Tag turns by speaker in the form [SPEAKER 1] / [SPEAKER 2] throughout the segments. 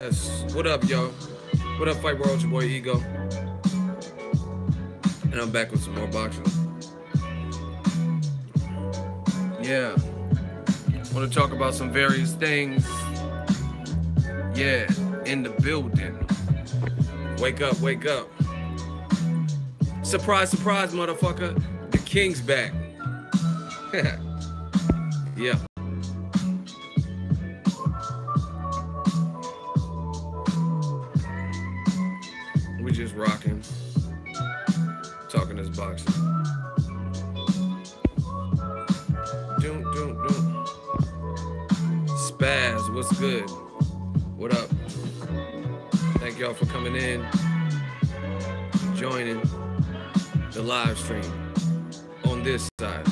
[SPEAKER 1] Yes. What up, yo? What up, Fight World? Your boy Ego. And I'm back with some more boxing. Yeah. Want to talk about some various things. Yeah. In the building. Wake up, wake up. Surprise, surprise, motherfucker. The King's back. Yeah. We just rocking, talking this boxing. Doom, doom, doom. Spaz, what's good? What up? Thank y'all for coming in, joining the live stream on this side.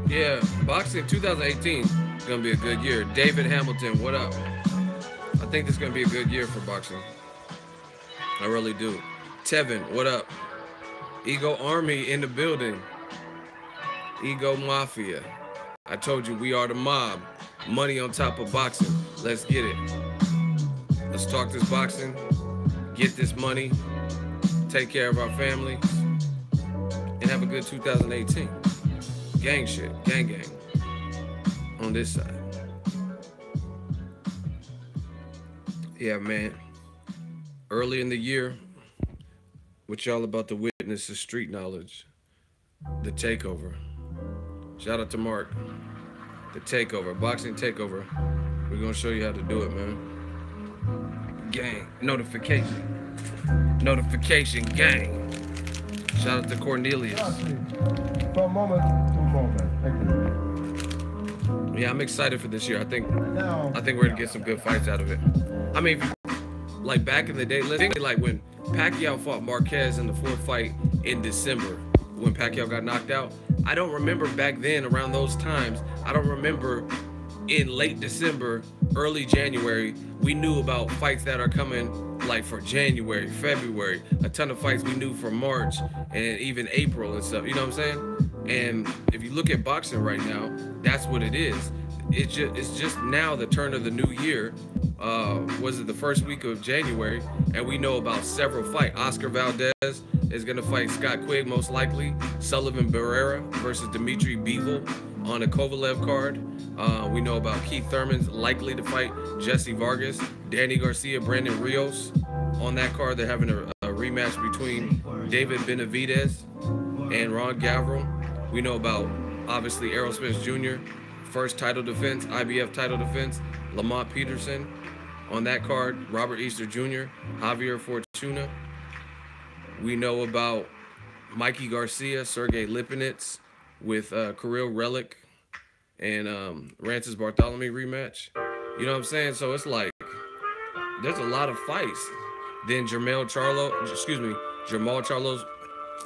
[SPEAKER 1] Yeah, boxing 2018 is gonna be a good year. David Hamilton, what up? I think this is gonna be a good year for boxing. I really do. Tevin, what up? Ego Army in the building. Ego Mafia. I told you we are the mob. Money on top of boxing. Let's get it. Let's talk this boxing. Get this money. Take care of our families. And have a good 2018. Gang shit, gang gang, on this side. Yeah, man. Early in the year, what y'all about to witness is street knowledge. The takeover. Shout out to Mark. The takeover, boxing takeover. We're gonna show you how to do it, man. Gang, notification. Notification, gang. Shout out to Cornelius.
[SPEAKER 2] From moment to moment. Thank you.
[SPEAKER 1] Yeah, I'm excited for this year. I think we're gonna get some good fights out of it. I mean, like back in the day, let's think like when Pacquiao fought Marquez in the fourth fight in December, when Pacquiao got knocked out. I don't remember back then around those times. I don't remember in late December, early January, we knew about fights that are coming like for January, February, a ton of fights we knew for March and even April and stuff, you know what I'm saying? And if you look at boxing right now, that's what it is. It's just now the turn of the new year. Was it the first week of January? And we know about several fights. Oscar Valdez is gonna fight Scott Quigg most likely. Sullivan Barrera versus Dimitri Bivol on a Kovalev card. We know about Keith Thurman's likely to fight Jesse Vargas. Danny Garcia, Brandon Rios. On that card, they're having a rematch between David Benavidez and Ron Gavril. We know about, obviously, Errol Spence Jr., first title defense, IBF title defense. Lamont Peterson on that card. Robert Easter Jr., Javier Fortuna. We know about Mikey Garcia, Sergey Lipinets with Kirill Relic and Rances Bartholomew rematch. You know what I'm saying? So it's like, there's a lot of fights. Then Jamal Charlo's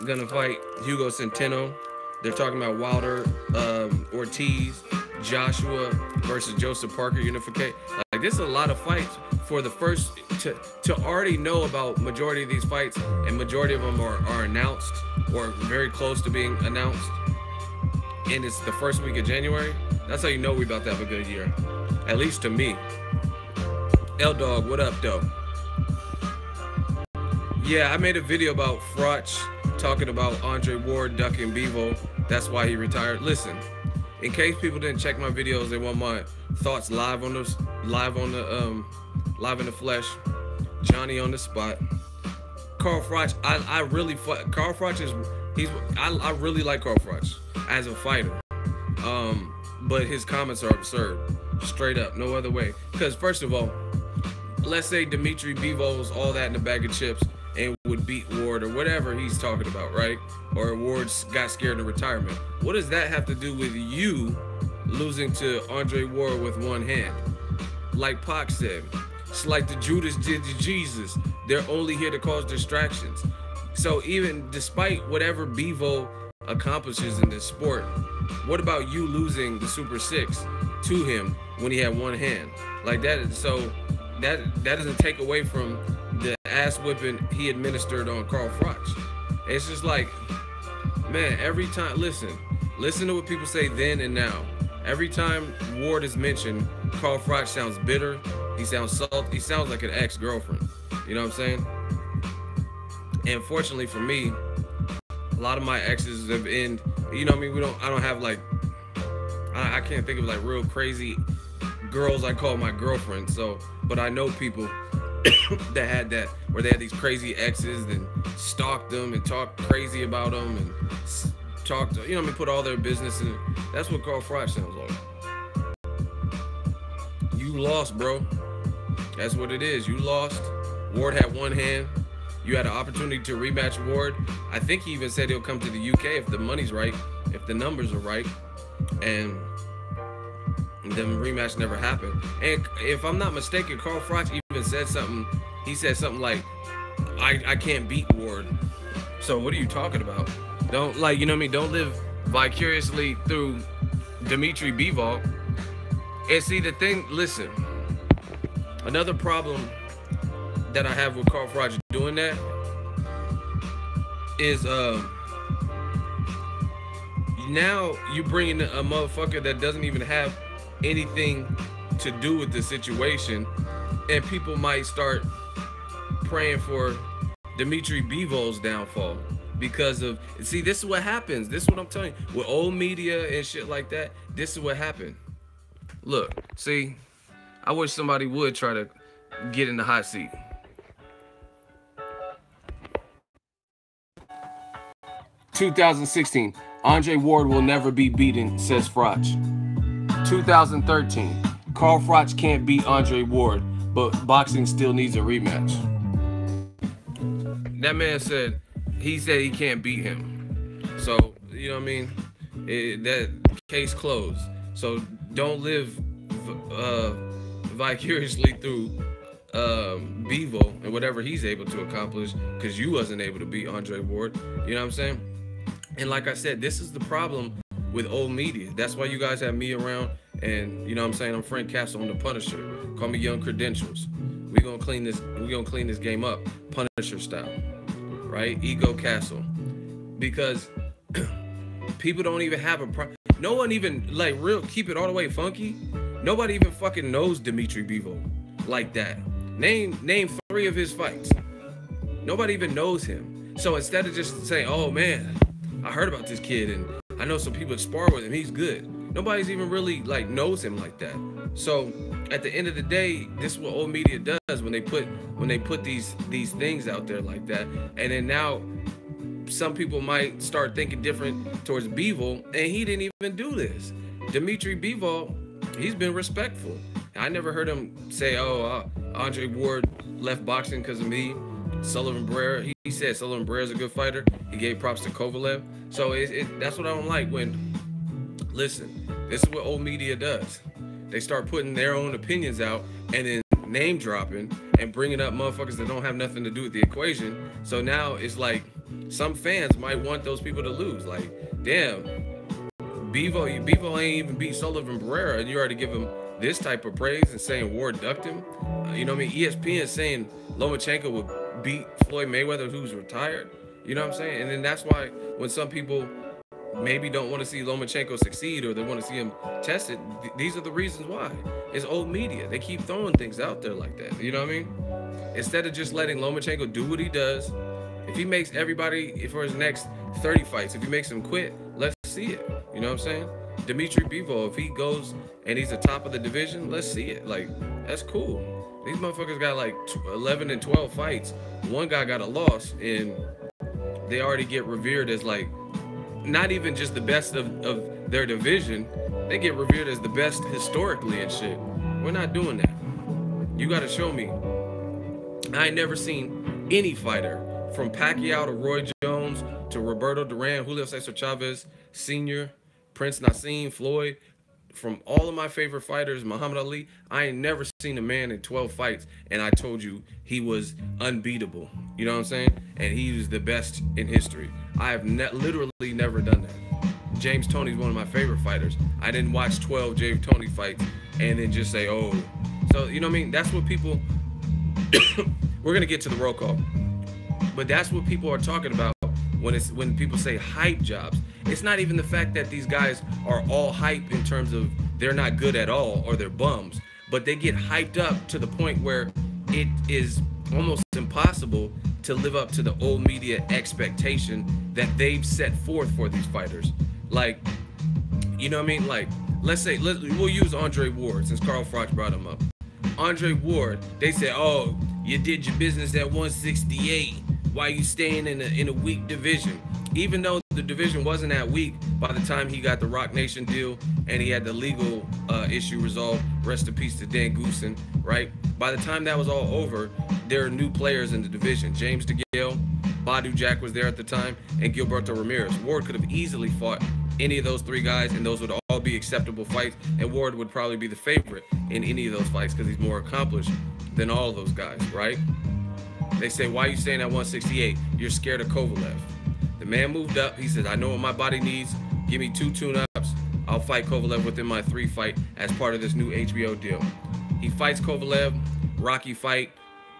[SPEAKER 1] gonna fight Hugo Centeno. They're talking about Wilder, Ortiz, Joshua versus Joseph Parker unification. Like, there's a lot of fights for the first, to already know about majority of these fights, and majority of them are announced or very close to being announced. And it's the first week of January. That's how you know we about to have a good year. At least to me. L-Dog, what up, though? Yeah, I made a video about Froch talking about Andre Ward ducking Bivol. That's why he retired. Listen, in case people didn't check my videos, they want my thoughts live in the flesh. Johnny on the spot. Carl Froch, I really like Carl Froch as a fighter. But his comments are absurd. Straight up, no other way. Because first of all, let's say Dimitri Bivol's all that in a bag of chips and would beat Ward or whatever he's talking about, right? Or Ward got scared of retirement. What does that have to do with you losing to Andre Ward with one hand? Like Pac said, it's like the Judas did to Jesus. They're only here to cause distractions. So even despite whatever Bivol accomplishes in this sport, what about you losing the Super Six to him when he had one hand? Like that, so that doesn't take away from the ass whipping he administered on Carl Froch. It's just like, man, every time, listen, Listen to what people say then and now. Every time Ward is mentioned, Carl Froch sounds bitter. He sounds salty. He sounds like an ex-girlfriend. You know what I'm saying? And fortunately for me, a lot of my exes have ended. You know what I mean? I don't have like, I can't think of like real crazy girls I call my girlfriend. So, but I know people that had that, where they had these crazy exes and stalked them and talked crazy about them and talked, you know what I mean, put all their business in it. That's what Carl Froch sounds like. You lost, bro. That's what it is. You lost. Ward had one hand. You had an opportunity to rematch Ward. I think he even said he'll come to the UK if the money's right, if the numbers are right. And then rematch never happened. And if I'm not mistaken, Carl Froch even said something. He said something like, I can't beat Ward. So what are you talking about? Don't, like, you know what I mean? Don't live vicariously through Dimitri Bivol. And see, the thing, listen, another problem that I have with Carl Froch doing that is now you bring in a motherfucker that doesn't even have anything to do with the situation, and people might start praying for Dimitri Bivol's downfall because of, see, this is what happens. This is what I'm telling you. With old media and shit like that, this is what happened. Look, see, I wish somebody would try to get in the hot seat. "2016, Andre Ward will never be beaten," says Froch. 2013, Carl Froch can't beat Andre Ward, but boxing still needs a rematch. That man said, he said he can't beat him. So, you know what I mean? That case closed. So don't live vicariously through Bivol and whatever he's able to accomplish, because you wasn't able to beat Andre Ward. You know what I'm saying? And like I said, this is the problem with old media. That's why you guys have me around, and you know what I'm saying, I'm Frank Castle, I'm the Punisher. Call me Young Credentials. We're gonna clean this game up, Punisher style. Right? Ego Castle. Because people don't even have a no one even, like, real, keep it all the way funky. Nobody even fucking knows Dimitri Bivol like that. Name 3 of his fights. Nobody even knows him. So instead of just saying, oh man, I heard about this kid and I know some people that spar with him, he's good. Nobody's even really like knows him like that. So at the end of the day, this is what old media does when they put these things out there like that. And then now some people might start thinking different towards Bivol, and he didn't even do this. Dimitri Bivol, he's been respectful. I never heard him say, oh, Andre Ward left boxing because of me. Sullivan Barrera, he said Sullivan Barrera's a good fighter. He gave props to Kovalev. So that's what I don't like when, listen, this is what old media does. They start putting their own opinions out and then name dropping and bringing up motherfuckers that don't have nothing to do with the equation. So now it's like some fans might want those people to lose. Like, damn, Bivol ain't even beat Sullivan Barrera, and you already give him this type of praise and saying Ward ducked him. You know what I mean? ESPN is saying Lomachenko would beat Floyd Mayweather, who's retired. You know what I'm saying? And then that's why when some people maybe don't want to see Lomachenko succeed or they want to see him tested, these are the reasons why. It's old media. They keep throwing things out there like that. You know what I mean? Instead of just letting Lomachenko do what he does, if he makes everybody, for his next 30 fights, if he makes them quit, let's see it. You know what I'm saying? Dimitri Bivol, if he goes and he's the top of the division, let's see it. Like, that's cool. These motherfuckers got like 11 and 12 fights. One guy got a loss, and they already get revered as like, not even just the best of their division, they get revered as the best historically and shit. We're not doing that. You got to show me. I ain't never seen any fighter, from Pacquiao to Roy Jones to Roberto Duran, Julio Cesar Chavez Sr., Prince Nassim, Floyd, from all of my favorite fighters, Muhammad Ali, I ain't never seen a man in 12 fights and I told you he was unbeatable. You know what I'm saying? And he was the best in history. I have literally never done that. James Toney's one of my favorite fighters. I didn't watch 12 James Toney fights and then just say, oh. So, you know what I mean? That's what people, we're going to get to the roll call. But that's what people are talking about when people say hype jobs. It's not even the fact that these guys are all hype in terms of they're not good at all or they're bums, but they get hyped up to the point where it is almost impossible to live up to the old media expectation that they've set forth for these fighters. Like, you know what I mean? Like, we'll use Andre Ward since Carl Froch brought him up. Andre Ward, they said, oh, you did your business at 168. Why you staying in a weak division? Even though the division wasn't that weak by the time he got the Rock Nation deal and he had the legal issue resolved, rest in peace to Dan Goosen, right? By the time that was all over, there are new players in the division. James DeGale, Badu Jack was there at the time, and Gilberto Ramirez. Ward could have easily fought any of those three guys, and those would all be acceptable fights, and Ward would probably be the favorite in any of those fights because he's more accomplished than all of those guys, right? They say, why are you staying at 168? You're scared of Kovalev. The man moved up. He said, I know what my body needs. Give me 2 tune-ups. I'll fight Kovalev within my 3 fight as part of this new HBO deal. He fights Kovalev. Rocky fight.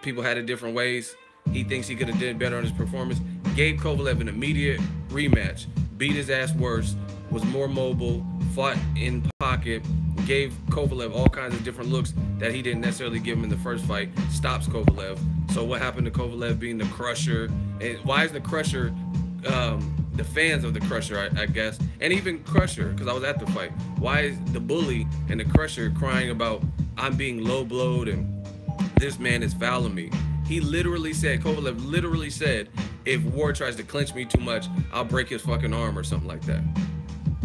[SPEAKER 1] People had it different ways. He thinks he could have did better on his performance. Gave Kovalev an immediate rematch. Beat his ass worse. Was more mobile. Fought in pocket. Gave Kovalev all kinds of different looks that he didn't necessarily give him in the first fight. Stops Kovalev. So what happened to Kovalev being the Crusher? And why is the Crusher, the fans of the Crusher, I guess, and even Crusher, because I was at the fight, why is the bully and the Crusher crying about I'm being low blowed and this man is fouling me? He literally said, Kovalev literally said, if Ward tries to clinch me too much, I'll break his fucking arm or something like that.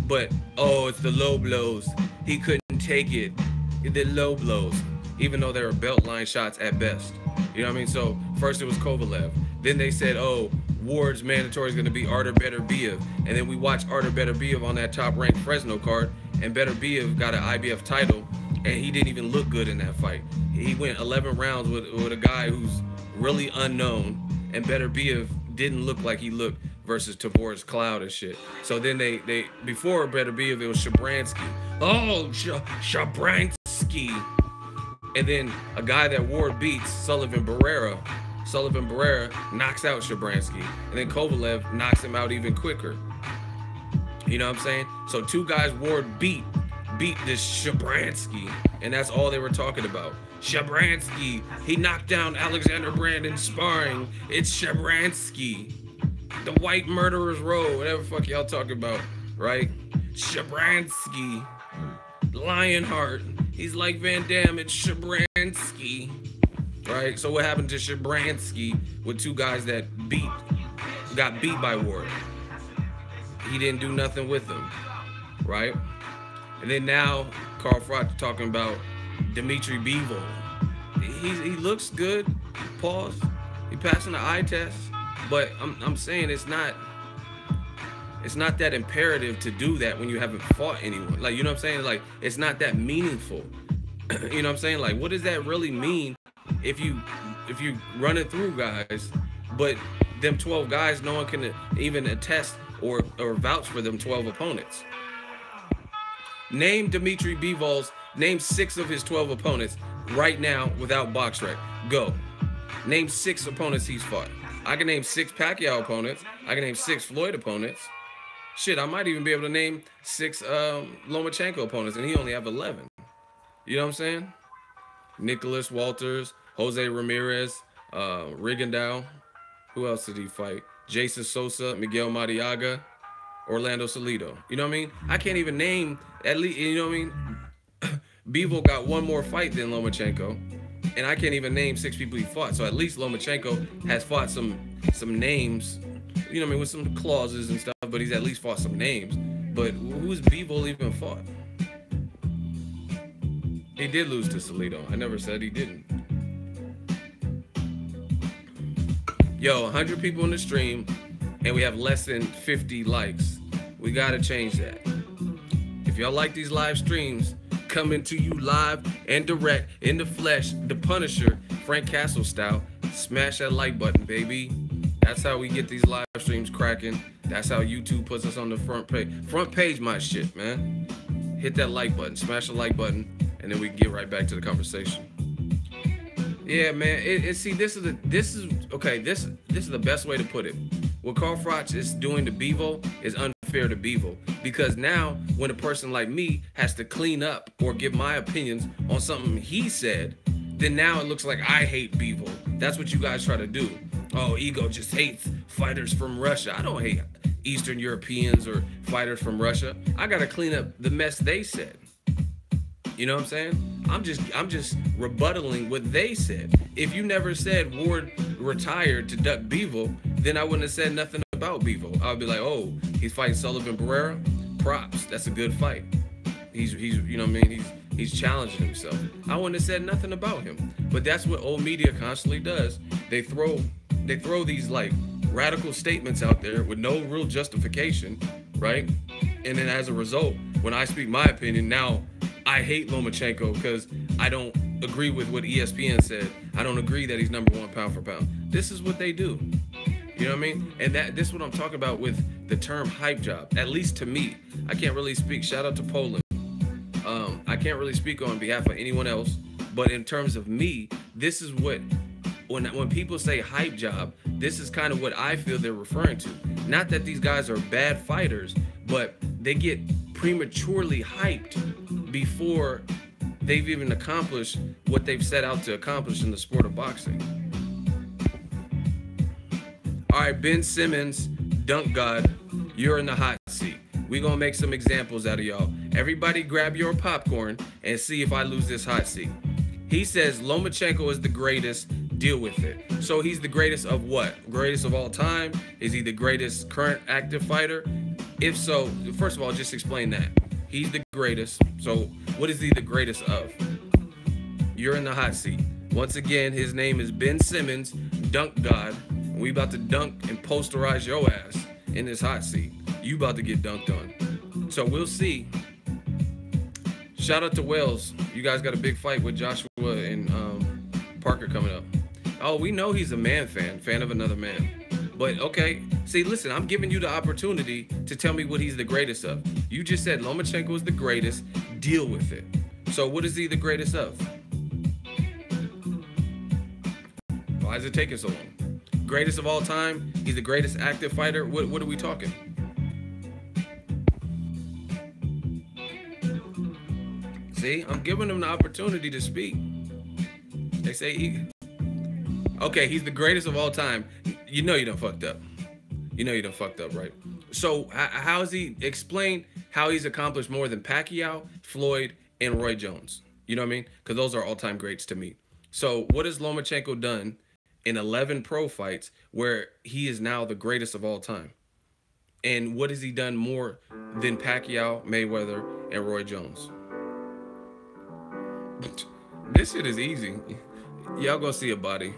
[SPEAKER 1] But, oh, it's the low blows. He couldn't take it. The low blows, even though they were belt line shots at best. You know what I mean? So first it was Kovalev. Then they said, oh, Ward's mandatory is going to be Artur Beterbiev. And then we watched Artur Beterbiev on that top-ranked Fresno card, and Beterbiev got an IBF title, and he didn't even look good in that fight. He went 11 rounds with a guy who's really unknown, and Beterbiev didn't look like he looked versus Tavor's Cloud and shit. So then they before Beterbiev, it was Shabransky. Oh, Shabransky. And then a guy that Ward beats, Sullivan Barrera. Sullivan Barrera knocks out Shabransky. And then Kovalev knocks him out even quicker. You know what I'm saying? So 2 guys Ward beat this Shabransky. And that's all they were talking about. Shabransky. He knocked down Alexander Brandon sparring. It's Shabransky. The White Murderers Row. Whatever the fuck y'all talking about, right? Shabransky. Lionheart. He's like Van Damme. It's Shabransky. Right? So what happened to Shabransky with 2 guys that got beat by Ward? He didn't do nothing with them. Right? And then now Carl Froch talking about Dimitri Bivol. He looks good. Pause. He passing the eye test. But I'm saying it's not that imperative to do that when you haven't fought anyone. Like, you know what I'm saying? Like, it's not that meaningful. You know what I'm saying? Like, what does that really mean if you run it through guys, but them 12 guys, no one can even attest or vouch for them 12 opponents? Name Dimitri Bivol's, name 6 of his 12 opponents right now without BoxRec. Go. Name 6 opponents he's fought. I can name 6 Pacquiao opponents. I can name 6 Floyd opponents. Shit, I might even be able to name 6 Lomachenko opponents, and he only have 11. You know what I'm saying? Nicholas Walters, Jose Ramirez, Rigondeaux. Who else did he fight? Jason Sosa, Miguel Mariaga, Orlando Salido. You know what I mean? I can't even name, at least, you know what I mean? Bivol got 1 more fight than Lomachenko, and I can't even name 6 people he fought. So at least Lomachenko has fought some names, you know what I mean, with some clauses and stuff, but he's at least fought some names. But who's Bivol even fought? He did lose to Salido. I never said he didn't. Yo, 100 people in the stream, and we have less than 50 likes. We gotta change that. If y'all like these live streams, coming to you live and direct, in the flesh, the Punisher, Frank Castle style, smash that like button, baby. That's how we get these live streams cracking. That's how YouTube puts us on the front page. Front page my shit, man. Hit that like button, smash the like button, and then we can get right back to the conversation. Yeah, man. See, this is the best way to put it. what Carl Froch is doing to Bivol is unfair to Bivol, because now when a person like me has to clean up or give my opinions on something he said, then now it looks like I hate Bivol. That's what you guys try to do. Oh, Ego just hates fighters from Russia. I don't hate Eastern Europeans or fighters from Russia. I gotta clean up the mess they said. You know what I'm saying? I'm just rebuttaling what they said. If you never said Ward retired to duck Bivol, then I wouldn't have said nothing about Bivol. I would be like, oh, he's fighting Sullivan Barrera. Props. That's a good fight. He's you know what I mean? He's challenging himself. I wouldn't have said nothing about him. But that's what old media constantly does. They throw these like radical statements out there with no real justification, right? And then as a result, when I speak my opinion, now I hate Lomachenko because I don't agree with what ESPN said. I don't agree that he's #1 pound for pound. This is what they do. You know what I mean? And this is what I'm talking about with the term hype job. At least to me, I can't really speak. Shout out to Poland. I can't really speak on behalf of anyone else. But in terms of me, this is what, when people say hype job, this is kind of what I feel they're referring to. Not that these guys are bad fighters, but they get prematurely hyped before they've even accomplished what they've set out to accomplish in the sport of boxing. All right, Ben Simmons, Dunk God, you're in the hot seat. We're going to make some examples out of y'all. Everybody grab your popcorn and see if I lose this hot seat. He says Lomachenko is the greatest, deal with it. So he's the greatest of what? Greatest of all time? Is he the greatest current active fighter? If so, first of all, just explain that. He's the greatest. So what is he the greatest of? You're in the hot seat. Once again, his name is Ben Simmons, Dunk God. We about to dunk and posterize your ass in this hot seat. You about to get dunked on. So we'll see. Shout out to Wells. You guys got a big fight with Joshua and Parker coming up. Oh, we know he's a man fan of another man. But okay, see, listen, I'm giving you the opportunity to tell me what he's the greatest of. You just said Lomachenko is the greatest. Deal with it. So what is he the greatest of? Why is it taking so long? Greatest of all time? He's the greatest active fighter? What are we talking? See, I'm giving him the opportunity to speak. They say okay, he's the greatest of all time. You know you done fucked up. You know you done fucked up, right? So how is he, explain how he's accomplished more than Pacquiao, Floyd, and Roy Jones? You know what I mean? Because those are all-time greats to me. So what has Lomachenko done in 11 pro fights where he is now the greatest of all time? And what has he done more than Pacquiao, Mayweather, and Roy Jones? This shit is easy. Y'all go see a body.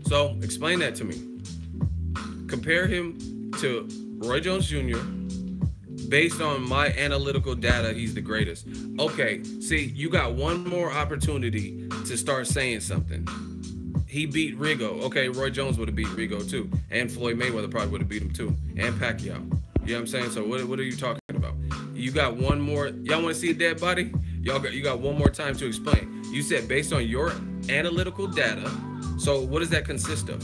[SPEAKER 1] So explain that to me. Compare him to Roy Jones Jr. Based on my analytical data, he's the greatest. Okay, see, you got one more opportunity to start saying something. He beat Rigo. Okay, Roy Jones would have beat Rigo too. And Floyd Mayweather probably would have beat him too. And Pacquiao. You know what I'm saying? So what are you talking about? You got one more. Y'all want to see a dead body? You got one more time to explain. You said based on your analytical data. So what does that consist of?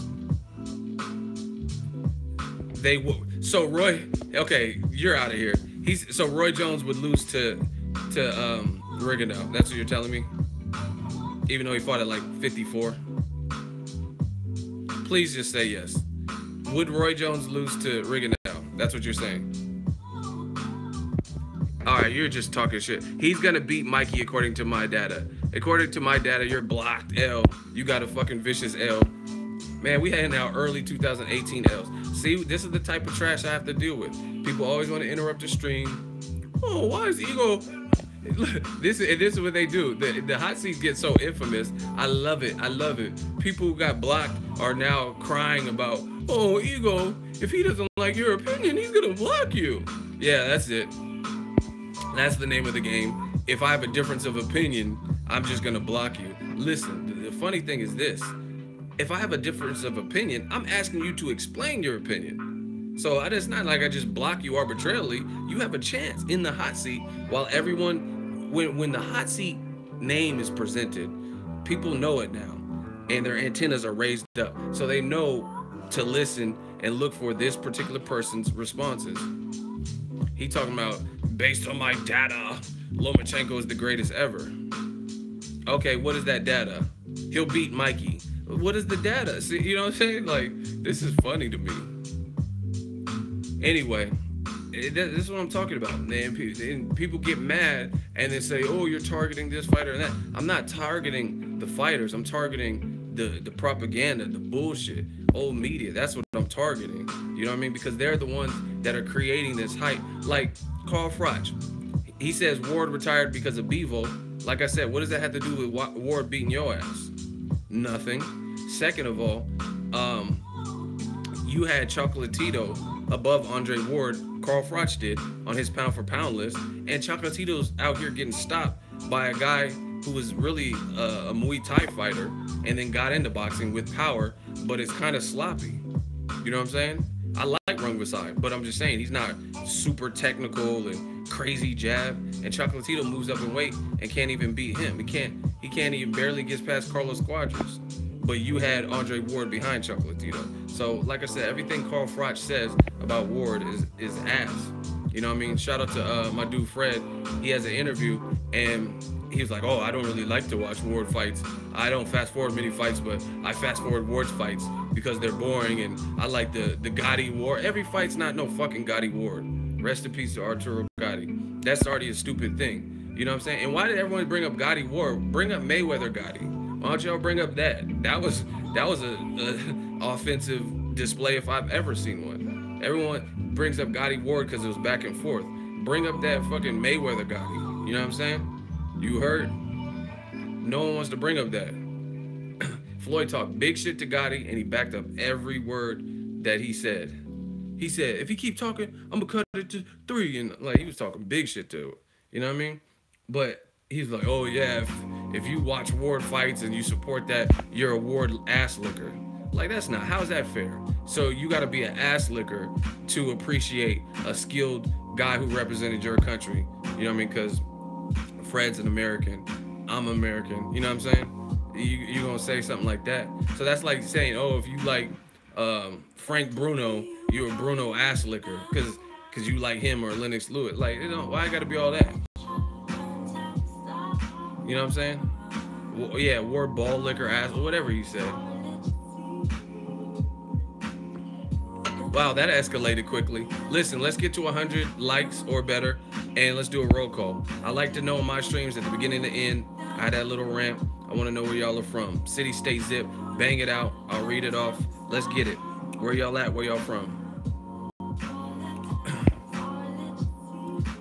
[SPEAKER 1] So Roy, okay, you're out of here. So Roy Jones would lose to Rigondeaux. That's what you're telling me? Even though he fought at like 54. Please just say yes. Would Roy Jones lose to Rigondeaux? That's what you're saying. All right, you're just talking shit. He's gonna beat Mikey according to my data. According to my data, you're blocked L. You got a fucking vicious L. Man, we had now early 2018 L's. See, this is the type of trash I have to deal with. People always want to interrupt the stream. Oh, why is Ego? This is what they do. The hot seats get so infamous. I love it. I love it. People who got blocked are now crying about, oh, Ego, if he doesn't like your opinion, he's gonna block you. Yeah, that's it. That's the name of the game. If I have a difference of opinion, I'm just gonna block you. Listen, the funny thing is this. If I have a difference of opinion, I'm asking you to explain your opinion. So it's not like I just block you arbitrarily. You have a chance in the hot seat while everyone, when the hot seat name is presented, people know it now. and their antennas are raised up, so they know to listen and look for this particular person's responses. He talking about, based on my data, Lomachenko is the greatest ever. Okay, what is that data? He'll beat Mikey. What is the data? See, you know what I'm saying? Like, this is funny to me. Anyway, this is what I'm talking about. And people get mad and they say, oh, you're targeting this fighter and that. I'm not targeting the fighters. I'm targeting the propaganda, the bullshit, old media. That's what I'm targeting. You know what I mean? Because they're the ones that are creating this hype. Like Carl Froch. He says Ward retired because of Bevo. Like I said, what does that have to do with Ward beating your ass? Nothing. Second of all, you had Chocolatito above Andre Ward. Carl Froch did on his pound for pound list, and Chocolatito's out here getting stopped by a guy who was really a Muay Thai fighter and then got into boxing with power, but it's kind of sloppy. You know what I'm saying? I like Rung Vasyl, but I'm just saying he's not super technical and crazy jab. And Chocolatito moves up in weight and can't even beat him. He can't even barely get past Carlos Cuadras. But you had Andre Ward behind Chocolatito. So like I said, everything Carl Froch says about Ward is ass. You know what I mean? Shout out to my dude Fred. He has an interview and he was like, oh, I don't really like to watch Ward fights. I don't fast forward many fights, but I fast forward Ward's fights because they're boring, and I like the Gotti Ward. Every fight's not no fucking Gotti Ward. Rest in peace to Arturo Gotti. That's already a stupid thing. You know what I'm saying? And why did everyone bring up Gotti Ward? Bring up Mayweather Gotti. Why don't y'all bring up that? That was a offensive display if I've ever seen one. Everyone brings up Gotti Ward because it was back and forth. Bring up that fucking Mayweather Gotti. You know what I'm saying? You heard? No one wants to bring up that. Floyd talked big shit to Gotti, and he backed up every word that he said. He said, if he keep talking, I'm gonna cut it to 3. And like, he was talking big shit to it. You know what I mean? But he's like, oh yeah, if you watch Ward fights and you support that, you're a Ward ass licker. Like, that's not, how's that fair? So you gotta be an ass licker to appreciate a skilled guy who represented your country. You know what I mean? Because Fred's an American, I'm American, you know what I'm saying? You gonna say something like that? So that's like saying, oh, if you like Frank Bruno, you're a Bruno ass licker because you like him or Lennox Lewis. Like, you know, why I gotta be all that? You know what I'm saying? Well, yeah, Ward ball licker ass, or whatever you said. Wow, that escalated quickly. Listen, let's get to 100 likes or better, and let's do a roll call. I like to know in my streams at the beginning and the end, I had that little rant. I want to know where y'all are from. City, state, zip, bang it out. I'll read it off. Let's get it. Where y'all at? Where y'all from?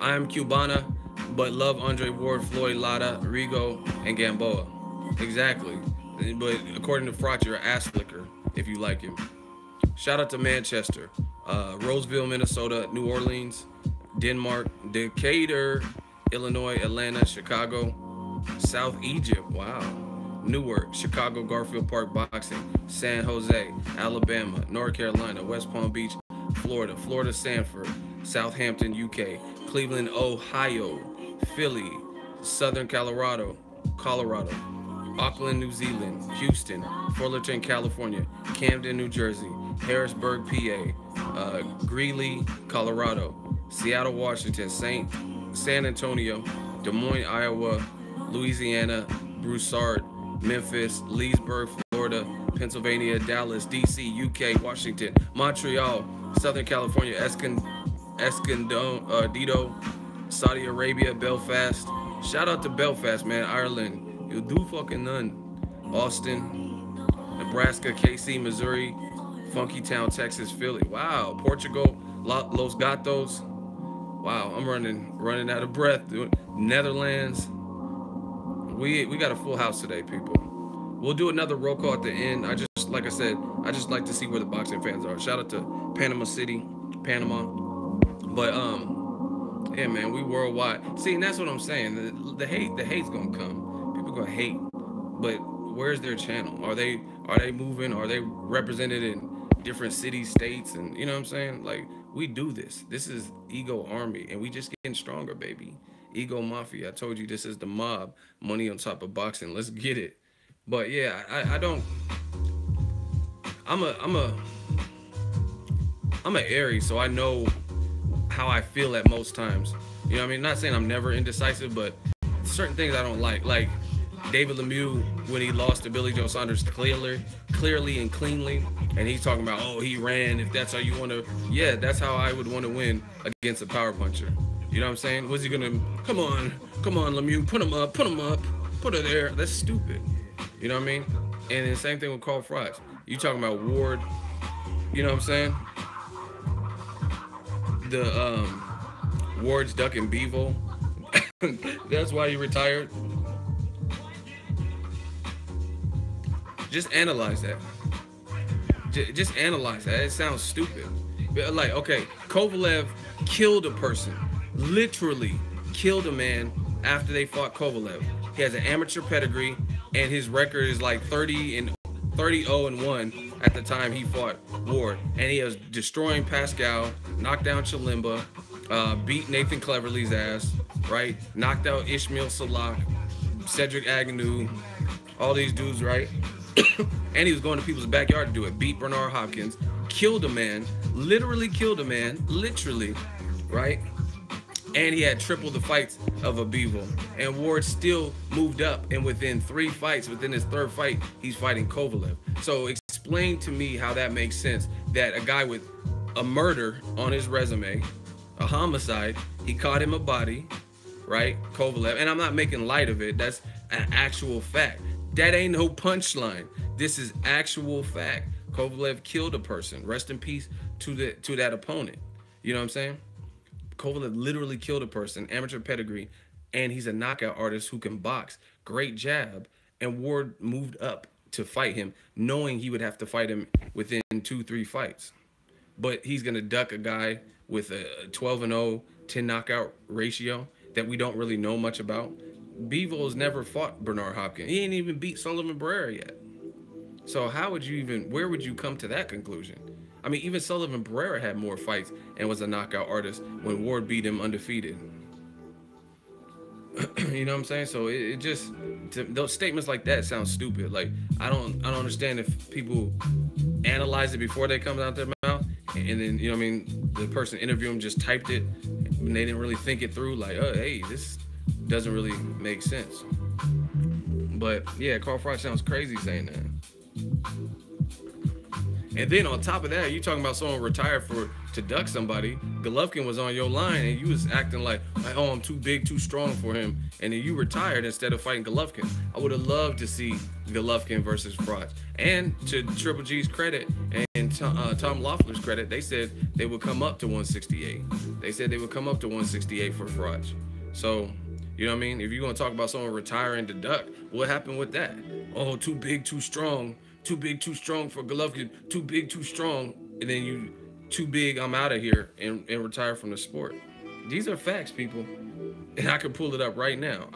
[SPEAKER 1] I am Cubana, but love Andre Ward, Floyd, Lara, Rigo, and Gamboa. Exactly. But according to Froch, you're an ass flicker if you like him. Shout out to Manchester, Roseville, Minnesota, New Orleans, Denmark, Decatur, Illinois, Atlanta, Chicago, South Egypt, wow, Newark, Chicago, Garfield Park Boxing, San Jose, Alabama, North Carolina, West Palm Beach, Florida, Florida, Sanford, Southampton, UK, Cleveland, Ohio, Philly, Southern Colorado, Auckland, New Zealand, Houston, Fullerton, California, Camden, New Jersey, Harrisburg, PA, Greeley, Colorado, Seattle, Washington, San Antonio, Des Moines, Iowa, Louisiana, Broussard, Memphis, Leesburg, Florida, Pennsylvania, Dallas, DC, UK, Washington, Montreal, Southern California, Escondido, Saudi Arabia, Belfast. Shout out to Belfast, man, Ireland. You do fucking none. Austin, Nebraska, KC, Missouri, Funky Town, Texas, Philly. Wow, Portugal, Los Gatos. Wow, I'm running out of breath. Netherlands. We got a full house today, people. We'll do another roll call at the end. Like I said, I just like to see where the boxing fans are. Shout out to Panama City, Panama. But yeah, man, we worldwide. See, and that's what I'm saying. The hate's gonna come. People gonna hate, but where's their channel? Are they moving? Are they represented in different cities, states, and you know what I'm saying? Like, we do this. This is Ego Army, and we just getting stronger, baby. Ego Mafia. I told you this is the mob. Money on top of boxing. Let's get it. But yeah, I don't. I'm an Aries, so I know how I feel at most times. You know what I mean? Not saying I'm never indecisive, but certain things I don't like. Like David Lemieux when he lost to Billy Joe Saunders clearly and cleanly, and he's talking about, oh, he ran. If that's how you want to, yeah, that's how I would want to win against a power puncher. You know what I'm saying? Was he gonna come on, Lemieux, put him up, put her there? That's stupid. You know what I mean? And then same thing with Carl Froch. You talking about Ward? You know what I'm saying? The Ward's ducking Bevo. That's why he retired. Just analyze that. Just analyze that. It sounds stupid. Like, okay, Kovalev killed a person. Literally killed a man after they fought Kovalev. He has an amateur pedigree, and his record is like 30-0-1 at the time he fought Ward. And he was destroying Pascal, knocked down Chilimba, beat Nathan Cleverly's ass, right? Knocked out Ishmael Salak, Cedric Agnew, all these dudes, right? And he was going to people's backyard to do it. Beat Bernard Hopkins, killed a man, literally killed a man, literally, right? And he had triple the fights of a Bevo. And Ward still moved up, and within 3 fights, within his 3rd fight, he's fighting Kovalev. So explain to me how that makes sense, that a guy with a murder on his resume, a homicide, he caught him a body, right? Kovalev, and I'm not making light of it. That's an actual fact. That ain't no punchline. This is actual fact. Kovalev killed a person. Rest in peace to that opponent. You know what I'm saying? Kovalev literally killed a person, amateur pedigree, and he's a knockout artist who can box. Great jab. And Ward moved up to fight him, knowing he would have to fight him within 2-3 fights. But he's going to duck a guy with a 12-0, 10 knockout ratio that we don't really know much about. Bevo's never fought Bernard Hopkins. He ain't even beat Sullivan Barrera yet. So how would you even, where would you come to that conclusion? I mean, even Sullivan Barrera had more fights and was a knockout artist when Ward beat him undefeated. You know what I'm saying? So it just, those statements like that sound stupid. Like, I don't understand if people analyze it before they come out their mouth, and then, you know what I mean, the person interviewing them just typed it and they didn't really think it through, like, oh, hey, this doesn't really make sense. But yeah, Carl Froch sounds crazy saying that. And then on top of that, you talking about someone retired to duck somebody. Golovkin was on your line, and you was acting like, oh, I'm too big, too strong for him. And then you retired instead of fighting Golovkin. I would have loved to see Golovkin versus Froch. And to Triple G's credit and Tom Loeffler's credit, they said they would come up to 168. They said they would come up to 168 for Froch. So, you know what I mean? If you're going to talk about someone retiring to duck, what happened with that? Oh, too big, too strong. Too big, too strong for Golovkin. Too big, too strong. And then you, too big, I'm out of here and retire from the sport. These are facts, people. And I can pull it up right now.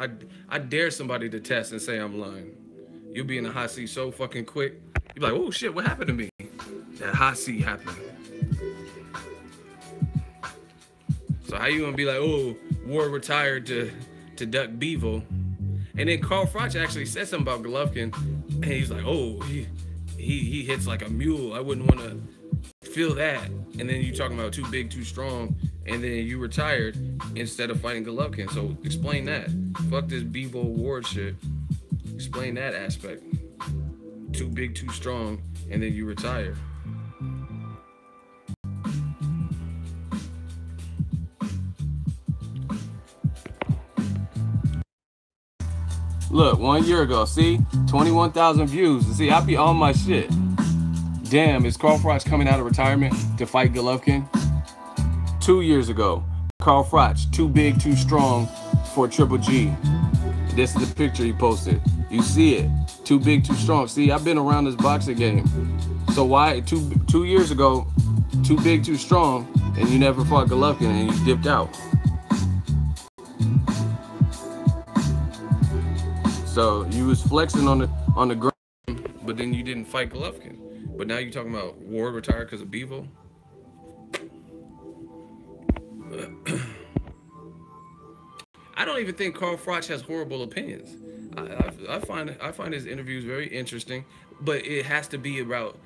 [SPEAKER 1] I dare somebody to test and say I'm lying. You'll be in the hot seat so fucking quick. You'll be like, oh shit, what happened to me? That hot seat happened. So how you gonna be like, oh, Ward retired to duck Bevo? And then Carl Froch actually said something about Golovkin, and he's like, oh, he hits like a mule. I wouldn't want to feel that. And then you talking about too big, too strong, and then you retired instead of fighting Golovkin. So explain that. Fuck this Bevo Ward shit. Explain that aspect. Too big, too strong, and then you retire. Look, 1 year ago, see? 21,000 views. See, I be on my shit. Damn, is Carl Froch coming out of retirement to fight Golovkin? 2 years ago, Carl Froch, too big, too strong for Triple G. This is the picture he posted. You see it. Too big, too strong. See, I've been around this boxing game. So why, two years ago, too big, too strong, and you never fought Golovkin and you dipped out? So you was flexing on the ground, but then you didn't fight Golovkin. But now you're talking about Ward retired because of Bevo? I don't even think Carl Froch has horrible opinions. I find his interviews very interesting, but it has to be about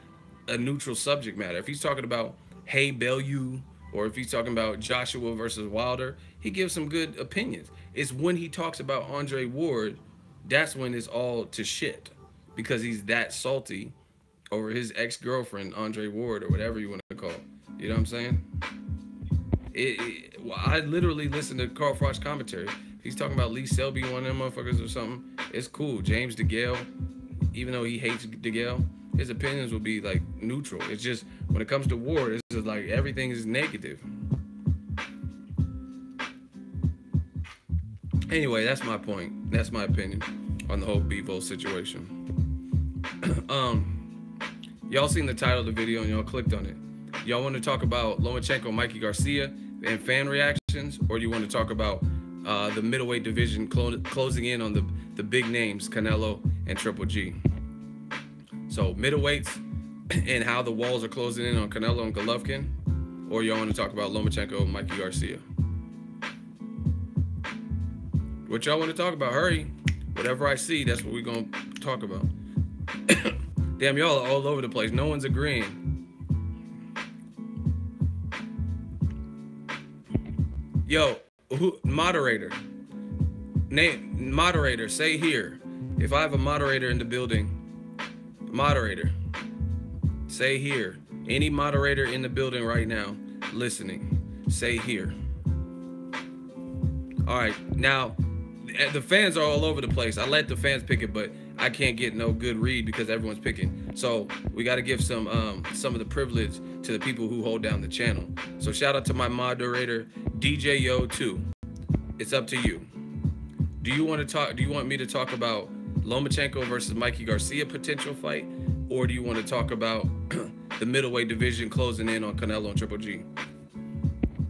[SPEAKER 1] a neutral subject matter. If he's talking about Hey Bellew, or if he's talking about Joshua versus Wilder, he gives some good opinions. It's when he talks about Andre Ward, that's when it's all to shit, because he's that salty over his ex-girlfriend Andre Ward, or whatever you want to call it. You know what I'm saying? Well, I literally listen to Carl Froch commentary. If he's talking about Lee Selby, one of them motherfuckers or something, it's cool. James DeGale, even though he hates DeGale, his opinions will be like neutral. It's just when it comes to Ward, it's just like everything is negative. Anyway, that's my point. That's my opinion on the whole Bivol situation. Y'all seen the title of the video and y'all clicked on it. Y'all want to talk about Lomachenko, Mikey Garcia, and fan reactions, or do you want to talk about the middleweight division closing in on the big names, Canelo and Triple G? So middleweights and how the walls are closing in on Canelo and Golovkin, or y'all want to talk about Lomachenko and Mikey Garcia? What y'all want to talk about? Hurry. Whatever I see, that's what we're going to talk about. Damn, y'all are all over the place. No one's agreeing. Yo, moderator. Name moderator, say here. If I have a moderator in the building, moderator, say here. Any moderator in the building right now listening, say here. All right, now the fans are all over the place. I let the fans pick it, but I can't get no good read because everyone's picking. So we got to give some of the privilege to the people who hold down the channel. So shout out to my moderator, DJ Yo 2. It's up to you. Do you want to talk? Do you want me to talk about Lomachenko versus Mikey Garcia potential fight, or do you want to talk about the middleweight division closing in on Canelo and Triple G?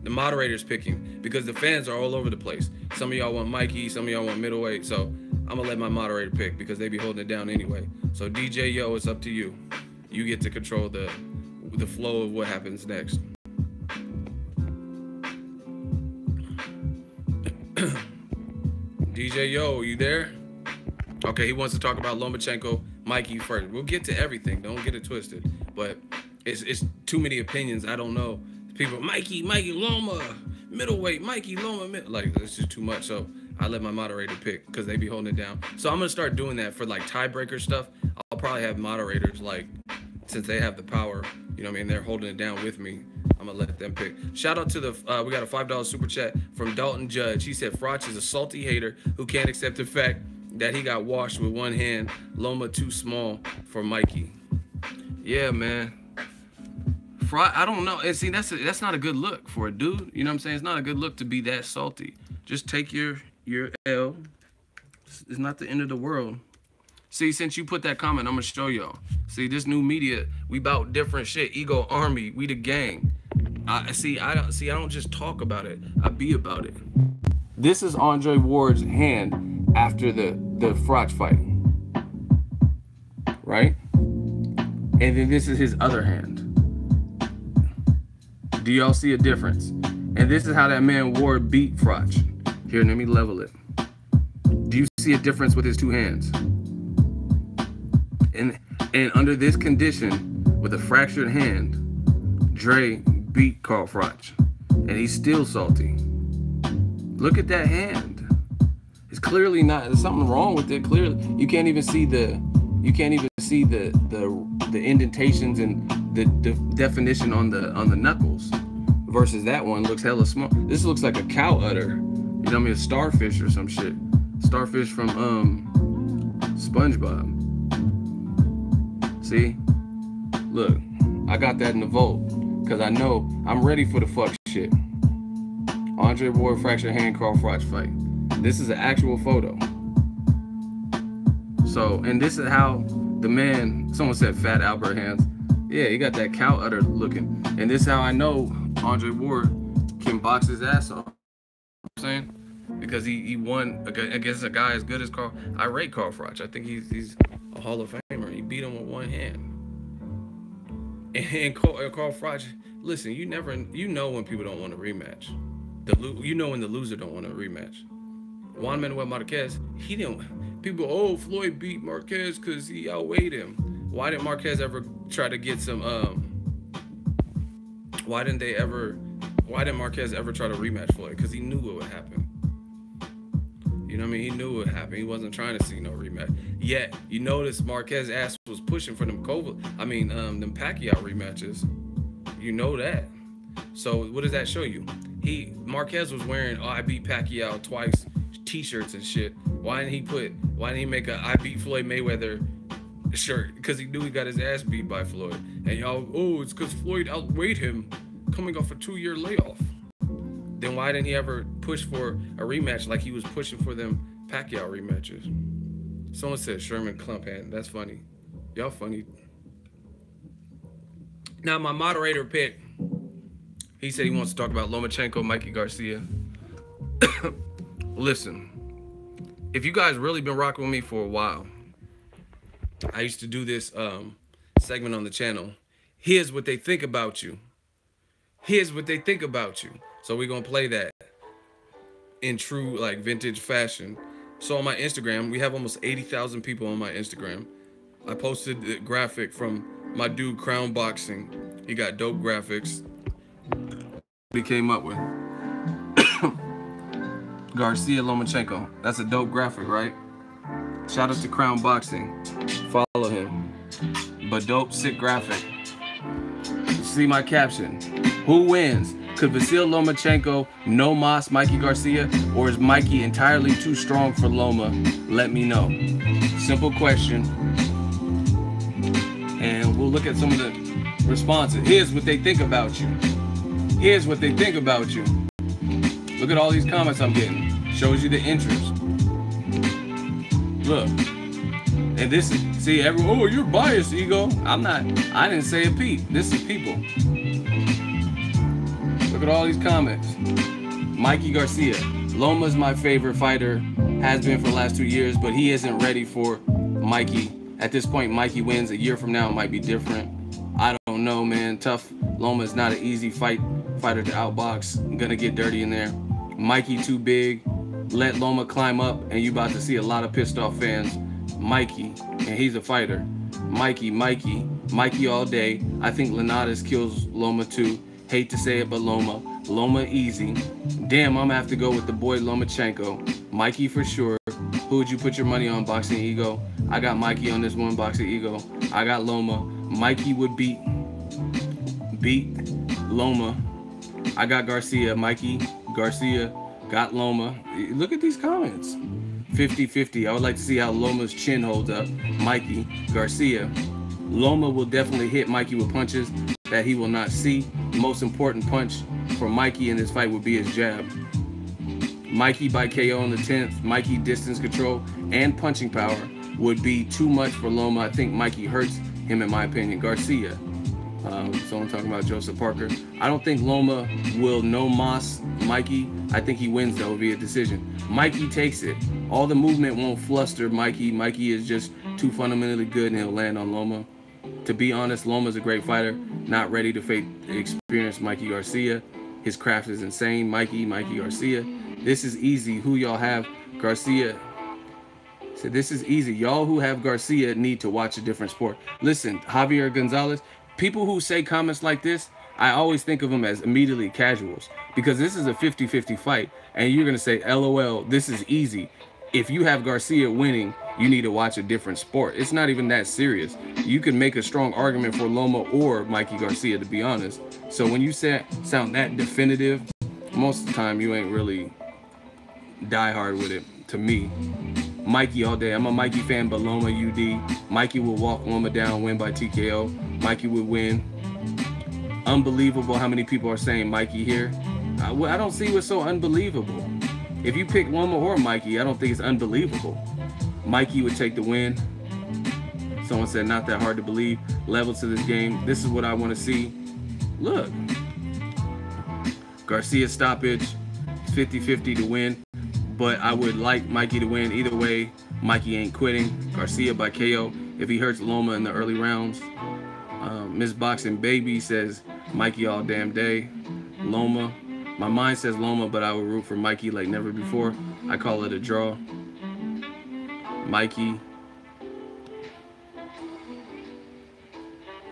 [SPEAKER 1] The moderator's picking because the fans are all over the place. Some of y'all want Mikey, some of y'all want middleweight. So I'm gonna let my moderator pick because they be holding it down anyway. So DJ Yo, it's up to you. You get to control the flow of what happens next. DJ Yo, you there? Okay, he wants to talk about Lomachenko, Mikey first. We'll get to everything. Don't get it twisted. But it's too many opinions. I don't know. People, Mikey, Loma, middleweight, Mikey, Loma, like it's just too much. So I let my moderator pick because they be holding it down. So I'm gonna start doing that for like tiebreaker stuff. I'll probably have moderators, like, since they have the power, you know what I mean, they're holding it down with me. I'm gonna let them pick. Shout out to the we got a $5 super chat from Dalton Judge. He said Froch is a salty hater who can't accept the fact that he got washed with one hand. Loma too small for Mikey. Yeah, man. Froch, I don't know. And see, that's not a good look for a dude. You know what I'm saying? It's not a good look to be that salty. Just take your L. It's not the end of the world. See, since you put that comment, I'm gonna show y'all. See, this new media, we about different shit. Ego Army, we the gang. I don't just talk about it. I be about it. This is Andre Ward's hand after the Froch fight, right? And then this is his other hand. Do y'all see a difference? And this is how that man Ward beat Froch. Here, let me level it. Do you see a difference with his two hands? And under this condition, with a fractured hand, Dre beat Carl Froch, and he's still salty. Look at that hand. It's clearly not. There's something wrong with it. Clearly, you can't even see the indentations and the definition on the knuckles. Versus that one looks hella small. This looks like a cow udder. You know what I mean? A starfish or some shit. Starfish from SpongeBob. See? Look, I got that in the vault because I know I'm ready for the fuck shit. Andre Ward fractured hand, Carl Froch fight. This is an actual photo. So, and this is how the man, someone said Fat Albert hands. Yeah, he got that cow udder looking. And this is how I know Andre Ward can box his ass off. You know what I'm saying? Because he won against a guy as good as Carl. I rate Carl Froch. I think he's a Hall of Famer. He beat him with one hand. And Carl Froch, listen, you know when people don't want a rematch. You know when the loser don't want a rematch. Juan Manuel Marquez, he didn't. People, oh, Floyd beat Marquez because he outweighed him. Why didn't Marquez ever try to get some? Why didn't Marquez ever try to rematch Floyd? Because he knew what would happen. You know what I mean? He knew what would happen. He wasn't trying to see no rematch. Yet you notice Marquez's ass was pushing for them them Pacquiao rematches. You know that. So what does that show you? Marquez was wearing I beat Pacquiao twice t-shirts and shit. Why didn't he make a I beat Floyd Mayweather shirt? Because he knew he got his ass beat by Floyd. And y'all, oh, it's because Floyd outweighed him coming off a 2-year layoff. Then why didn't he ever push for a rematch like he was pushing for them Pacquiao rematches? Someone said Sherman Clumphand. That's funny. Y'all funny. Now my moderator pick, he said he wants to talk about Lomachenko, Mikey Garcia. Listen, if you guys really been rocking with me for a while, I used to do this segment on the channel. Here's what they think about you. Here's what they think about you. So we're going to play that in true, like, vintage fashion. So on my Instagram, we have almost 80,000 people on my Instagram. I posted the graphic from my dude, Crown Boxing. He got dope graphics. He came up with Garcia Lomachenko. That's a dope graphic, right? Shout out to Crown Boxing. Follow him. But dope, sick graphic. See my caption. Who wins? Could Vasyl Lomachenko no mas Mikey Garcia, or is Mikey entirely too strong for Loma? Let me know. Simple question. And we'll look at some of the responses. Here's what they think about you. Here's what they think about you. Look at all these comments I'm getting. Shows you the interest. Look. And this is, see, everyone, oh, you're biased, Ego. I'm not. I didn't say a peep. This is people. Look at all these comments. Mikey Garcia. Loma's my favorite fighter. Has been for the last 2 years, but he isn't ready for Mikey. At this point, Mikey wins. A year from now, it might be different. I don't know, man. Tough. Loma is not an easy fighter to outbox. I'm gonna get dirty in there. Mikey too big. Let Loma climb up, and you about to see a lot of pissed off fans. Mikey, and he's a fighter. Mikey all day. I think Linares kills Loma too. Hate to say it, but Loma easy. Damn, I'm gonna have to go with the boy Lomachenko. Mikey for sure. Who would you put your money on, Boxing Ego? I got Mikey on this one, Boxing Ego. I got Loma. Mikey would beat Loma. I got Garcia. Mikey, Garcia, got Loma. Look at these comments. 50-50. I would like to see how Loma's chin holds up. Mikey, Garcia. Loma will definitely hit Mikey with punches that he will not see. The most important punch for Mikey in this fight would be his jab. Mikey by KO in the 10th. Mikey distance control and punching power would be too much for Loma. I think Mikey hurts him, in my opinion. Garcia. Someone talking about Joseph Parker. I don't think Loma will no mas Mikey. I think he wins though via decision. Mikey takes it. All the movement won't fluster Mikey. Mikey is just too fundamentally good and he'll land on Loma. To be honest, Loma's a great fighter. Not ready to face experience Mikey Garcia. His craft is insane. Mikey Garcia. This is easy. Who y'all have? Garcia. So this is easy. Y'all who have Garcia need to watch a different sport. Listen, Javier Gonzalez. People who say comments like this, I always think of them as immediately casuals, because this is a 50-50 fight, and you're going to say, LOL, this is easy. If you have Garcia winning, you need to watch a different sport. It's not even that serious. You can make a strong argument for Loma or Mikey Garcia, to be honest. So when you sound that definitive, most of the time you ain't really die hard with it, to me. Mikey all day. I'm a Mikey fan, but Loma UD. Mikey will walk Loma down, win by TKO. Mikey would win. Unbelievable how many people are saying Mikey here. I don't see what's so unbelievable. If you pick Loma or Mikey, I don't think it's unbelievable. Mikey would take the win. Someone said not that hard to believe. Level to this game. This is what I want to see. Look. Garcia stoppage. 50-50 to win. But I would like Mikey to win. Either way, Mikey ain't quitting. Garcia by KO if he hurts Loma in the early rounds. Miss Boxing Baby says Mikey all damn day. Loma. My mind says Loma, but I will root for Mikey like never before. I call it a draw. Mikey.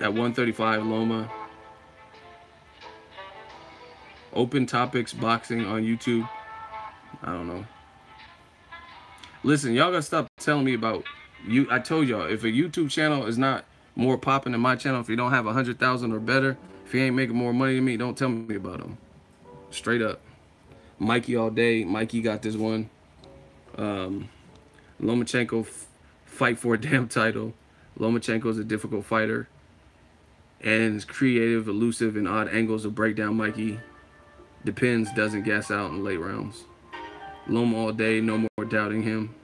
[SPEAKER 1] At 135, Loma. Open topics boxing on YouTube. I don't know. Listen, y'all gotta stop telling me about you. I told y'all, if a YouTube channel is not more popping than my channel, if you don't have 100,000 or better, if you ain't making more money than me, don't tell me about them. Straight up. Mikey all day. Mikey got this one. Lomachenko fight for a damn title. Lomachenko is a difficult fighter and is creative, elusive, and odd angles to break down Mikey. Depends, doesn't gas out in late rounds. Loma all day, no more doubting him.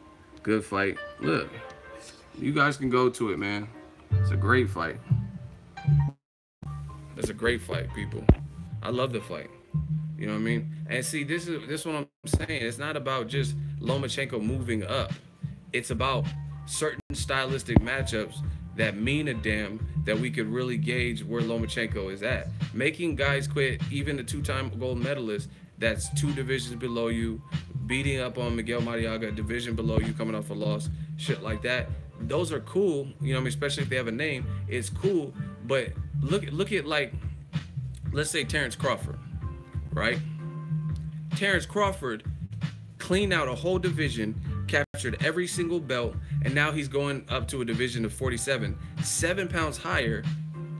[SPEAKER 1] Good fight. Look, you guys can go to it, man. It's a great fight. It's a great fight, people. I love the fight. You know what I mean? And see, this is what I'm saying. It's not about just Lomachenko moving up. It's about certain stylistic matchups that mean a damn, that we could really gauge where Lomachenko is at. Making guys quit, even the two-time gold medalist that's 2 divisions below you, beating up on Miguel Mariaga, a division below you, coming off a loss, shit like that. Those are cool, you know what I mean? Especially if they have a name, it's cool. But look at, like, let's say Terrence Crawford, right? Terrence Crawford cleaned out a whole division, captured every single belt, and now he's going up to a division of 47, 7 pounds higher,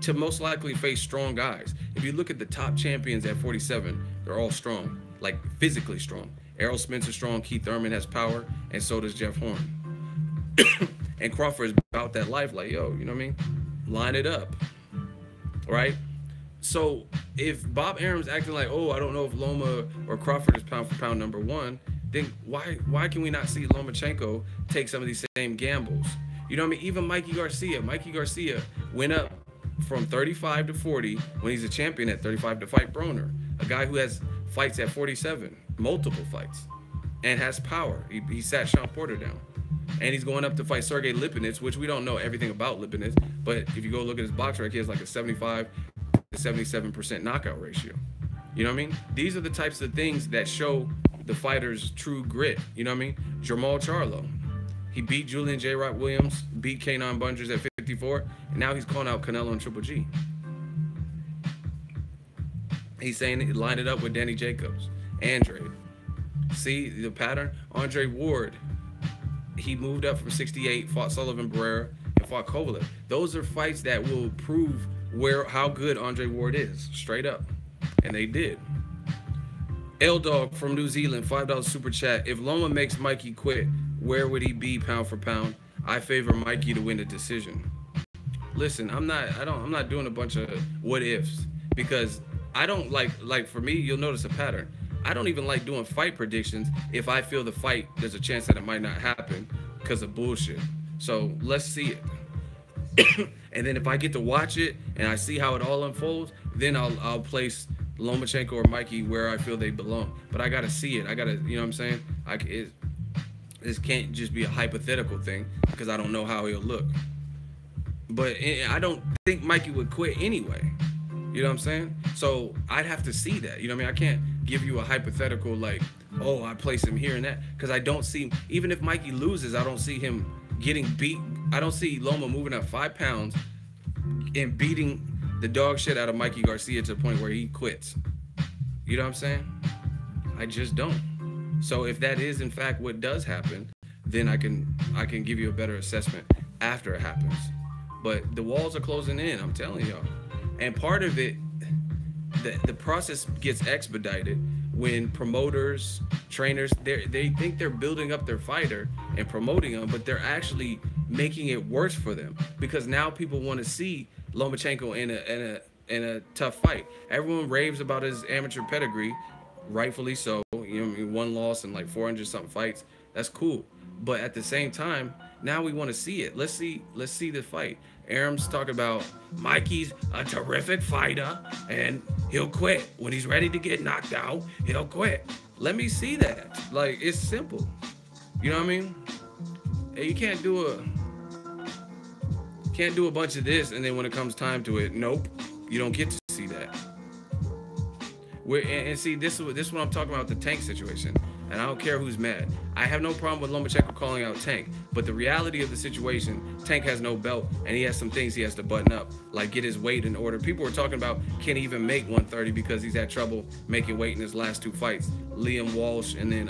[SPEAKER 1] to most likely face strong guys. If you look at the top champions at 47, they're all strong, like physically strong. Errol Spencer's strong, Keith Thurman has power, and so does Jeff Horn. And Crawford is about that life, like, yo, you know what I mean? Line it up, right? So if Bob Arum's acting like, oh, I don't know if Loma or Crawford is pound for pound number 1, then why can we not see Lomachenko take some of these same gambles? You know what I mean? Even Mikey Garcia went up from 35 to 40 when he's a champion at 35 to fight Broner, a guy who has fights at 47, multiple fights, and has power. He sat Sean Porter down. And he's going up to fight Sergey Lipinets, which we don't know everything about Lipinets, but if you go look at his box record, he has like a 75 to 77% knockout ratio. You know what I mean? These are the types of things that show the fighter's true grit. You know what I mean? Jamal Charlo, he beat Julian J. Rock Williams, beat K9 Bunders at 54, and now he's calling out Canelo and Triple G. He's saying he lined it up with Danny Jacobs, Andre. See the pattern? Andre Ward, he moved up from 68, fought Sullivan Barrera, and fought Kovalev. Those are fights that will prove how good Andre Ward is, straight up. And they did. L-Dog from New Zealand, $5 super chat. If Loma makes Mikey quit, where would he be pound for pound? I favor Mikey to win the decision. Listen, I'm not doing a bunch of what ifs, because I don't like for me, you'll notice a pattern. I don't even like doing fight predictions if I feel the fight, there's a chance that it might not happen because of bullshit. So let's see it. And then if I get to watch it and I see how it all unfolds, then I'll place Lomachenko or Mikey where I feel they belong. But I gotta see it. I gotta, you know what I'm saying? This can't just be a hypothetical thing because I don't know how he'll look. But I don't think Mikey would quit anyway. You know what I'm saying? So I'd have to see that. You know what I mean? I can't give you a hypothetical like, oh, I place him here and that, because I don't see, even if Mikey loses, I don't see him getting beat. I don't see Loma moving up 5 pounds and beating the dog shit out of Mikey Garcia to the point where he quits. You know what I'm saying? I just don't. So if that is in fact what does happen, then I can give you a better assessment after it happens. But the walls are closing in, I'm telling y'all. And part of it, the process gets expedited when promoters, trainers, they think they're building up their fighter and promoting them, but they're actually making it worse for them, because now people want to see Lomachenko in a tough fight. Everyone raves about his amateur pedigree, rightfully so. You know, 1 loss and like 400 something fights. That's cool. But at the same time, now we want to see it. Let's see the fight. Arum's talking about Mikey's a terrific fighter and he'll quit. When he's ready to get knocked out, he'll quit. Let me see that. Like, it's simple. You know what I mean? You can't do a bunch of this and then when it comes time to it, nope, you don't get to see that. And see, this is what I'm talking about, the Tank situation. And I don't care who's mad. I have no problem with Lomachenko calling out Tank. But the reality of the situation, Tank has no belt, and he has some things he has to button up, like get his weight in order. People were talking about can he even make 130 because he's had trouble making weight in his last 2 fights. Liam Walsh and then,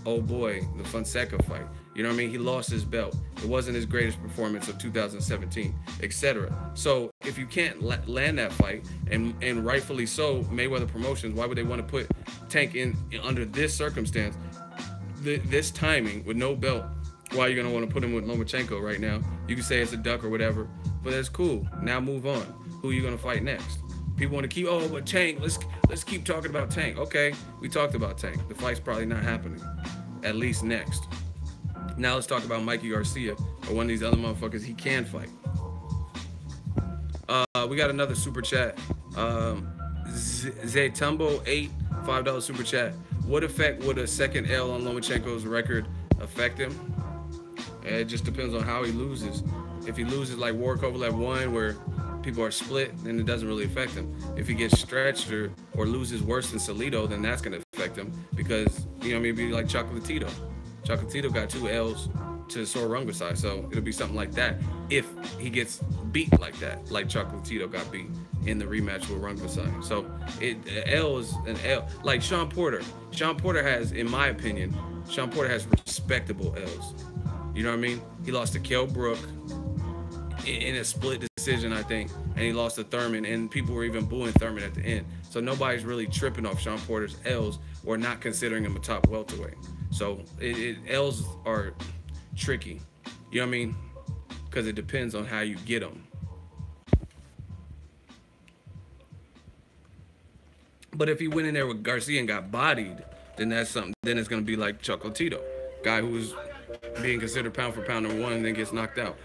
[SPEAKER 1] oh boy, the Fonseca fight. You know what I mean? He lost his belt. It wasn't his greatest performance of 2017, etc. So if you can't land that fight, and rightfully so, Mayweather Promotions, why would they want to put Tank in under this circumstance, this timing with no belt? Why are you gonna want to put him with Lomachenko right now? You can say it's a duck or whatever, but that's cool. Now move on. Who are you gonna fight next? People want to keep, oh, but Tank. Let's keep talking about Tank. Okay, we talked about Tank. The fight's probably not happening, at least next. Now let's talk about Mikey Garcia, or one of these other motherfuckers he can fight. We got another super chat. Zaytumbo 8, $5 super chat. What effect would a second L on Lomachenko's record affect him? It just depends on how he loses. If he loses like Kovalev 1, where people are split, then it doesn't really affect him. If he gets stretched or loses worse than Salido, then that's gonna affect him, because, you know, maybe like Chocolatito. Chocolatito got 2 L's to Sorungasai, so it'll be something like that if he gets beat like that, like Chocolatito got beat in the rematch with Rungasai. So L is an L. Like Sean Porter. Sean Porter has, in my opinion, Sean Porter has respectable L's. You know what I mean? He lost to Kell Brook in a split decision, I think, and he lost to Thurman, and people were even booing Thurman at the end. So nobody's really tripping off Sean Porter's L's or not considering him a top welterweight. So L's are tricky, you know what I mean? Because it depends on how you get them. But if he went in there with Garcia and got bodied, then that's something. Then it's gonna be like Chocolatito, guy who's being considered pound for pound #1 and then gets knocked out.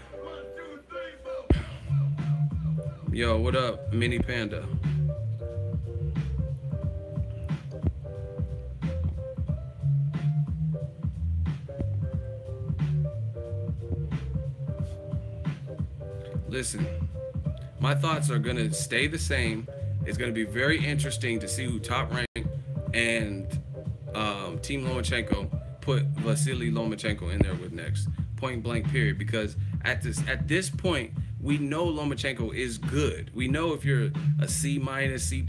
[SPEAKER 1] Yo, what up, Mini Panda? Listen, my thoughts are gonna stay the same. It's gonna be very interesting to see who Top Rank and Team Lomachenko put Vasyl Lomachenko in there with next. Point blank period. Because at this point, we know Lomachenko is good. We know if you're a C-, C+,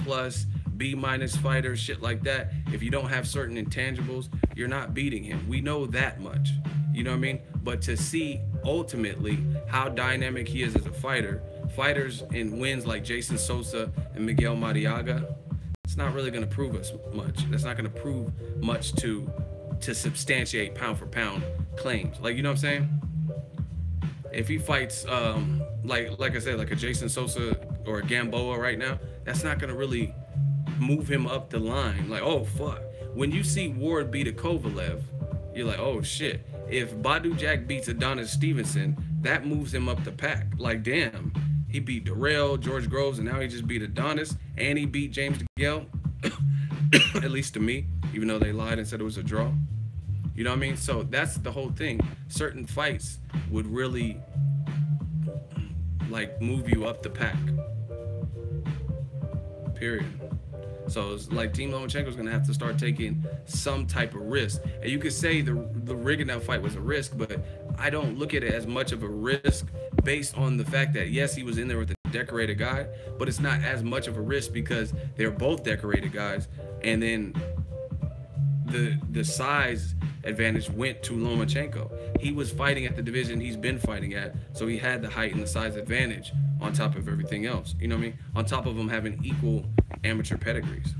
[SPEAKER 1] B- fighter, shit like that, if you don't have certain intangibles, you're not beating him. We know that much. You know what I mean? But to see ultimately how dynamic he is as a fighter, fighters in wins like Jason Sosa and Miguel Mariaga, it's not really going to prove us much. That's not going to prove much to substantiate pound for pound claims. Like, you know what I'm saying? If he fights like I said, like a Jason Sosa or a Gamboa right now, that's not going to really move him up the line. Like, oh fuck. When you see Ward beat a Kovalev, you're like, oh shit. If Badu Jack beats Adonis Stevenson, that moves him up the pack. Like, damn, he beat Darrell, George Groves, and now he just beat Adonis, and he beat James DeGale, at least to me, even though they lied and said it was a draw. You know what I mean? So that's the whole thing. Certain fights would really, like, move you up the pack. Period. So it's like Team Lomachenko is going to have to start taking some type of risk. And you could say the Rigondeaux fight was a risk, but I don't look at it as much of a risk based on the fact that, yes, he was in there with a decorated guy, but it's not as much of a risk because they're both decorated guys. And then the size advantage went to Lomachenko. He was fighting at the division he's been fighting at, so he had the height and the size advantage on top of everything else. You know what I mean? On top of him having equal amateur pedigrees.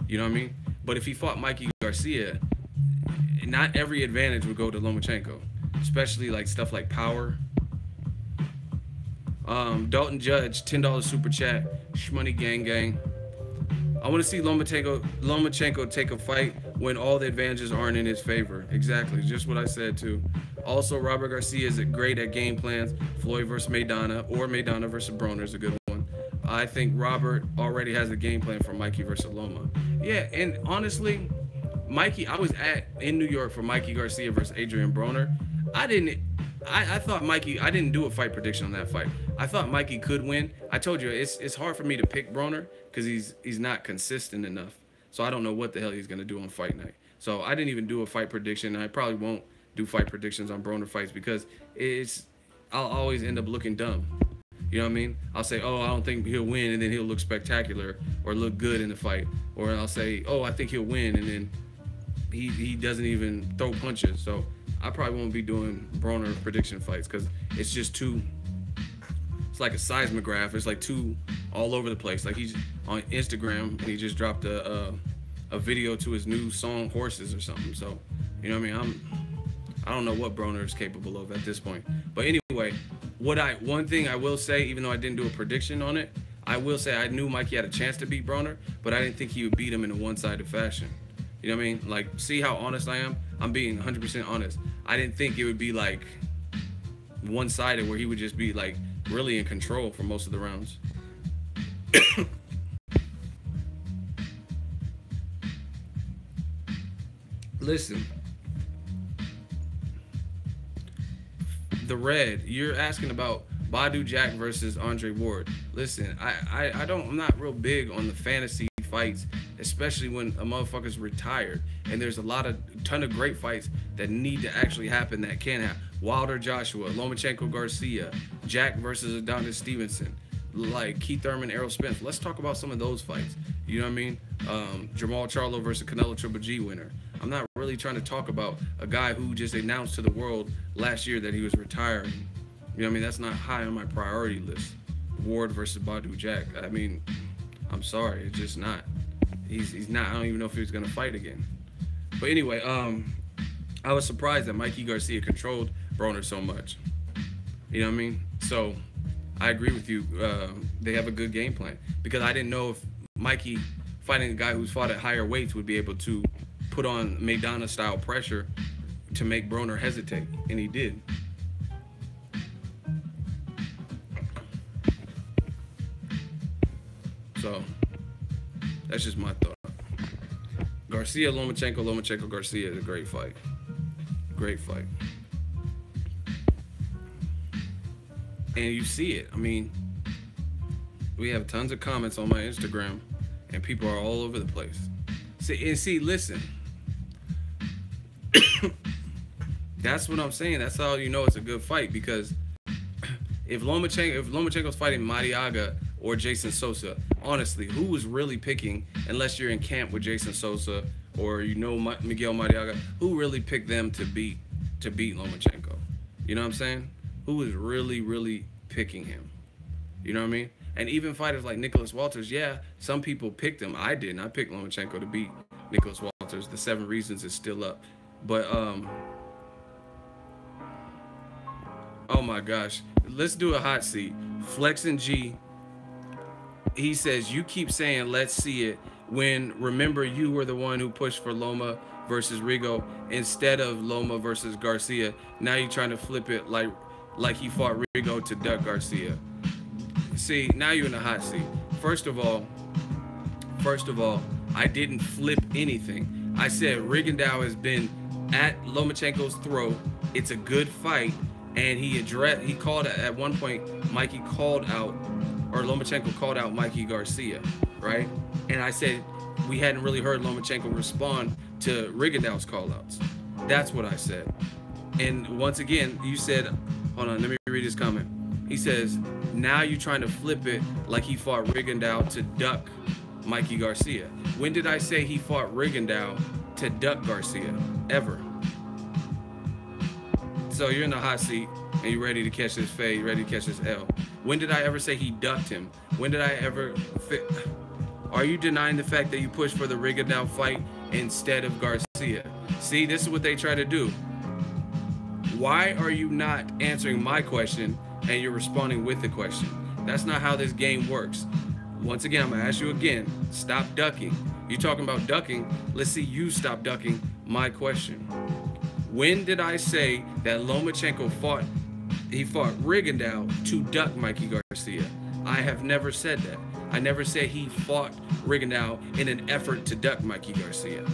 [SPEAKER 1] You know what I mean? But if he fought Mikey Garcia, not every advantage would go to Lomachenko, especially like stuff like power. Dalton Judge, $10 super chat, Shmoney gang gang. I want to see Lomachenko take a fight when all the advantages aren't in his favor. Exactly, just what I said too. Also, Robert Garcia is great at game plans. Floyd versus Maidana, or Maidana versus Broner is a good one. I think Robert already has a game plan for Mikey versus Loma. Yeah, and honestly, Mikey, I was in New York for Mikey Garcia versus Adrian Broner. I thought Mikey. I didn't do a fight prediction on that fight. I thought Mikey could win. I told you it's hard for me to pick Broner because he's not consistent enough. So I don't know what the hell he's gonna do on fight night. So I didn't even do a fight prediction. I probably won't do fight predictions on Broner fights because I'll always end up looking dumb. You know what I mean? I'll say, oh, I don't think he'll win, and then he'll look spectacular or look good in the fight. Or I'll say, oh, I think he'll win, and then he doesn't even throw punches. So I probably won't be doing Broner prediction fights because it's just too. It's like a seismograph. It's like too all over the place. Like he's on Instagram and he just dropped a video to his new song Horses or something. So you know what I mean? I don't know what Broner is capable of at this point. But anyway, one thing I will say, even though I didn't do a prediction on it, I will say I knew Mikey had a chance to beat Broner, but I didn't think he would beat him in a one-sided fashion. You know what I mean? Like, see how honest I am? I'm being 100% honest. I didn't think it would be like one-sided where he would just be like really in control for most of the rounds. Listen. The red, you're asking about Badu Jack versus Andre Ward. Listen, I'm not real big on the fantasy fights, especially when a motherfucker's retired. And there's a ton of great fights that need to actually happen that can happen. Wilder Joshua, Lomachenko Garcia, Jack versus Adonis Stevenson, like Keith Thurman, Errol Spence. Let's talk about some of those fights. You know what I mean? Jamal Charlo versus Canelo Triple G winner. I'm not really trying to talk about a guy who just announced to the world last year that he was retiring. You know what I mean? That's not high on my priority list. Ward versus Badu Jack. I mean, I'm sorry, it's just not. He's not. I don't even know if he's gonna fight again. But anyway, I was surprised that Mikey Garcia controlled Broner so much. You know what I mean? So I agree with you. They have a good game plan because I didn't know if Mikey fighting a guy who's fought at higher weights would be able to put on Maidana style pressure to make Broner hesitate, and he did. So that's just my thought. Garcia, Lomachenko, Garcia is a great fight. Great fight. And you see it. I mean, we have tons of comments on my Instagram, and people are all over the place. See, listen. That's what I'm saying. That's how you know it's a good fight, because if Lomachenko's fighting Mariaga or Jason Sosa, honestly, who was really picking, unless you're in camp with Jason Sosa or you know Miguel Mariaga, who really picked them to beat Lomachenko? You know what I'm saying? Who was really picking him? You know what I mean? And even fighters like Nicholas Walters, yeah, some people picked him. I didn't. I picked Lomachenko to beat Nicholas Walters. The 7 reasons is still up. But, oh my gosh. Let's do a hot seat. Flex and G, he says, you keep saying, let's see it, when remember you were the one who pushed for Loma versus Rigo instead of Loma versus Garcia. Now you're trying to flip it like he fought Rigo to duck Garcia. See, now you're in the hot seat. First of all, I didn't flip anything. I said Rigondeaux has been at Lomachenko's throat. It's a good fight, and he called at one point. Mikey called out, or Lomachenko called out Mikey Garcia, right? And I said we hadn't really heard Lomachenko respond to Rigondeaux's call-outs. That's what I said. And once again, you said, hold on, let me read his comment. He says, now you're trying to flip it like he fought Rigondeaux to duck Mikey Garcia. When did I say he fought Rigondeaux to duck Garcia? Ever. So you're in the hot seat and you're ready to catch this fade, ready to catch this L. When did I ever say he ducked him? When did I ever Are you denying the fact that you pushed for the Rigondeaux fight instead of Garcia? See, this is what they try to do. Why are you not answering my question and you're responding with the question? That's not how this game works. Once again, I'm gonna ask you again, stop ducking. You're talking about ducking, let's see you stop ducking my question. When did I say that Lomachenko fought Rigondeaux to duck Mikey Garcia? I have never said that. I never said he fought Rigondeaux in an effort to duck Mikey Garcia.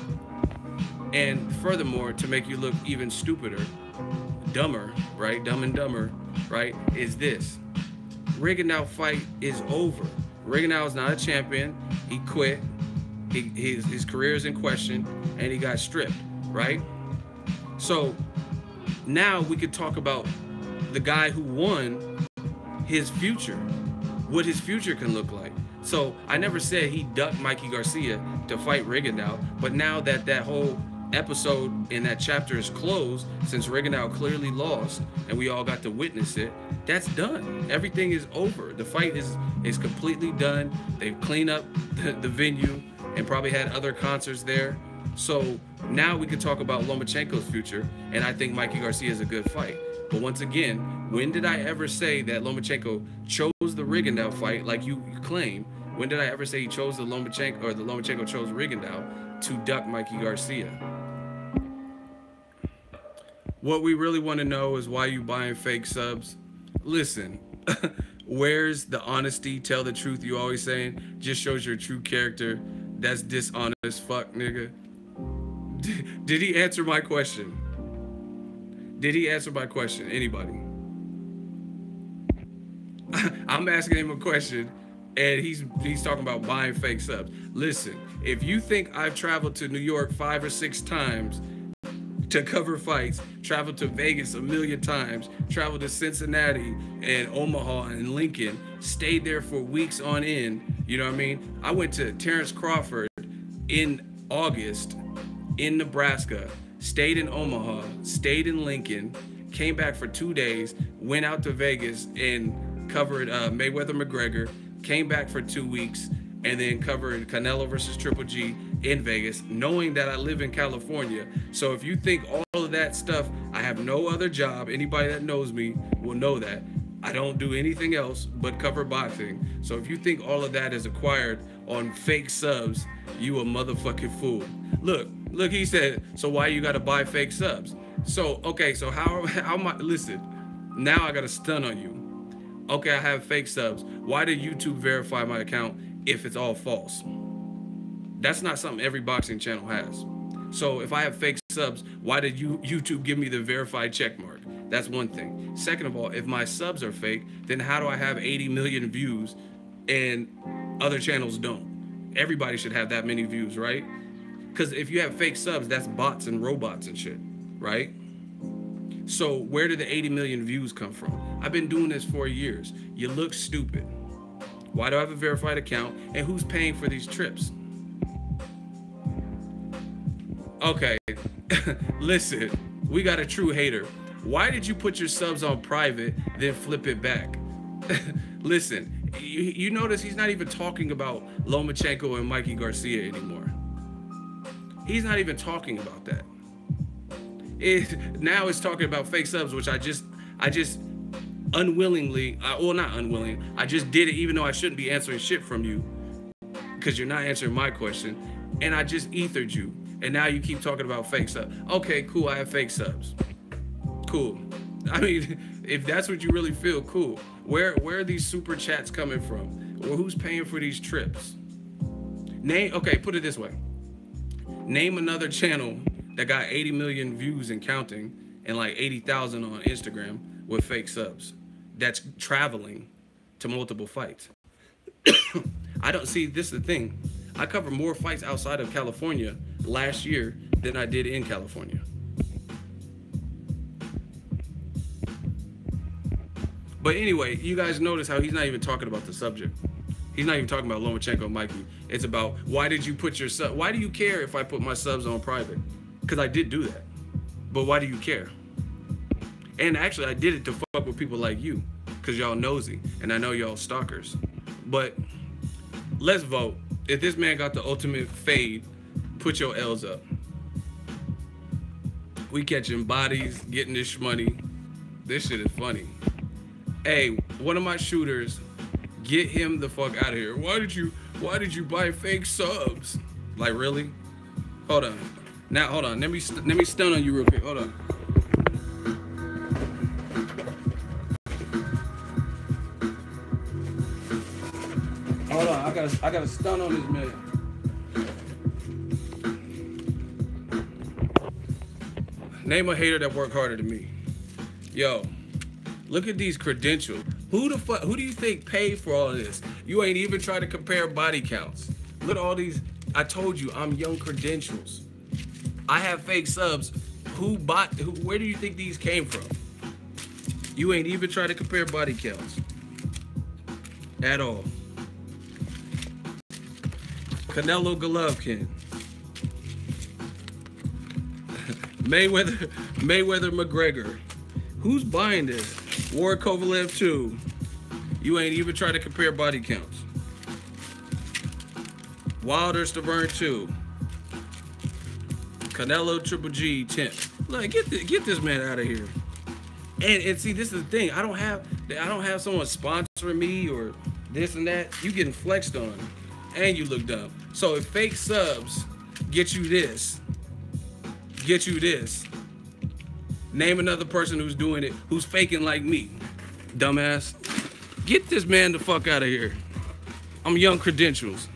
[SPEAKER 1] And furthermore, to make you look even stupider, dumber, right? Dumb and Dumber, right? Is this. Rigondeaux fight is over. Rigondeaux is not a champion. He quit. His career is in question, and he got stripped, right? So now we could talk about the guy who won, his future, what his future can look like. So I never said he ducked Mikey Garcia to fight Rigondeaux, but now that that whole episode in that chapter is closed, since Rigondeaux clearly lost and we all got to witness it, that's done. Everything is over. The fight is completely done. They've cleaned up the venue and probably had other concerts there. So now we can talk about Lomachenko's future, and I think Mikey Garcia is a good fight. But once again, when did I ever say that Lomachenko chose the Rigondeaux fight like you claim? When did I ever say he chose the Lomachenko, or the Lomachenko chose Rigondeaux to duck Mikey Garcia? What we really want to know is why you buying fake subs. Listen, where's the honesty? Tell the truth you always saying. Just shows your true character. That's dishonest fuck, nigga. Did he answer my question? Did he answer my question? Anybody? I'm asking him a question, and he's talking about buying fake subs. Listen, if you think I've traveled to New York 5 or 6 times to cover fights, traveled to Vegas a million times, traveled to Cincinnati and Omaha and Lincoln, stayed there for weeks on end, you know what I mean? I went to Terrence Crawford in August in Nebraska, stayed in Omaha, stayed in Lincoln, came back for 2 days, went out to Vegas and covered Mayweather-McGregor, came back for 2 weeks, and then covered Canelo versus Triple G in Vegas, knowing that I live in California. So if you think all of that stuff, I have no other job, anybody that knows me will know that. I don't do anything else but cover boxing. So if you think all of that is acquired on fake subs, you a motherfucking fool. Look, he said, so why you gotta buy fake subs? So, okay, so how am I, listen, now I got a stun on you. Okay, I have fake subs. Why did YouTube verify my account if it's all false? That's not something every boxing channel has. So if I have fake subs, why did YouTube give me the verified check mark? That's one thing. Second of all, if my subs are fake, then how do I have 80 million views and other channels don't? Everybody should have that many views, right? Because if you have fake subs, that's bots and robots and shit, right? So where did the 80 million views come from? I've been doing this for years. You look stupid. Why do I have a verified account? And who's paying for these trips? Okay, listen, we got a true hater. Why did you put your subs on private, then flip it back? Listen, you notice he's not even talking about Lomachenko and Mikey Garcia anymore. He's not even talking about that. Now it's talking about fake subs, which I just unwillingly, well, not unwilling, I just did it even though I shouldn't be answering shit from you because you're not answering my question, and I just ethered you, and now you keep talking about fake subs. Okay, cool, I have fake subs. Cool. I mean, if that's what you really feel, cool. Where are these super chats coming from? Or who's paying for these trips? Okay, put it this way. Name another channel that got 80 million views and counting and like 80,000 on Instagram with fake subs that's traveling to multiple fights. I don't see, this is the thing. I covered more fights outside of California last year than I did in California. But anyway, you guys notice how he's not even talking about the subject. He's not even talking about Lomachenko and Mikey. It's about, why did you put your sub? Why do you care if I put my subs on private? Because I did do that. But why do you care? And actually, I did it to fuck with people like you, because y'all nosy, and I know y'all stalkers. But let's vote. If this man got the ultimate fade, put your L's up. We catching bodies, getting this money. This shit is funny. Hey, one of my shooters, get him the fuck out of here. Why did you buy fake subs? Like, really? Hold on. Now, hold on. Let me stun on you real quick. Hold on. Hold on. I got a stun on this man. Name a hater that worked harder than me. Yo, look at these credentials. Who do you think paid for all of this? You ain't even trying to compare body counts. Look at all these. I told you, I'm young credentials. I have fake subs. Where do you think these came from? You ain't even trying to compare body counts at all. Canelo Golovkin. Mayweather McGregor. Who's buying this? War Kovalev 2. You ain't even trying to compare body counts. Wilder Stavern 2. Canelo Triple G 10. Like, get this man out of here. And see, this is the thing. I don't have someone sponsoring me or this and that. You getting flexed on, and you look dumb. So if fake subs get you this, name another person who's doing it, who's faking like me, dumbass. Get this man the fuck out of here. I'm young credentials.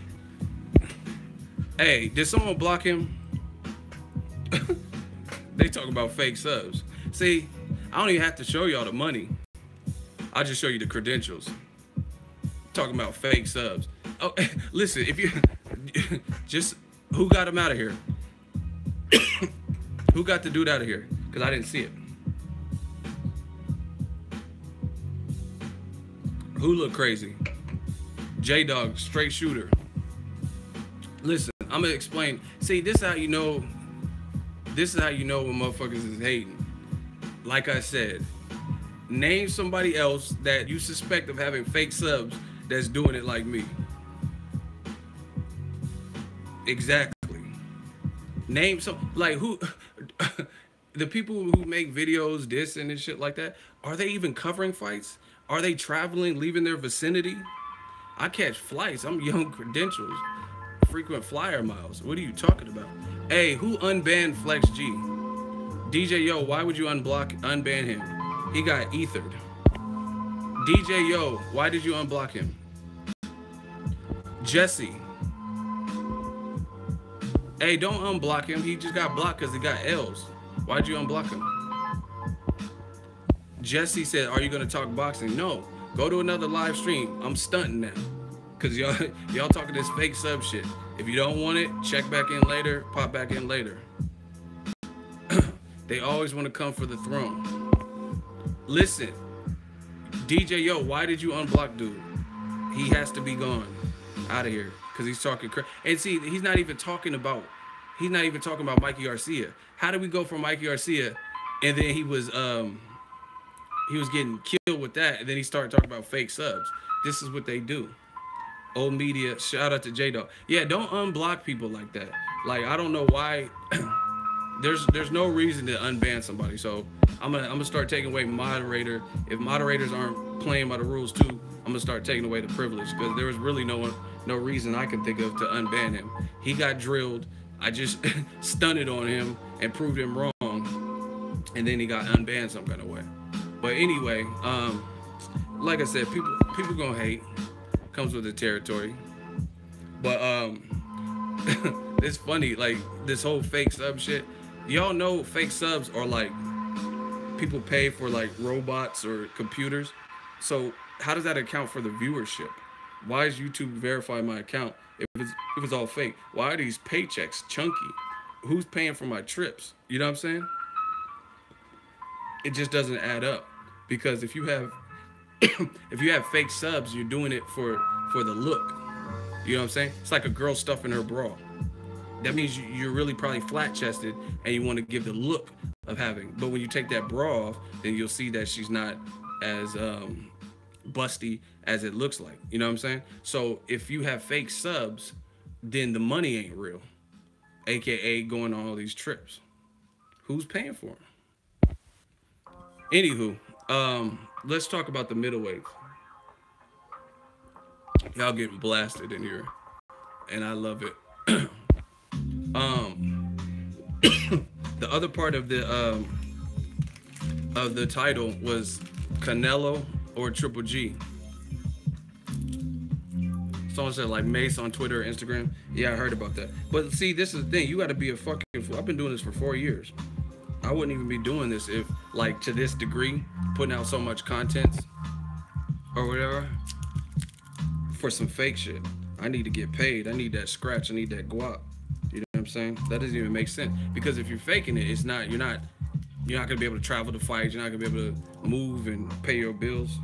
[SPEAKER 1] Hey, did someone block him? They talk about fake subs. See, I don't even have to show y'all the money. I'll just show you the credentials. Talking about fake subs. Oh, listen, if you just who got him out of here? Who got the dude out of here? Because I didn't see it. Who looked crazy? J-Dog, straight shooter. Listen, I'm gonna explain. See, this is how you know. This is how you know when motherfuckers is hating. Like I said, name somebody else that you suspect of having fake subs that's doing it like me. Exactly. Name some, like, who, the people who make videos dissing and shit like that, are they even covering fights? Are they traveling, leaving their vicinity? I catch flights. I'm young credentials. Frequent flyer miles. What are you talking about? Hey, who unbanned Flex G? DJ Yo, why would you unban him? He got ethered. DJ Yo, why did you unblock him? Jesse. Hey, don't unblock him. He just got blocked because he got L's. Why'd you unblock him? Jesse said, are you going to talk boxing? No. Go to another live stream. I'm stunting now. Because y'all talking this fake sub shit. If you don't want it, check back in later. Pop back in later. They always want to come for the throne. Listen. DJ Yo, why did you unblock dude? He has to be gone. Out of here. Because he's talking crazy. And see, he's not even talking about Mikey Garcia. How did we go from Mikey Garcia and then he was getting killed with that, and then he started talking about fake subs? This is what they do. Old media, shout out to J-Dog. Yeah, don't unblock people like that. Like, I don't know why. There's no reason to unban somebody. So I'm gonna start taking away moderator. If moderators aren't playing by the rules too, I'm gonna start taking away the privilege, because there was really no reason I can think of to unban him. He got drilled. I just stunted on him and proved him wrong, and then he got unbanned some kind of way. But anyway, like I said, people gonna hate. Comes with the territory. But it's funny, like this whole fake sub shit. Y'all know fake subs are like people pay for like robots or computers. So how does that account for the viewership? Why is YouTube verifying my account if it's all fake? Why are these paychecks chunky? Who's paying for my trips? You know what I'm saying? It just doesn't add up. Because if you have fake subs, you're doing it for the look. You know what I'm saying? It's like a girl stuffing her bra. That means you're really probably flat-chested and you want to give the look of having. But when you take that bra off, then you'll see that she's not as busty as it looks like. You know what I'm saying? So if you have fake subs, then the money ain't real. AKA going on all these trips. Who's paying for them? Anywho, let's talk about the middleweights. Y'all getting blasted in here, and I love it. The other part of the title was Canelo or Triple G. Someone said like Mace on Twitter or Instagram. Yeah, I heard about that. But see, this is the thing. You got to be a fucking fool. I've been doing this for 4 years. I wouldn't even be doing this if, like, to this degree, putting out so much content or whatever for some fake shit. I need to get paid. I need that scratch. I need that guap. You know what I'm saying? That doesn't even make sense, because if you're faking it, it's not. You're not gonna be able to travel to fights. You're not gonna be able to move and pay your bills.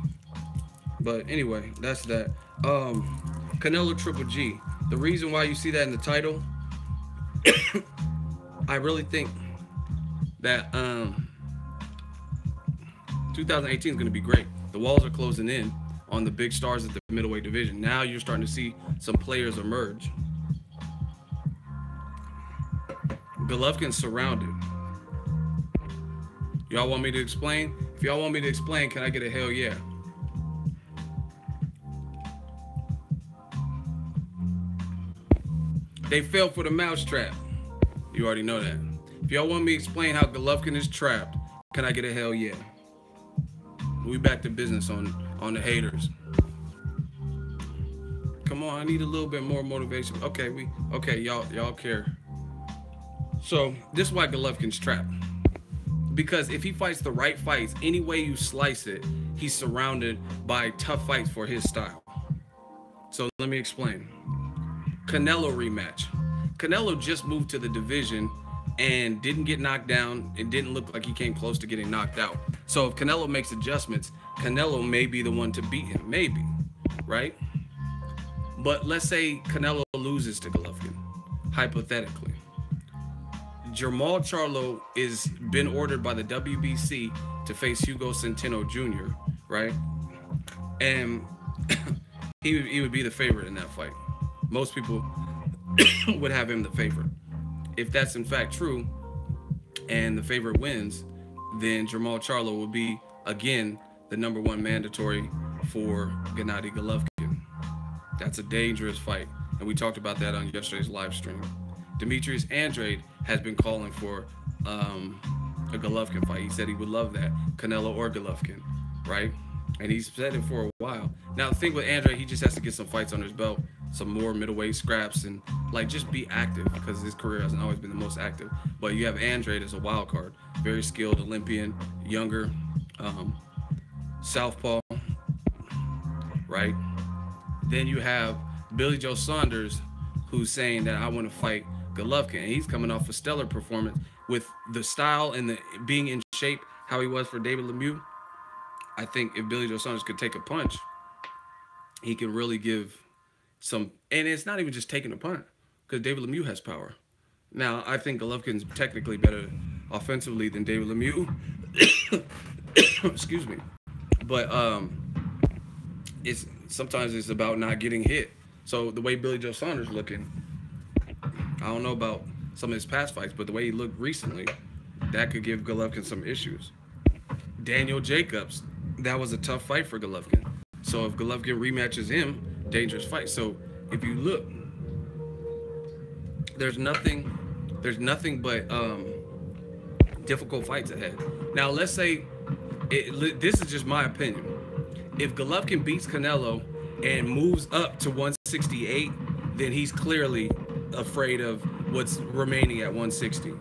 [SPEAKER 1] But anyway, that's that. Canelo Triple G. The reason why you see that in the title, I really think that 2018 is going to be great. The walls are closing in on the big stars at the middleweight division. Now you're starting to see some players emerge. Golovkin's surrounded. Y'all want me to explain? If y'all want me to explain, can I get a hell yeah? They fell for the mousetrap. You already know that. If y'all want me to explain how Golovkin is trapped, can I get a hell yeah? We back to business on the haters. Come on, I need a little bit more motivation. Okay, y'all care. So this is why Golovkin's trapped. Because if he fights the right fights, any way you slice it, he's surrounded by tough fights for his style. So let me explain. Canelo rematch. Canelo just moved to the division and didn't get knocked down. It didn't look like he came close to getting knocked out. So if Canelo makes adjustments, Canelo may be the one to beat him, maybe, right? But let's say Canelo loses to Golovkin, hypothetically. Jermall Charlo is been ordered by the WBC to face Hugo Centeno Jr., right? And he would be the favorite in that fight. Most people would have him the favorite. If that's in fact true, and the favorite wins, then Jermall Charlo will be, again, the #1 mandatory for Gennady Golovkin. That's a dangerous fight, and we talked about that on yesterday's live stream. Demetrius Andrade has been calling for a Golovkin fight. He said he would love that, Canelo or Golovkin, right? And he's said it for a while. Now, the thing with Andrade, he just has to get some fights on his belt, some more middleweight scraps, and like just be active, because his career hasn't always been the most active. But you have Andrade as a wild card, very skilled Olympian, younger, southpaw, right? Then you have Billy Joe Saunders, who's saying that I want to fight Golovkin, and he's coming off a stellar performance with the style and the being in shape how he was for David Lemieux. I think if Billy Joe Saunders could take a punch, he can really give some, and it's not even just taking a punch, because David Lemieux has power. Now, I think Golovkin's technically better offensively than David Lemieux. Excuse me. But sometimes it's about not getting hit. So the way Billy Joe Saunders looking, I don't know about some of his past fights, but the way he looked recently, that could give Golovkin some issues. Daniel Jacobs, that was a tough fight for Golovkin. So if Golovkin rematches him, dangerous fight. So if you look, there's nothing but difficult fights ahead. Now let's say, this is just my opinion. If Golovkin beats Canelo and moves up to 168, then he's clearly afraid of what's remaining at 160.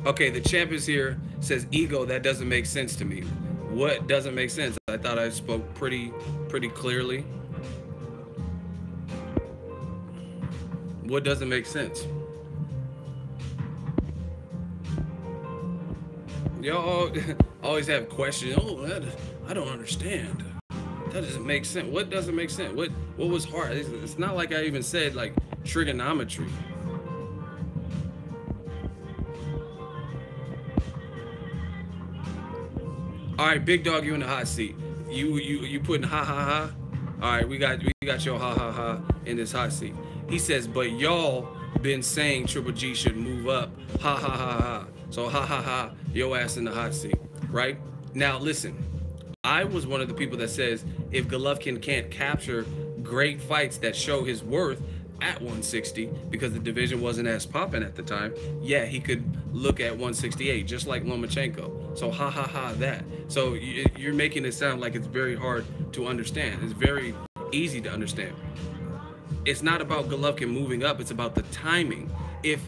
[SPEAKER 1] Okay, the champ is here, says ego, that doesn't make sense to me. What doesn't make sense? I thought I spoke pretty clearly. What doesn't make sense? Y'all always have questions. Oh, I don't understand. That doesn't make sense. What doesn't make sense? What was hard? It's not like I even said like trigonometry. All right, big dog, you in the hot seat. You putting ha ha ha. All right, we got your ha ha ha in this hot seat. He says, but y'all been saying Triple G should move up. Ha ha ha ha. So ha ha ha, your ass in the hot seat, right? Now listen, I was one of the people that says if Golovkin can't capture great fights that show his worth at 160, because the division wasn't as popping at the time, yeah, he could look at 168, just like Lomachenko. So ha ha ha that. So you're making it sound like it's very hard to understand. It's very easy to understand. It's not about Golovkin moving up. It's about the timing. If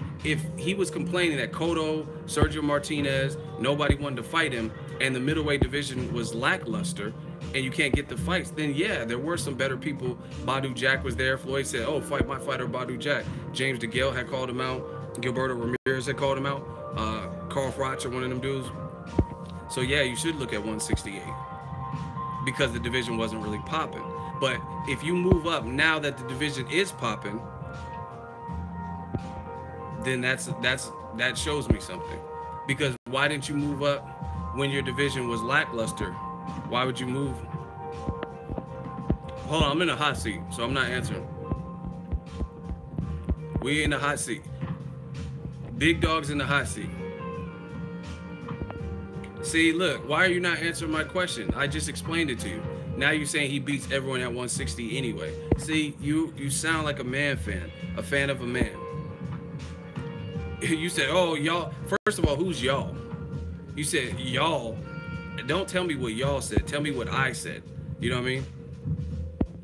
[SPEAKER 1] he was complaining that Cotto, Sergio Martinez, nobody wanted to fight him, and the middleweight division was lackluster, and you can't get the fights, then yeah, there were some better people. Badu Jack was there. Floyd said, oh, fight my fighter, Badu Jack. James DeGale had called him out. Gilberto Ramirez had called him out. Carl Froch or one of them dudes. So yeah, you should look at 168 because the division wasn't really popping. But if you move up now that the division is popping, then that shows me something. Because why didn't you move up when your division was lackluster? Why would you move? Hold on, I'm in a hot seat, so I'm not answering. We in the hot seat. Big dog's in the hot seat. See, look, why are you not answering my question? I just explained it to you. Now you're saying he beats everyone at 160 anyway. See, you sound like a man fan, a fan of a man. You said, oh, y'all. First of all, who's y'all? You said y'all. Don't tell me what y'all said. Tell me what I said. You know what I mean?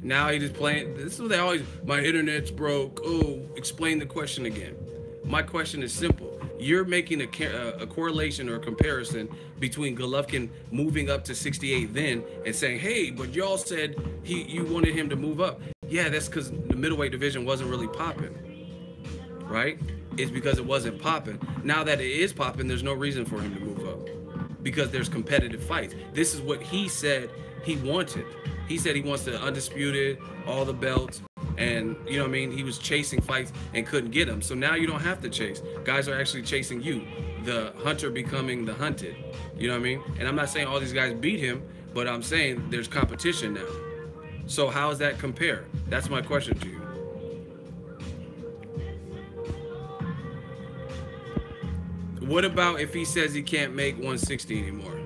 [SPEAKER 1] Now he just playing. This is what they always, my internet's broke. Oh, explain the question again. My question is simple. You're making a correlation or a comparison between Golovkin moving up to 68 then and saying, hey, but y'all said you wanted him to move up. Yeah, that's because the middleweight division wasn't really popping, right? It's because it wasn't popping. Now that it is popping, there's no reason for him to move up because there's competitive fights. This is what he said he wanted. He said he wants the undisputed, all the belts. And, you know what I mean? He was chasing fights and couldn't get them. So now you don't have to chase. Guys are actually chasing you. The hunter becoming the hunted. You know what I mean? And I'm not saying all these guys beat him, but I'm saying there's competition now. So how does that compare? That's my question to you. What about if he says he can't make 160 anymore?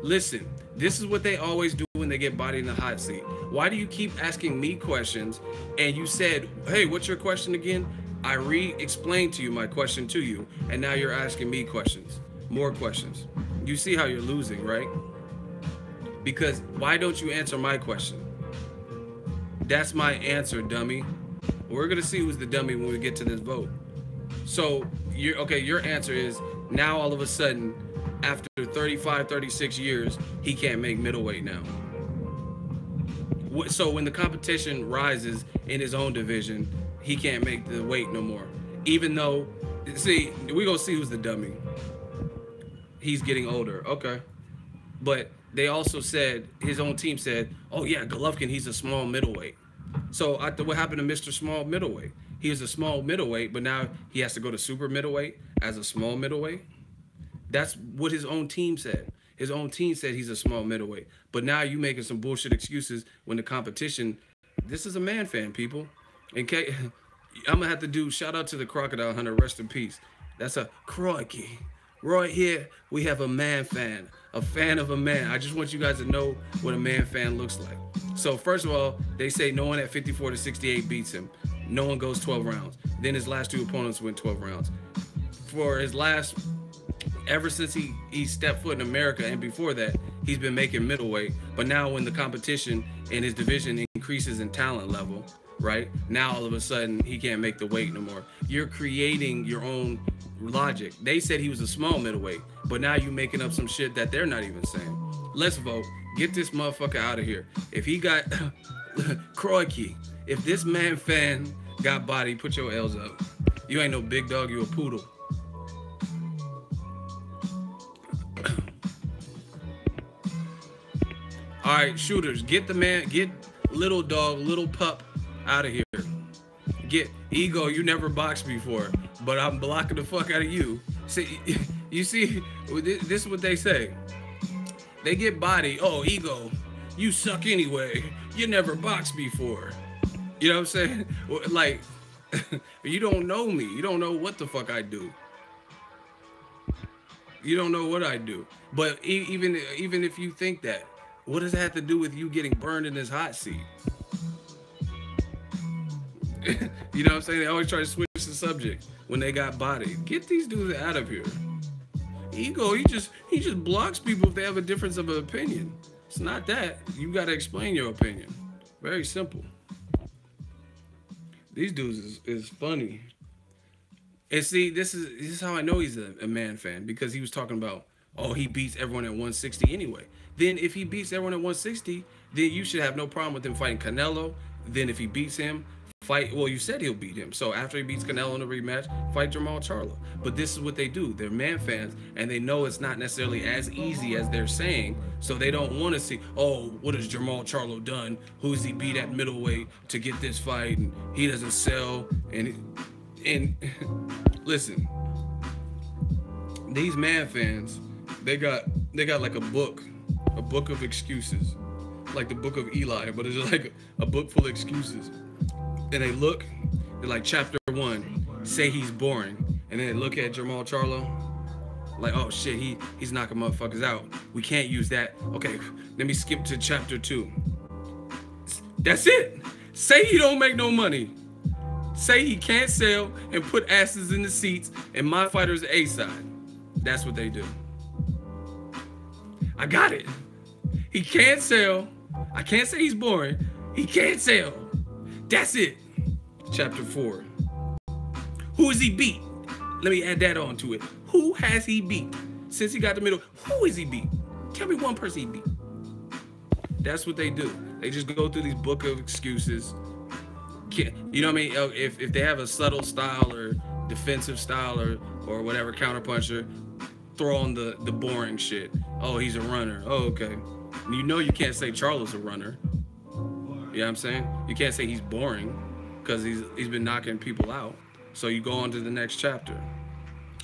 [SPEAKER 1] Listen, this is what they always do when they get bodied in the hot seat. Why do you keep asking me questions? And you said, hey, what's your question again? I re-explained to you my question to you, and now you're asking me questions, more questions. You see how you're losing, right? Because why don't you answer my question? That's my answer, dummy. We're gonna see who's the dummy when we get to this vote. So, your answer is, now all of a sudden, after 35, 36 years, he can't make middleweight now. So when the competition rises in his own division, he can't make the weight no more. Even though, see, we're going to see who's the dummy. He's getting older. Okay. But they also said, his own team said, oh yeah, Golovkin, he's a small middleweight. So what happened to Mr. Small Middleweight? He was a small middleweight, but now he has to go to super middleweight as a small middleweight. That's what his own team said. His own team said he's a small middleweight. But now you making some bullshit excuses when the competition, this is a man fan, people. I'm going to have to do, shout out to the Crocodile Hunter, rest in peace. That's a crikey. Right here, we have a man fan, a fan of a man. I just want you guys to know what a man fan looks like. So first of all, they say no one at 54 to 68 beats him. No one goes 12 rounds. Then his last two opponents went 12 rounds. For his last, ever since he stepped foot in America and before that, he's been making middleweight. But now when the competition in his division increases in talent level, right? Now all of a sudden he can't make the weight no more. You're creating your own logic. They said he was a small middleweight, but now you're making up some shit that they're not even saying. Let's vote. Get this motherfucker out of here. If he got crikey, if this man fan got body, put your L's up. You ain't no big dog, you a poodle. All right, shooters, get the man, get little dog, little pup out of here. Get Ego, you never boxed before, but I'm blocking the fuck out of you. See, you see, this is what they say. They get body, oh, Ego, you suck anyway. You never boxed before. You know what I'm saying? Like, you don't know me. You don't know what the fuck I do. You don't know what I do. But even if you think that, what does that have to do with you getting burned in this hot seat? You know what I'm saying? They always try to switch the subject when they got bodied. Get these dudes out of here. Ego, he just blocks people if they have a difference of opinion. It's not that. You got to explain your opinion. Very simple. These dudes is funny. And see, this is how I know he's a man fan, because he was talking about, oh, he beats everyone at 160 anyway. Then if he beats everyone at 160, then you should have no problem with him fighting Canelo. Then if he beats him, fight. Well, you said he'll beat him. So after he beats Canelo in a rematch, fight Jermall Charlo. But this is what they do. They're man fans, and they know it's not necessarily as easy as they're saying. So they don't want to see, oh, what has Jermall Charlo done? Who's he beat at middleweight to get this fight? And he doesn't sell. And listen, these man fans, they got like a book of excuses, like the book of Eli, but it's just like a book full of excuses. And they look, they're like, chapter 1, say he's boring, and then they look at Jermall Charlo, like, oh shit, he's knocking motherfuckers out. We can't use that. Okay, let me skip to chapter 2. That's it. Say he don't make no money. Say he can't sell and put asses in the seats, and my fighter's A side. That's what they do. I got it. He can't sell. I can't say he's boring. He can't sell. That's it. Chapter 4. Who is he beat? Let me add that on to it. Who has he beat? Since he got the middle, who is he beat? Tell me one person he beat. That's what they do. They just go through these book of excuses. You know what I mean? If they have a subtle style or defensive style or whatever, counterpuncher, throw on the boring shit. Oh, he's a runner. Oh, okay. You know you can't say Charlo's a runner. You know what I'm saying? You can't say he's boring because he's been knocking people out. So you go on to the next chapter.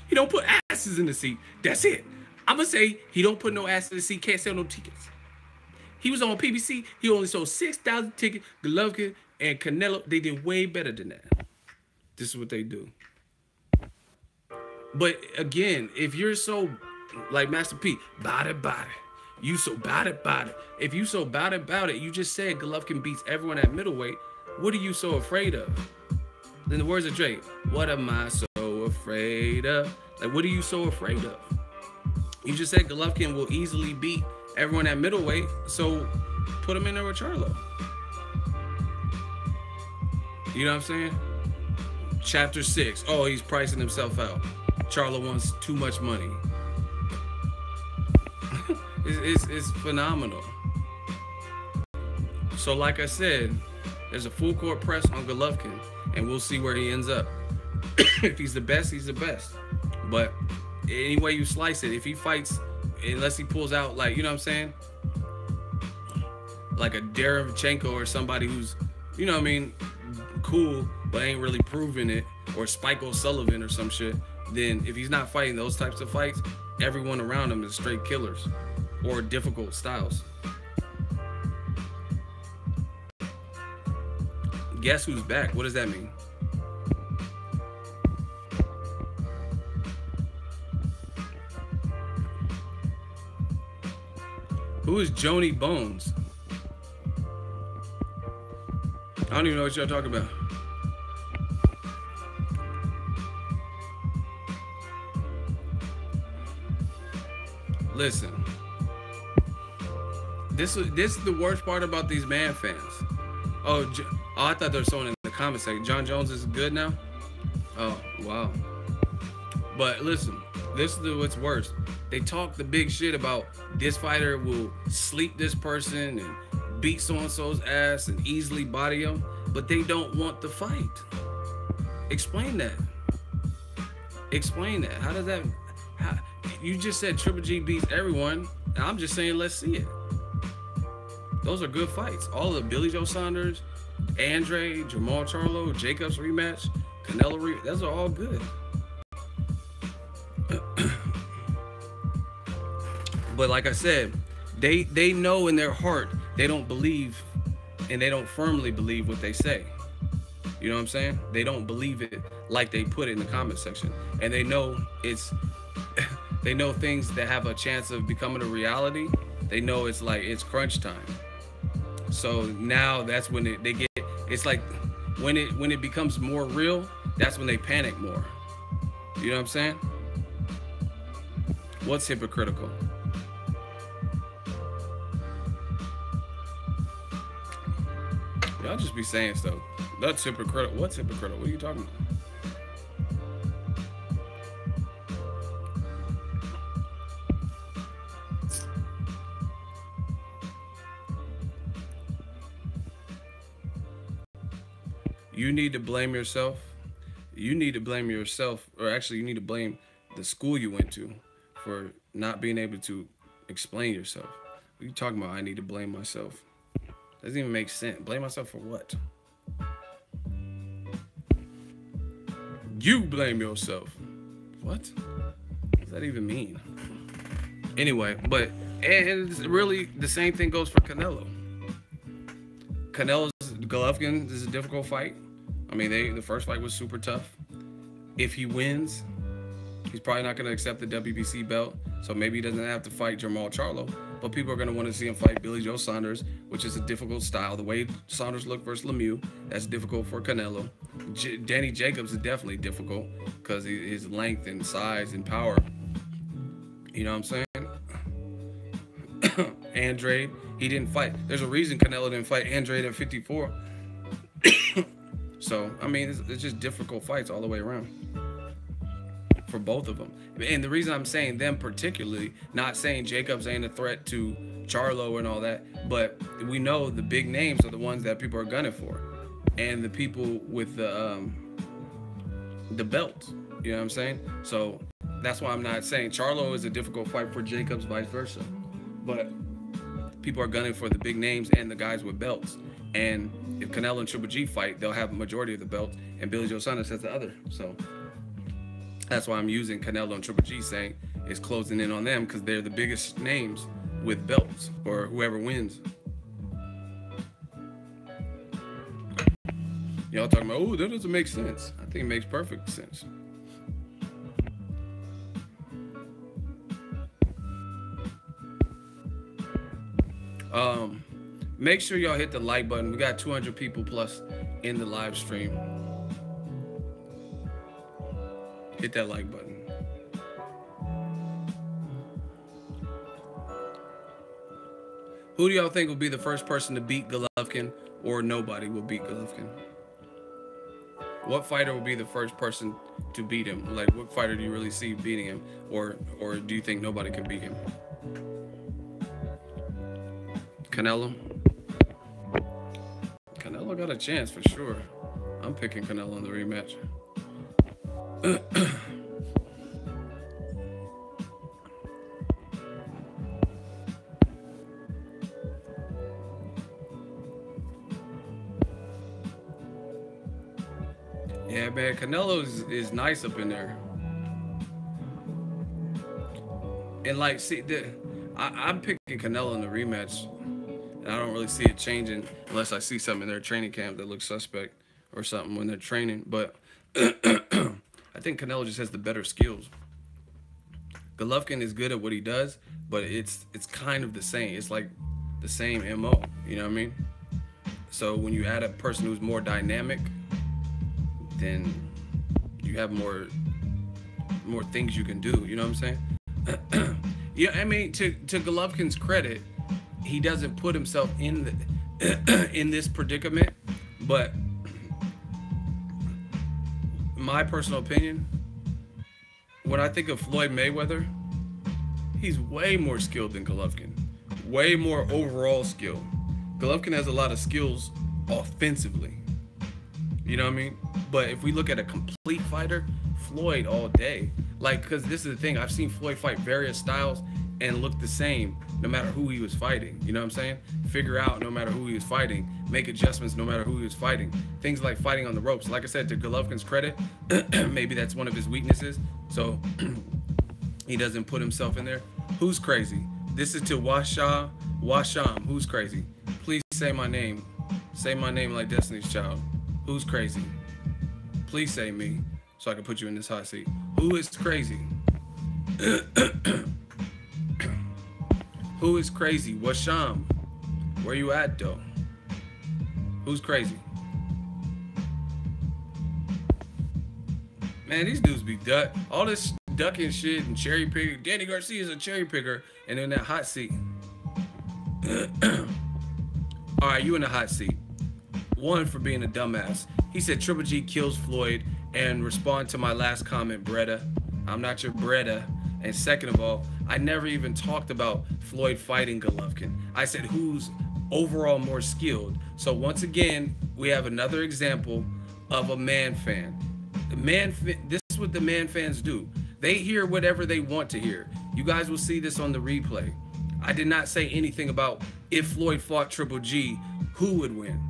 [SPEAKER 1] He don't put asses in the seat. That's it. I'm going to say he don't put no asses in the seat, can't sell no tickets. He was on PBC. He only sold 6,000 tickets. Golovkin and Canelo, they did way better than that. This is what they do. But again, if you're so, like Master P, bout it, you so bout it. If you so bout it, you just said Golovkin beats everyone at middleweight. What are you so afraid of? In the words of Drake, what am I so afraid of? Like, what are you so afraid of? You just said Golovkin will easily beat everyone at middleweight, so put him in there with Charlo. You know what I'm saying? Chapter 6. Oh, he's pricing himself out. Charlo wants too much money. It's phenomenal. So like I said, there's a full court press on Golovkin, and we'll see where he ends up. If he's the best, he's the best. But any way you slice it, if he fights, unless he pulls out, like, you know what I'm saying? Like a Lomachenko or somebody who's, you know what I mean, cool, but ain't really proving it, or Spike O'Sullivan or some shit, then if he's not fighting those types of fights, everyone around him is straight killers or difficult styles. Guess who's back? What does that mean? Who is Joni Bones? I don't even know what y'all talking about. Listen, this is the worst part about these man fans. Oh, I thought there was someone in the comments saying John Jones is good now. Oh, wow. But listen, this is what's worse. They talk the big shit about this fighter will sleep this person and beat so-and-so's ass and easily body him, but they don't want the fight. Explain that. Explain that. How does that... You just said Triple G beats everyone. I'm just saying, let's see it. Those are good fights. All the Billy Joe Saunders, Andre, Jermall Charlo, Jacobs rematch, Canelo rematch, those are all good. But like I said, they know in their heart they don't believe, and they don't firmly believe what they say. You know what I'm saying? They don't believe it like they put it in the comment section. And they know it's... They know things that have a chance of becoming a reality. They know it's like, it's crunch time. So now that's when they get, it's like when it becomes more real, that's when they panic more. You know what I'm saying? What's hypocritical? Y'all just be saying stuff. That's hypocritical. What's hypocritical? What are you talking about? You need to blame yourself. You need to blame yourself, or actually you need to blame the school you went to for not being able to explain yourself. What are you talking about? I need to blame myself. Doesn't even make sense. Blame myself for what? You blame yourself. What? What does that even mean? Anyway, but and it's really the same thing goes for Canelo. Golovkin is a difficult fight. I mean, the first fight was super tough. If he wins, he's probably not going to accept the WBC belt, so maybe he doesn't have to fight Jermall Charlo. But people are going to want to see him fight Billy Joe Saunders, which is a difficult style. The way Saunders looked versus Lemieux, that's difficult for Canelo. Danny Jacobs is definitely difficult because his length and size and power. You know what I'm saying? Andrade, he didn't fight. There's a reason Canelo didn't fight Andrade at 54. So, I mean, it's just difficult fights all the way around for both of them. And the reason I'm saying them particularly, not saying Jacobs ain't a threat to Charlo and all that, but we know the big names are the ones that people are gunning for. And the people with the belt, you know what I'm saying? So that's why I'm not saying Charlo is a difficult fight for Jacobs, vice versa. But people are gunning for the big names and the guys with belts. And if Canelo and Triple G fight, they'll have a majority of the belt, and Billy Joe Saunders has the other. So that's why I'm using Canelo and Triple G, saying it's closing in on them because they're the biggest names with belts, or whoever wins. Y'all talking about, oh, that doesn't make sense. I think it makes perfect sense. Make sure y'all hit the like button. We got 200 people plus in the live stream. Hit that like button. Who do y'all think will be the first person to beat Golovkin, or nobody will beat Golovkin? What fighter will be the first person to beat him? Like, what fighter do you really see beating him, or do you think nobody can beat him? Canelo? Canelo got a chance for sure. I'm picking Canelo in the rematch. Yeah, man, Canelo is nice up in there. And like, see, I'm picking Canelo in the rematch. And I don't really see it changing unless I see something in their training camp that looks suspect or something when they're training. But I think Canelo just has the better skills. Golovkin is good at what he does, but it's kind of the same. It's like the same MO, you know what I mean? So when you add a person who's more dynamic, then you have more things you can do, you know what I'm saying? Yeah, I mean, to Golovkin's credit, he doesn't put himself in this predicament, but my personal opinion, when I think of Floyd Mayweather, he's way more skilled than Golovkin, way more overall skill. Golovkin has a lot of skills offensively, you know what I mean? But if we look at a complete fighter, Floyd all day. Like, because this is the thing, I've seen Floyd fight various styles and look the same no matter who he was fighting, you know what I'm saying? Figure out no matter who he was fighting, make adjustments no matter who he was fighting. Things like fighting on the ropes. Like I said, to Golovkin's credit, maybe that's one of his weaknesses, so he doesn't put himself in there. Who's crazy? This is to Washam. Who's crazy? Please say my name. Say my name like Destiny's Child. Who's crazy? Please say me so I can put you in this hot seat. Who is crazy? Who is crazy? Washam. Where you at, though? Who's crazy? Man, these dudes be all this ducking shit and cherry picking. Danny Garcia is a cherry picker and in that hot seat. All right, you in the hot seat. One, for being a dumbass. He said Triple G kills Floyd, and respond to my last comment, Bretta. I'm not your Bretta. And second of all, I never even talked about Floyd fighting Golovkin. I said who's overall more skilled. So once again, we have another example of a man fan. This is what the man fans do. They hear whatever they want to hear. You guys will see this on the replay. I did not say anything about if Floyd fought Triple G, who would win.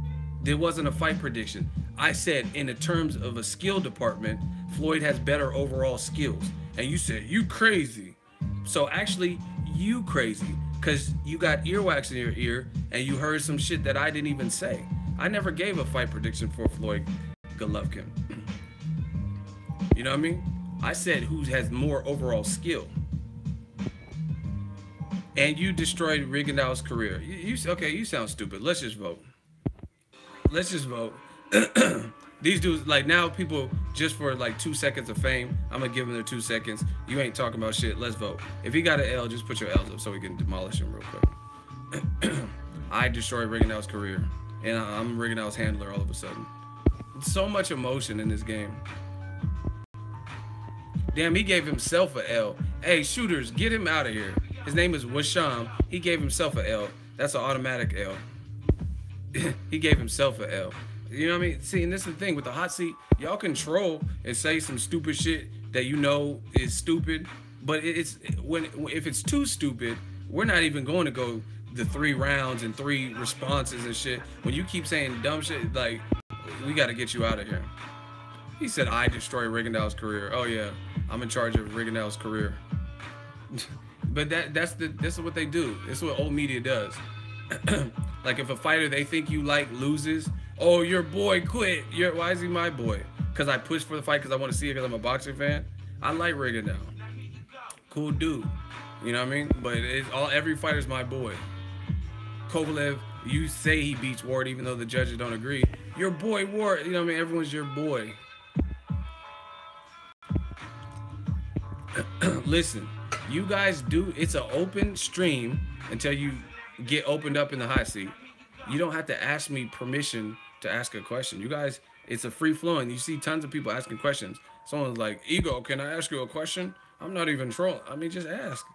[SPEAKER 1] There wasn't a fight prediction. I said in the terms of a skill department, Floyd has better overall skills. And you said, you crazy. So actually, you crazy, because you got earwax in your ear and you heard some shit that I didn't even say. I never gave a fight prediction for Floyd Golovkin. You know what I mean? I said who has more overall skill. And you destroyed Rigondeaux's career. Okay, you sound stupid. Let's just vote. Let's just vote. These dudes, like, now people, just for like 2 seconds of fame, I'm gonna give them their 2 seconds. You ain't talking about shit. Let's vote. If he got an L, just put your L's up so we can demolish him real quick. I destroyed Rigondeaux's career, and I'm Rigondeaux's handler all of a sudden. So much emotion in this game. Damn, he gave himself a L. Hey, shooters, get him out of here. His name is Washam. He gave himself a L. That's an automatic L. He gave himself a L. You know what I mean? See, and this is the thing with the hot seat. Y'all can troll and say some stupid shit that you know is stupid, but if it's too stupid, we're not even going to go the 3 rounds and 3 responses and shit. When you keep saying dumb shit, like, we got to get you out of here. He said, I destroy Rigondeaux's career. Oh yeah, I'm in charge of Rigondeaux's career. But this is what they do. This is what old media does. Like, if a fighter they think you like loses, oh, your boy quit. Why is he my boy? Because I pushed for the fight because I want to see it because I'm a boxing fan. I like Rigondeaux. Cool dude. You know what I mean? But every fighter's my boy. Kovalev, you say he beats Ward even though the judges don't agree. Your boy Ward, you know what I mean? Everyone's your boy. Listen, you guys do, it's an open stream until you get opened up in the hot seat. You don't have to ask me permission to ask a question. You guys, it's a free flowing. You see tons of people asking questions. Someone's like, Ego, can I ask you a question? I'm not even trolling. I mean, just ask.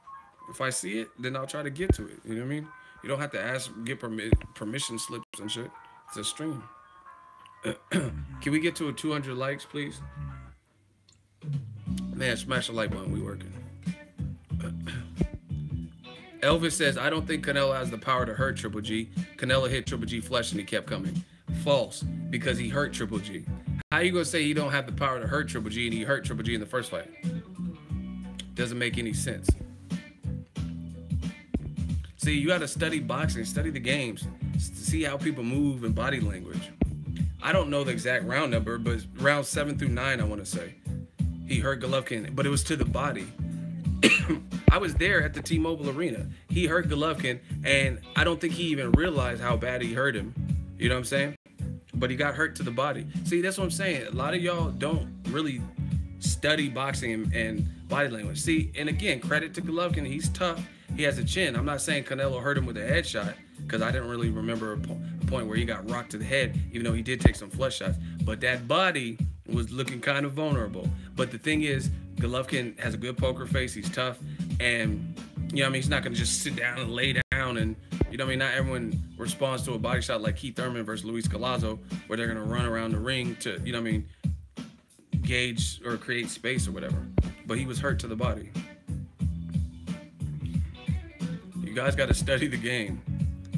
[SPEAKER 1] If I see it, then I'll try to get to it. You know what I mean? You don't have to ask, get permission slips and shit. It's a stream. Can we get to a 200 likes, please? Man, smash the like button. We working. Elvis says, I don't think Canelo has the power to hurt Triple G. Canelo hit Triple G flesh and he kept coming. False, because he hurt Triple G. How you gonna say he don't have the power to hurt Triple G and he hurt Triple G in the first fight? Doesn't make any sense. See, you gotta study boxing, study the games, see how people move and body language. I don't know the exact round number, but round 7 through 9, I wanna say. He hurt Golovkin, but it was to the body. I was there at the T-Mobile Arena. He hurt Golovkin, and I don't think he even realized how bad he hurt him. You know what I'm saying? But he got hurt to the body. See, that's what I'm saying. A lot of y'all don't really study boxing and body language. See, and again, credit to Golovkin. He's tough. He has a chin. I'm not saying Canelo hurt him with a headshot, because I didn't really remember a point where he got rocked to the head, even though he did take some flush shots. But that body was looking kind of vulnerable. But the thing is, Golovkin has a good poker face. He's tough. And, you know what I mean? He's not going to just sit down and lay down. And, you know what I mean? Not everyone responds to a body shot like Keith Thurman versus Luis Collazo, where they're going to run around the ring to, you know what I mean, gauge or create space or whatever. But he was hurt to the body. You guys got to study the game.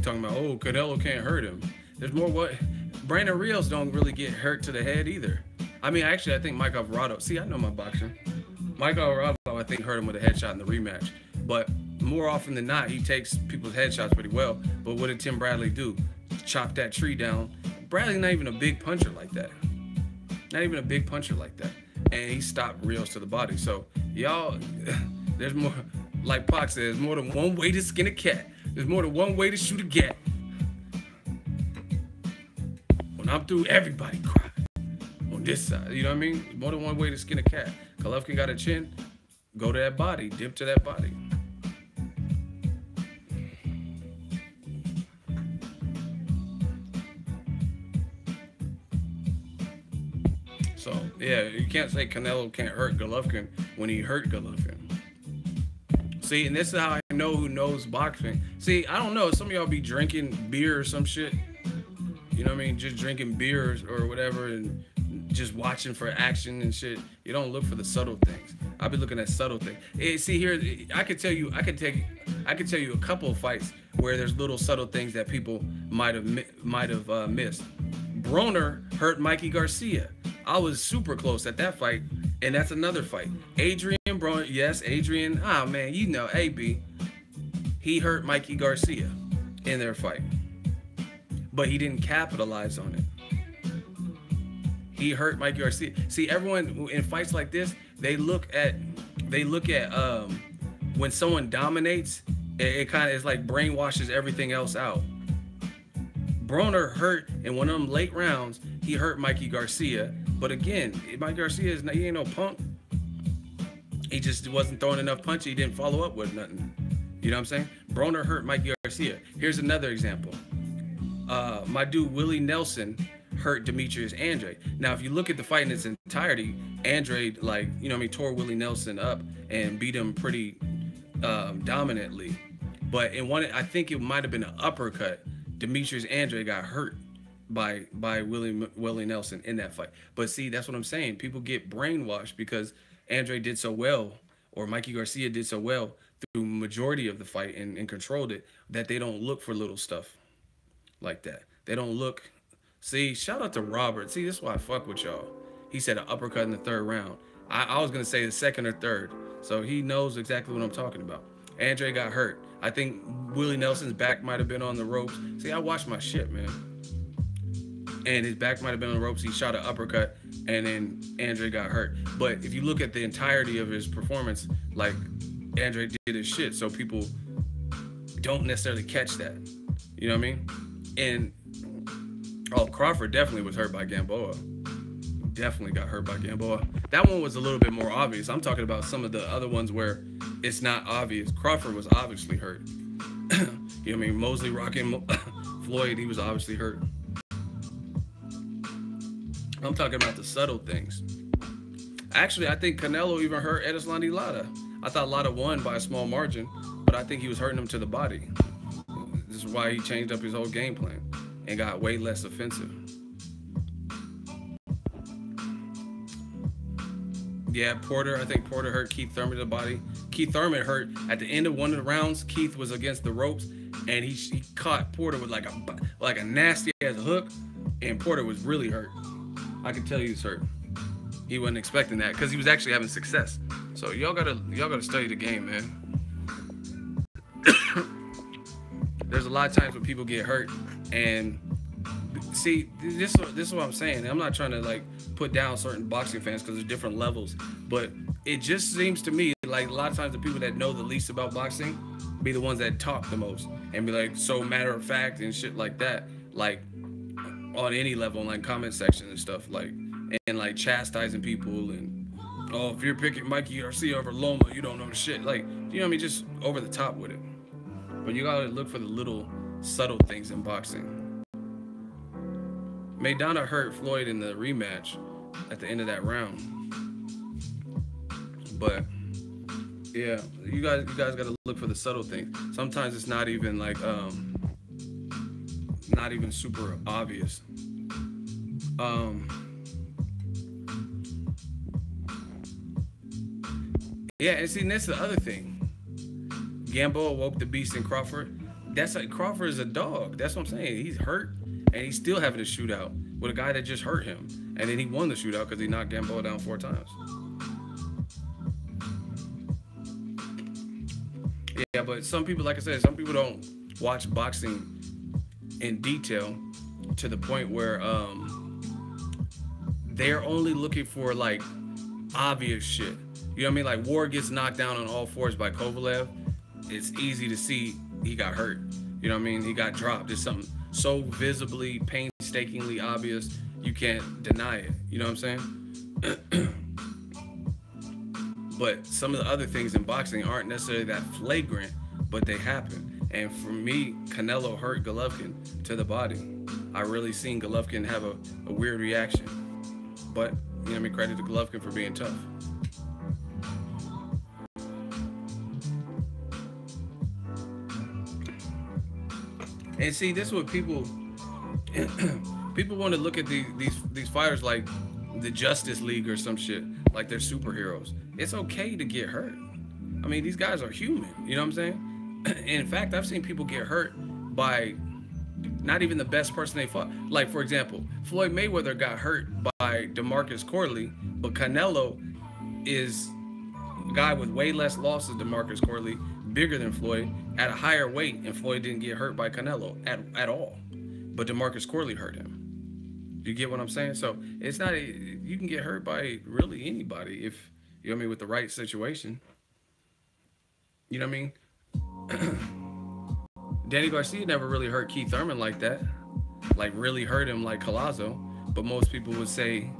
[SPEAKER 1] Talking about, oh, Canelo can't hurt him. There's more what? Brandon Rios don't really get hurt to the head either. I mean, actually, I think Mike Alvarado. See, I know my boxing. Mike Alvarado, I think, hurt him with a headshot in the rematch. But more often than not, he takes people's headshots pretty well. But what did Tim Bradley do? Chop that tree down. Bradley's not even a big puncher like that. Not even a big puncher like that. And he stopped Rios to the body. So, y'all, there's more, like Pac says, there's more than one way to skin a cat. There's more than one way to shoot a gat. When I'm through, everybody cry. On this side, you know what I mean? More than one way to skin a cat. Golovkin got a chin, go to that body, dip to that body. So yeah, you can't say Canelo can't hurt Golovkin when he hurt Golovkin. See, and this is how I know who knows boxing. See, I don't know. Some of y'all be drinking beer or some shit. You know what I mean? Just drinking beers or whatever and just watching for action and shit. You don't look for the subtle things. I'll be looking at subtle things. See here, I could tell you a couple of fights where there's little subtle things that people might have missed. Broner hurt Mikey Garcia. I was super close at that fight, and that's another fight. Adrian Broner, yes, Adrian. Ah man, you know, AB. He hurt Mikey Garcia in their fight, but he didn't capitalize on it. He hurt Mikey Garcia. See, everyone in fights like this, they look at when someone dominates, it kind of is like brainwashes everything else out. Broner hurt in one of them late rounds. He hurt Mikey Garcia, but again, Mikey Garcia he ain't no punk. He just wasn't throwing enough punches. He didn't follow up with nothing. You know what I'm saying? Broner hurt Mikey Garcia. Here's another example. My dude Willie Nelson hurt Demetrius Andrade. Now, if you look at the fight in its entirety, Andrade, like, you know what I mean, tore Willie Nelson up and beat him pretty dominantly. But in one, I think it might have been an uppercut. Demetrius Andrade got hurt by Willie Nelson in that fight. But see, that's what I'm saying. People get brainwashed because Andrade did so well, or Mikey Garcia did so well through majority of the fight and controlled it, that they don't look for little stuff like that. They don't look. See, shout out to Robert. See, this is why I fuck with y'all. He said an uppercut in the third round. I was going to say the second or third. So he knows exactly what I'm talking about. Andre got hurt. I think Willie Nelson's back might have been on the ropes. See, I watched my shit, man. And his back might have been on the ropes. He shot an uppercut, and then Andre got hurt. But if you look at the entirety of his performance, like, Andre did his shit. So people don't necessarily catch that. You know what I mean? And Crawford definitely was hurt by Gamboa. Definitely got hurt by Gamboa. That one was a little bit more obvious. I'm talking about some of the other ones where it's not obvious. Crawford was obviously hurt. You know what I mean? Mosley rocking Floyd, he was obviously hurt. I'm talking about the subtle things. Actually, I think Canelo even hurt Edeslandi Lara. I thought Lara won by a small margin, but I think he was hurting him to the body. This is why he changed up his whole game plan and got way less offensive. Yeah, Porter, I think Porter hurt Keith Thurman to the body. Keith Thurman hurt at the end of one of the rounds. Keith was against the ropes, and he caught Porter with like a nasty ass hook, and Porter was really hurt. I can tell you he's hurt. He wasn't expecting that because he was actually having success. So y'all gotta study the game, man. There's a lot of times when people get hurt, and see, this is what I'm saying. I'm not trying to like put down certain boxing fans because there's different levels, but it just seems to me like a lot of times the people that know the least about boxing be the ones that talk the most and be like so matter of fact and shit like that, like on any level, like comment section and stuff, like, and like chastising people and, oh, if you're picking Mikey Garcia over Loma, you don't know the shit, like, you know what I mean, just over the top with it. But you gotta look for the little subtle things in boxing. Maidana hurt Floyd in the rematch at the end of that round. But yeah, you guys gotta look for the subtle things. Sometimes it's not even like not even super obvious. Yeah, and see, that's the other thing. Gamboa woke the beast in Crawford. That's like Crawford is a dog. That's what I'm saying. He's hurt, and he's still having a shootout with a guy that just hurt him. And then he won the shootout because he knocked Gamboa down 4 times. Yeah, but some people, like I said, some people don't watch boxing in detail to the point where they're only looking for like obvious shit. You know what I mean? Like Ward gets knocked down on all fours by Kovalev. It's easy to see he got hurt. You know what I mean? He got dropped. It's something so visibly, painstakingly obvious, you can't deny it. You know what I'm saying? But some of the other things in boxing aren't necessarily that flagrant, but they happen. And for me, Canelo hurt Golovkin to the body. I really seen Golovkin have a weird reaction. But You know what I mean? Credit to Golovkin for being tough. And see, this is what people people want to look at these fighters like the Justice League or some shit, like they're superheroes. It's okay to get hurt. I mean, these guys are human. You know what I'm saying? And in fact, I've seen people get hurt by not even the best person they fought. Like, for example, Floyd Mayweather got hurt by DeMarcus Corley, but Canelo is a guy with way less losses than DeMarcus Corley, bigger than Floyd, at a higher weight, and Floyd didn't get hurt by Canelo at all. But DeMarcus Corley hurt him. You get what I'm saying? So it's not, you can get hurt by really anybody if, you know what I mean, with the right situation. You know what I mean? Danny Garcia never really hurt Keith Thurman like that. Like really hurt him like Collazo. But most people would say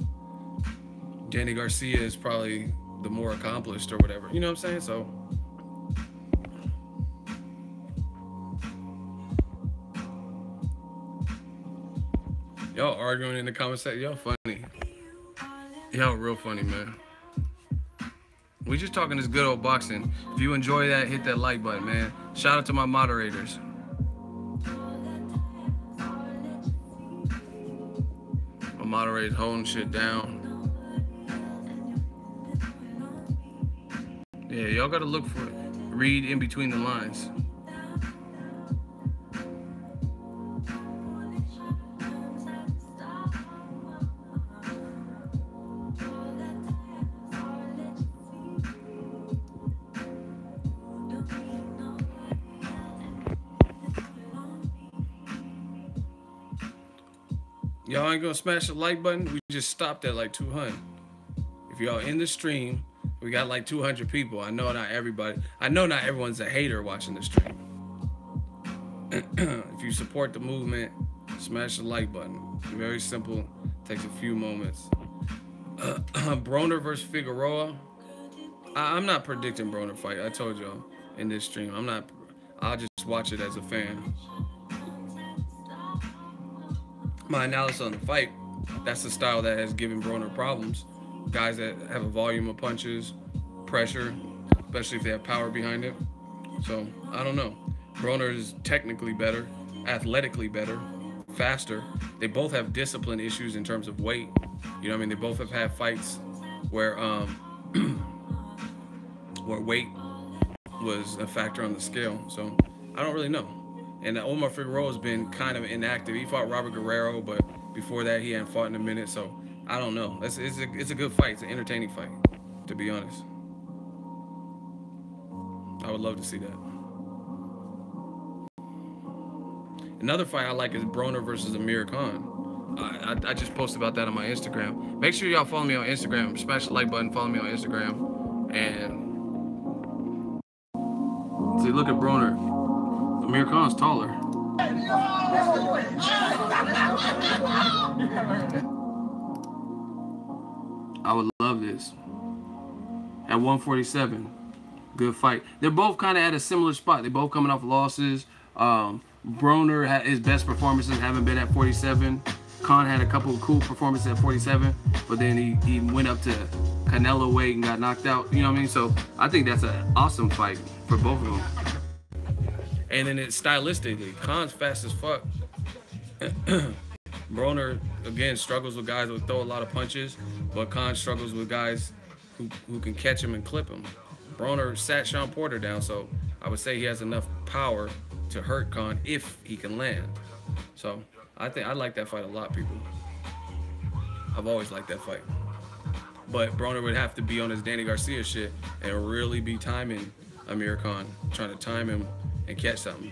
[SPEAKER 1] Danny Garcia is probably the more accomplished or whatever. You know what I'm saying? So y'all arguing in the comment section. Y'all funny. Y'all real funny, man. We just talking this good old boxing. If you enjoy that, hit that like button, man. Shout out to my moderators. My moderators holding shit down. Yeah, y'all gotta look for it. Read in between the lines. Y'all ain't gonna smash the like button. We just stopped at like 200. If y'all in the stream, we got like 200 people. I know not everybody. I know not everyone's a hater watching the stream. If you support the movement, smash the like button. Very simple. Takes a few moments. Broner versus Figueroa. I'm not predicting Broner fight. I told y'all in this stream. I'm not. I'll just watch it as a fan. My analysis on the fight, that's the style that has given Broner problems. Guys that have a volume of punches, pressure, especially if they have power behind it. So, I don't know. Broner is technically better, athletically better, faster. They both have discipline issues in terms of weight. You know what I mean? They both have had fights where where weight was a factor on the scale. So, I don't really know. And Omar Figueroa has been kind of inactive. He fought Robert Guerrero, but before that, he hadn't fought in a minute. So I don't know. It's a good fight. It's an entertaining fight, to be honest. I would love to see that. Another fight I like is Broner versus Amir Khan. I just posted about that on my Instagram. Make sure y'all follow me on Instagram. Smash the like button. Follow me on Instagram. And see, look at Broner. Amir Khan's taller. I would love this. At 147, good fight. They're both kind of at a similar spot. They're both coming off losses. Broner had his best performances haven't been at 47. Khan had a couple of cool performances at 47, but then he went up to Canelo weight and got knocked out. You know what I mean? So I think that's an awesome fight for both of them. And then it's stylistically, Khan's fast as fuck. Broner, again, struggles with guys who throw a lot of punches, but Khan struggles with guys who can catch him and clip him. Broner sat Sean Porter down, so I would say he has enough power to hurt Khan if he can land. So I think I like that fight a lot, people. I've always liked that fight. But Broner would have to be on his Danny Garcia shit and really be timing Amir Khan, trying to time him and catch something.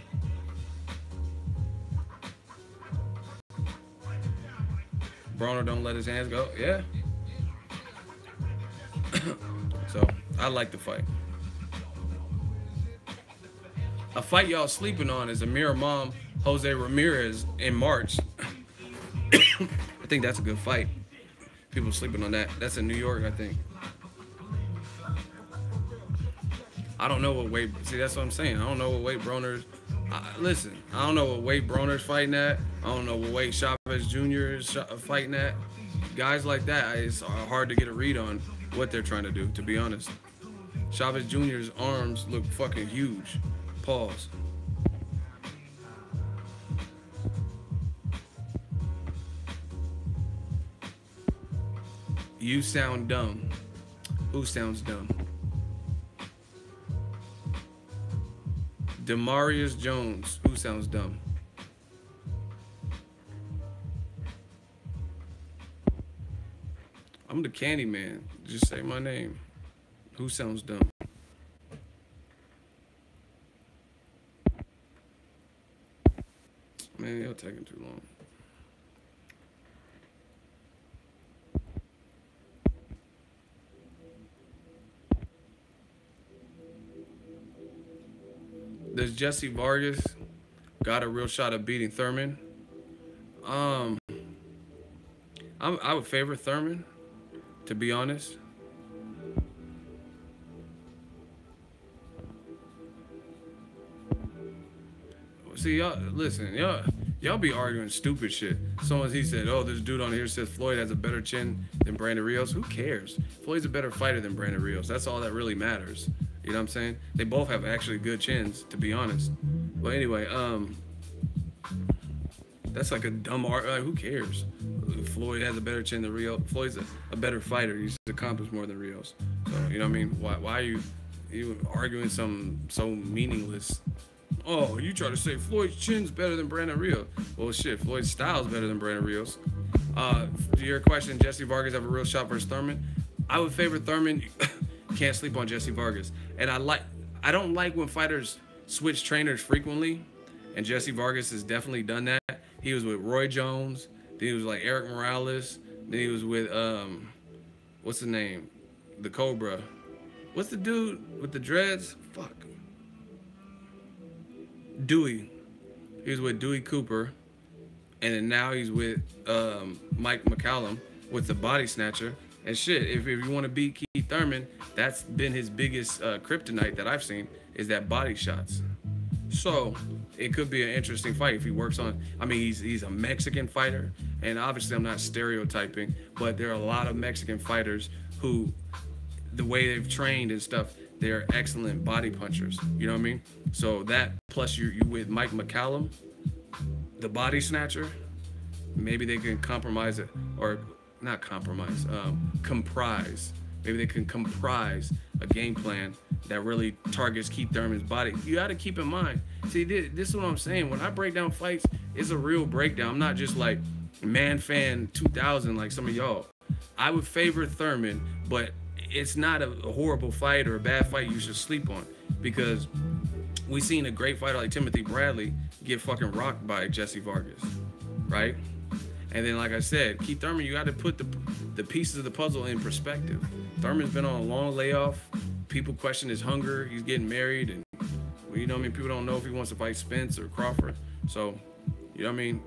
[SPEAKER 1] Broner don't let his hands go. Yeah. So I like the fight. A fight y'all sleeping on is Amir Imam, Jose Ramirez in March. I think that's a good fight. People sleeping on that. That's in New York, I think. I don't know what weight. See, that's what I'm saying. I don't know what weight Broner's. Listen, I don't know what weight Broner's fighting at. I don't know what weight Chavez Jr. is fighting at. guys like that, it's hard to get a read on what they're trying to do, to be honest. Chavez Jr.'s arms look fucking huge. Pause. You sound dumb. Who sounds dumb? Demarius Jones. Who sounds dumb? I'm the candy man. Just say my name. Who sounds dumb? Man, y'all taking too long. Does Jesse Vargas got a real shot of beating Thurman? I would favor Thurman, to be honest. See, y'all, listen, y'all be arguing stupid shit. He said, oh, this dude on here says Floyd has a better chin than Brandon Rios. Who cares? Floyd's a better fighter than Brandon Rios. That's all that really matters. You know what I'm saying? They both have actually good chins, to be honest. But anyway, that's like a dumb argument. Like, who cares? Floyd has a better chin than Rios. Floyd's a better fighter. He's accomplished more than Rios. So, you know what I mean? Why are you arguing some so meaningless? Oh, you try to say Floyd's chin's better than Brandon Rios. Well, shit, Floyd's style's better than Brandon Rios. To your question, Jesse Vargas have a real shot versus Thurman? I would favor Thurman. Can't sleep on Jesse Vargas. And I don't like when fighters switch trainers frequently, and Jesse Vargas has definitely done that. He was with Roy Jones, then he was like Eric Morales, then he was with what's the name? The Cobra. What's the dude with the dreads? Fuck. Dewey. He was with Dewey Cooper, and then now he's with Mike McCallum with the body snatcher. And shit, if you want to beat Keith Thurman, that's been his biggest kryptonite that I've seen, is that body shots. So it could be an interesting fight if he works on. I mean, he's a Mexican fighter, and obviously I'm not stereotyping, but there are a lot of Mexican fighters who, the way they've trained and stuff, they're excellent body punchers. You know what I mean? So that plus you with Mike McCallum, the body snatcher, maybe they can compromise it, or not compromise, comprise. Maybe they can comprise a game plan that really targets Keith Thurman's body. You got to keep in mind. See, this is what I'm saying. When I break down fights, it's a real breakdown. I'm not just like Man Fan 2000 like some of y'all. I would favor Thurman, but it's not a horrible fight or a bad fight you should sleep on, because we seen a great fighter like Timothy Bradley get fucking rocked by Jesse Vargas, right? And then, like I said, Keith Thurman, you got to put the pieces of the puzzle in perspective. Thurman's been on a long layoff. People question his hunger. He's getting married, and you know what I mean? People don't know if he wants to fight Spence or Crawford. So, you know what I mean?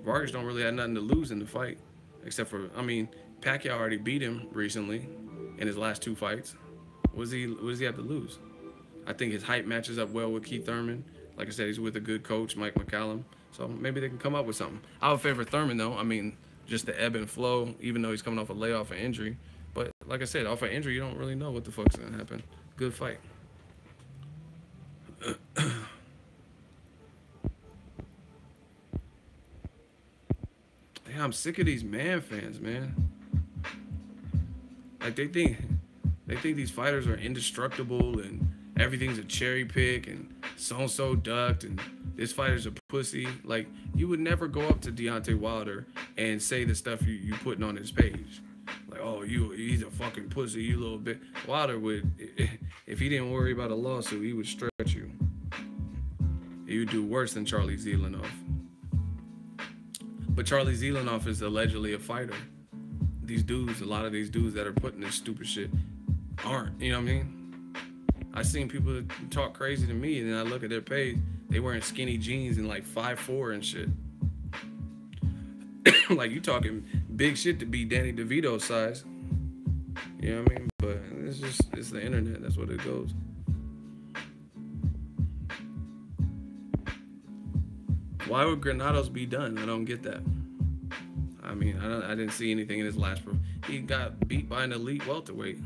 [SPEAKER 1] Vargas don't really have nothing to lose in the fight, except for, I mean, Pacquiao already beat him recently in his last 2 fights. What does he have to lose? I think his height matches up well with Keith Thurman. Like I said, he's with a good coach, Mike McCallum. So maybe they can come up with something. I would favor Thurman, though. I mean, just the ebb and flow, even though he's coming off a layoff and injury. But like I said, off an injury, you don't really know what the fuck's going to happen. Good fight. Yeah, I'm sick of these man fans, man. Like, they think these fighters are indestructible and everything's a cherry pick and so-and-so ducked and this fighter's a pussy. Like, you would never go up to Deontay Wilder and say the stuff you putting on his page. Like, oh, he's a fucking pussy, you little bit. Wilder would, if he didn't worry about a lawsuit, he would stretch you. He would do worse than Charlie Zelenoff. But Charlie Zelenoff is allegedly a fighter. These dudes, a lot of these dudes that are putting this stupid shit aren't, you know what I mean? I've seen people talk crazy to me, and then I look at their page, they wearing skinny jeans and like 5'4" and shit. Like, you talking big shit to be Danny DeVito size. You know what I mean? But it's the internet, that's what it goes. Why would Granados be done? I don't get that. I I mean, I didn't see anything in his last. He got beat by an elite welterweight.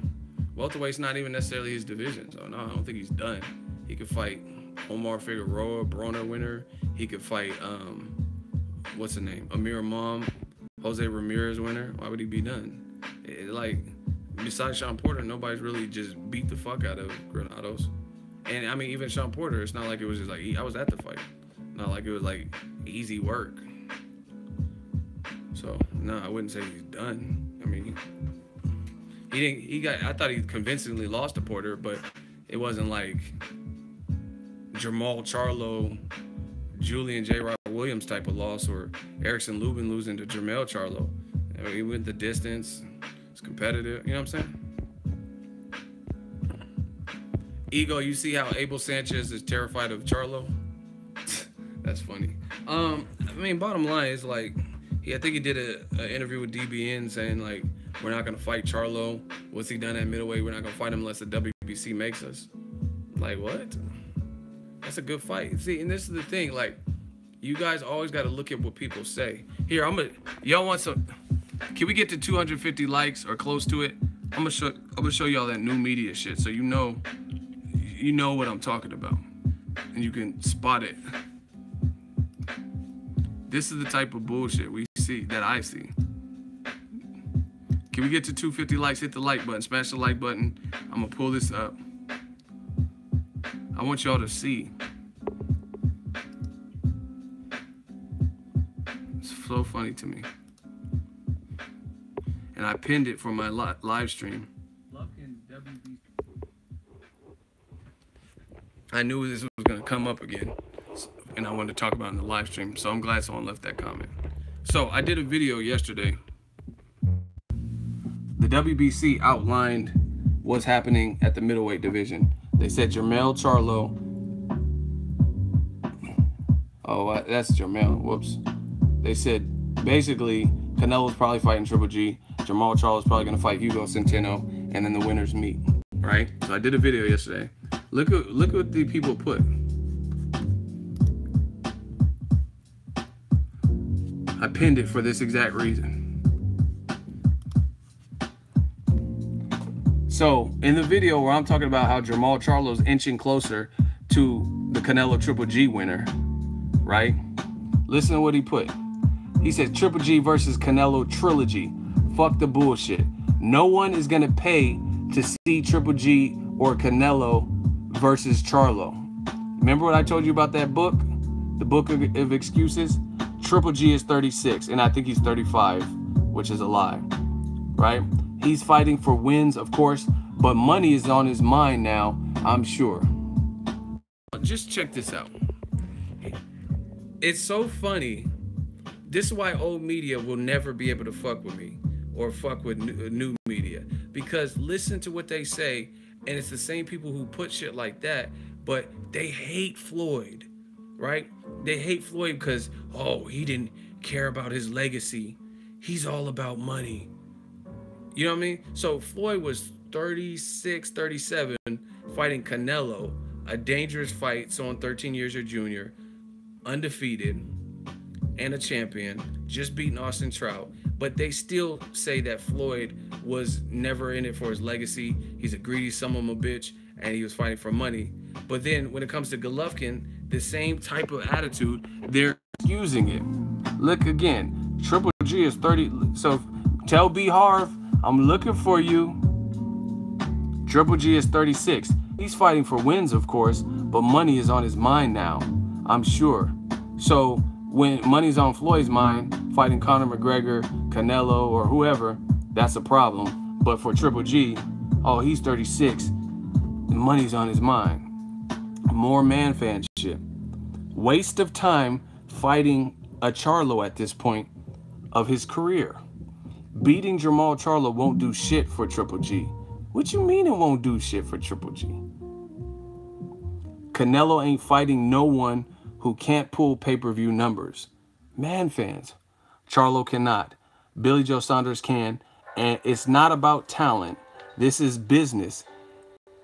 [SPEAKER 1] Welterweight's not even necessarily his division, so no, I don't think he's done. He could fight Omar Figueroa, Broner winner. He could fight what's the name? Amir Imam, Jose Ramirez winner. Why would he be done? Like, besides Sean Porter, nobody's really just beat the fuck out of Granados. And I mean, even Sean Porter, it's not like it was just like I was at the fight. Not like it was like easy work. So no, I wouldn't say he's done. I mean, I thought he convincingly lost to Porter, but it wasn't like Jamal Charlo, Julian J. Rod Williams type of loss, or Erickson Lubin losing to Jermell Charlo. I mean, he went the distance. It's competitive. You know what I'm saying? Ego, you see how Abel Sanchez is terrified of Charlo? That's funny. I mean, bottom line is like, I think he did an interview with DBN saying like, we're not gonna fight Charlo. What's he done at middleweight? We're not gonna fight him unless the WBC makes us. Like, what? That's a good fight. See, and this is the thing. Like, you guys always got to look at what people say. Here, y'all want some? Can we get to 250 likes or close to it? I'm gonna show y'all that new media shit, so you know what I'm talking about, and you can spot it. This is the type of bullshit that I see. Can we get to 250 likes? Hit the like button, smash the like button. I'm gonna pull this up. I want y'all to see. It's so funny to me. And I pinned it for my live stream. I knew this was gonna come up again, and I wanted to talk about it in the live stream, so I'm glad someone left that comment. So I did a video yesterday. The WBC outlined what's happening at the middleweight division. They said Jermell Charlo. Oh, that's Jermell. Whoops. They said basically Canelo's probably fighting Triple G. Jamal Charlo's probably gonna fight Hugo Centeno, and then the winners meet. Right? So I did a video yesterday. Look what the people put. I pinned it for this exact reason. So in the video where I'm talking about how Jamal Charlo's inching closer to the Canelo Triple G winner, right? Listen to what he put. He said Triple G versus Canelo trilogy. Fuck the bullshit. No one is gonna pay to see Triple G or Canelo versus Charlo. Remember what I told you about that book? The book of excuses? Triple G is 36, and I think he's 35, which is a lie, right? He's fighting for wins, of course, but money is on his mind now, I'm sure. Just check this out. It's so funny. This is why old media will never be able to fuck with me or fuck with new media, because listen to what they say, and it's the same people who put shit like that, but they hate Floyd, right? They hate Floyd because, oh, he didn't care about his legacy. He's all about money. You know what I mean? So Floyd was 36, 37, fighting Canelo, a dangerous fight, someone 13 years your junior, undefeated, and a champion, just beating Austin Trout. But they still say that Floyd was never in it for his legacy. He's a greedy son of a bitch, and he was fighting for money. But then when it comes to Golovkin, the same type of attitude, they're using it. Look again, Triple G is 30. So tell B Harv, I'm looking for you. Triple G is 36. He's fighting for wins, of course, but money is on his mind now, I'm sure. So when money's on Floyd's mind, fighting Conor McGregor, Canelo, or whoever, that's a problem. But for Triple G, oh, he's 36. Money's on his mind. More man fan shit. Waste of time fighting a Charlo at this point of his career. Beating Jamal Charlo won't do shit for Triple G. What you mean it won't do shit for Triple G? Canelo ain't fighting no one who can't pull pay-per-view numbers. Man fans. Charlo cannot. Billy Joe Saunders can. And it's not about talent. This is business.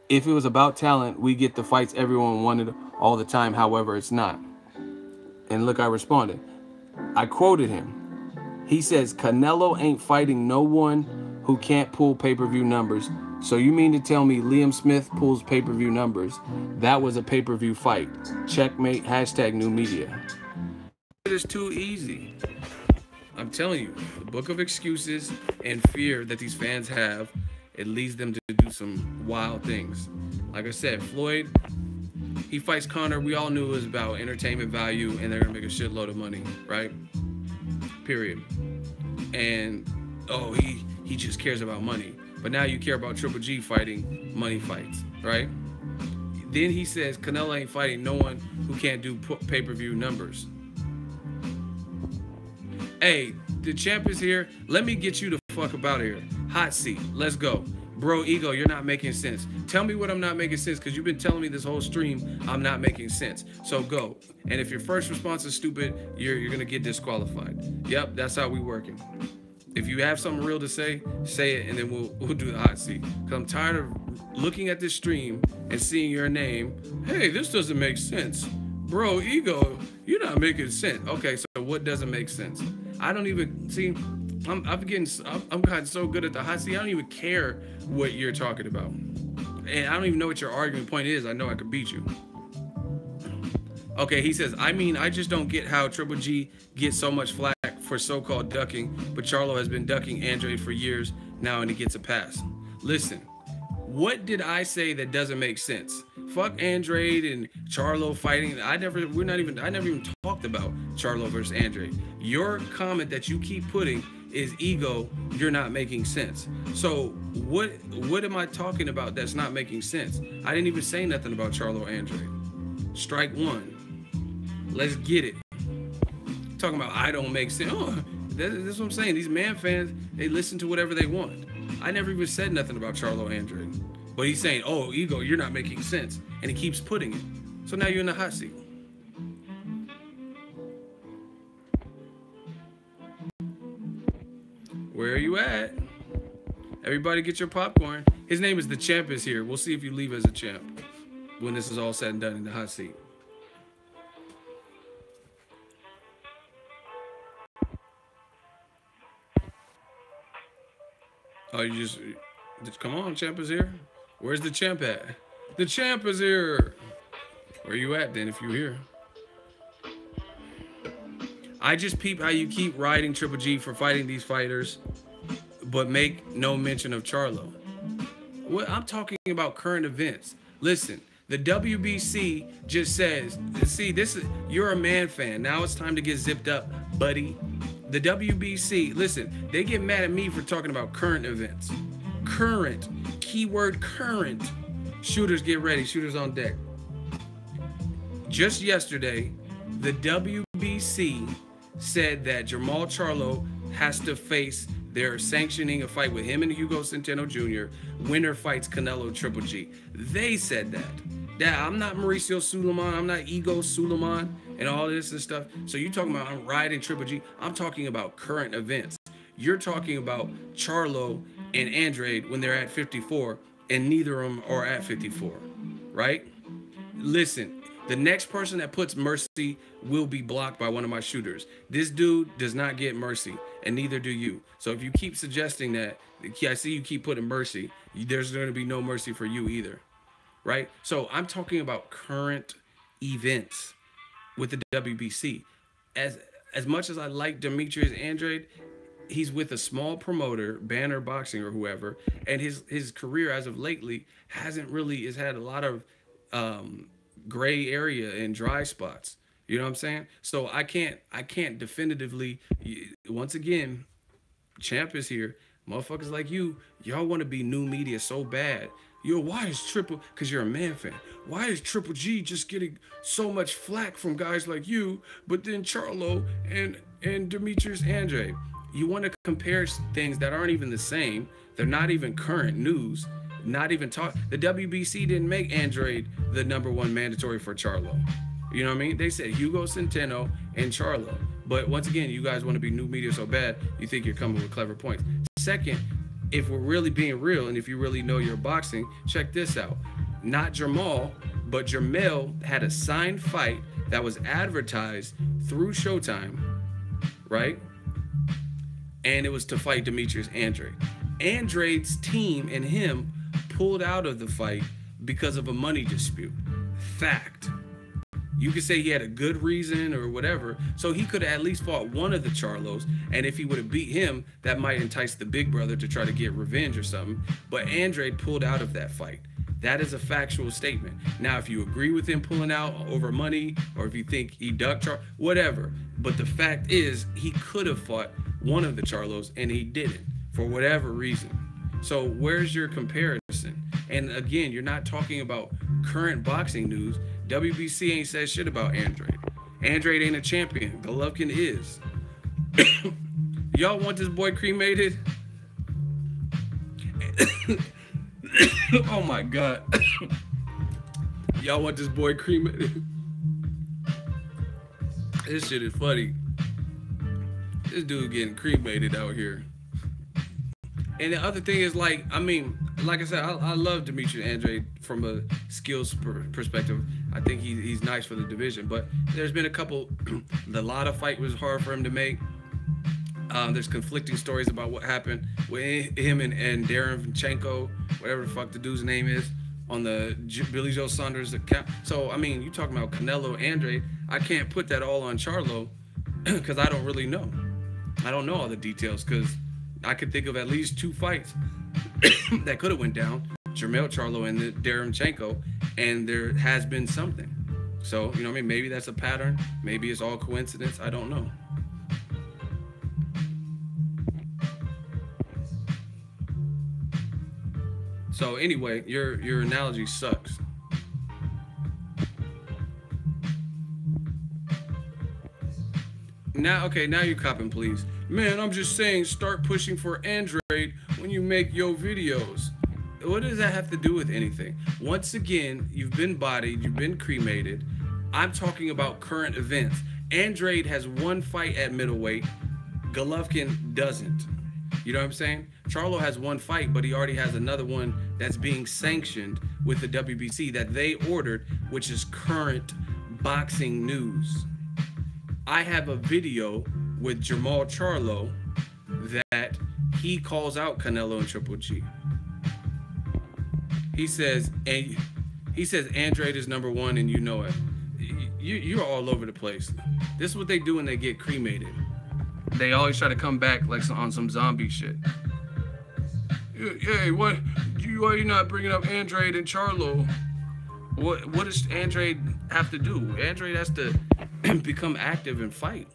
[SPEAKER 1] If it was about talent, we get the fights everyone wanted all the time. However, it's not. And look, I responded. I quoted him.
[SPEAKER 3] He says Canelo ain't fighting no one who can't pull pay-per-view numbers. So you mean to tell me Liam Smith pulls pay-per-view numbers? That was a pay-per-view fight. Checkmate, hashtag new media.
[SPEAKER 1] It is too easy. I'm telling you, the book of excuses and fear that these fans have, it leads them to do some wild things. Like I said, Floyd, he fights Conor. We all knew it was about entertainment value and they're gonna make a shitload of money, right? Period. And oh, he just cares about money. But now you care about Triple G fighting money fights, right? Then he says Canelo ain't fighting no one who can't do pay-per-view numbers. Hey, the champ is here. Let me get you the fuck up out of here. Hot seat. Let's go. Bro, Ego, you're not making sense. Tell me what I'm not making sense, because you've been telling me this whole stream I'm not making sense. So go. And if your first response is stupid, you're going to get disqualified. Yep, that's how we working. If you have something real to say it, and then we'll do the hot seat. Because I'm tired of looking at this stream and seeing your name. Hey, this doesn't make sense. Bro, Ego, you're not making sense. Okay, so what doesn't make sense? I don't even see. I'm kind so good at the hot seat. I don't even care what you're talking about, and I don't even know what your argument point is. I know I could beat you. Okay, he says, I just don't get how Triple G gets so much flack for so-called ducking, but Charlo has been ducking Andrade for years now, and he gets a pass. Listen, what did I say that doesn't make sense? Fuck Andrade and Charlo fighting. I never even talked about Charlo versus Andrade. Your comment that you keep putting is Ego, you're not making sense. So what am I talking about that's not making sense? I didn't even say nothing about Charlo Andrade. Strike one. Let's get it. Talking about I don't make sense. Oh, that's what I'm saying. These man fans, they listen to whatever they want. I never even said nothing about Charlo Andrade. But he's saying, oh, Ego, you're not making sense. And he keeps putting it. So now you're in the hot seat. Where are you at? Everybody get your popcorn. His name is The Champ is here. We'll see if you leave as a champ when this is all said and done in the hot seat. Oh, you just come on, Champ is here. Where's the champ at? The champ is here. Where you at then if you're here? I just peep how you keep riding Triple G for fighting these fighters, but make no mention of Charlo. What I'm talking about current events. Listen, the WBC just says, see, this is, you're a man fan. Now it's time to get zipped up, buddy. The WBC, listen, they get mad at me for talking about current events. Current, keyword current. Shooters get ready, shooters on deck. Just yesterday, the WBC said that Jermall Charlo has to face, they're sanctioning a fight with him and Hugo Centeno Jr. Winner fights Canelo Triple G. They said that. I'm not Mauricio Suleiman, I'm not Ego Suleiman and all this and stuff. So you talking about I'm riding Triple G. I'm talking about current events. You're talking about Charlo and Andrade when they're at 54 and neither of them are at 54, right? Listen, the next person that puts mercy will be blocked by one of my shooters. This dude does not get mercy, and neither do you. So if you keep suggesting that, I see you keep putting mercy, there's going to be no mercy for you either, right? So I'm talking about current events with the WBC. As much as I like Demetrius Andrade, he's with a small promoter, Banner Boxing or whoever, and his career as of lately has had a lot of gray area and dry spots. You know what I'm saying? So I can't definitively, once again, Champ is here. Motherfuckers like y'all want to be new media so bad. Why is because you're a man fan, why is Triple G just getting so much flack from guys like you, but then Charlo and Demetrius Andrade? You want to compare things that aren't even the same. They're not even current news. Not even talk. The WBC didn't make Andrade the #1 mandatory for Charlo. You know what I mean? They said Hugo Centeno and Charlo. But once again, you guys want to be new media so bad, you think you're coming with clever points. Second, if we're really being real and if you really know your boxing, check this out. Not Jermall, but Jermell had a signed fight that was advertised through Showtime, right? and it was to fight Demetrius Andrade. Andrade's team and him pulled out of the fight because of a money dispute. Fact. You could say he had a good reason or whatever, so he could have at least fought one of the Charlos, and if he would have beat him, that might entice the big brother to try to get revenge or something. But Andrade pulled out of that fight. That is a factual statement. Now, if you agree with him pulling out over money, or if you think he ducked whatever, but the fact is he could have fought one of the Charlos and he didn't for whatever reason. So where's your comparison? And again, you're not talking about current boxing news. WBC ain't said shit about Andrade. Andrade ain't a champion. Golovkin is. Y'all want this boy cremated? Oh my God. Y'all want this boy cremated? This shit is funny. This dude getting cremated out here. And the other thing is, like, I mean, like I said, I love Demetrius Andrade from a skills perspective. I think he's nice for the division, but there's been a couple. The Lotta fight was hard for him to make. There's conflicting stories about what happened with him and Lomachenko, whatever the fuck the dude's name is, on the Billy Joe Saunders account. So, I mean, you talking about Canelo, Andrade. I can't put that all on Charlo because I don't really know. I don't know all the details because I could think of at least 2 fights that could have went down, Jermell Charlo and the Lomachenko, and there has been something. So, you know what I mean? Maybe that's a pattern. Maybe it's all coincidence. I don't know. So anyway, your analogy sucks. Now, okay, now you're copping, please. Man, I'm just saying, start pushing for Andrade when you make your videos. What does that have to do with anything? Once again, you've been bodied, you've been cremated. I'm talking about current events. Andrade has 1 fight at middleweight. Golovkin doesn't. You know what I'm saying? Charlo has 1 fight, but he already has another one that's being sanctioned with the WBC that they ordered, which is current boxing news. I have a video with Jermall Charlo that he calls out Canelo and Triple G. He says Andrade is #1 and you know it. You're all over the place. This is what they do when they get cremated. They always try to come back like on some zombie shit. Hey, why are you not bringing up Andrade and Charlo? What does Andrade have to do? Andrade has to become active and fight.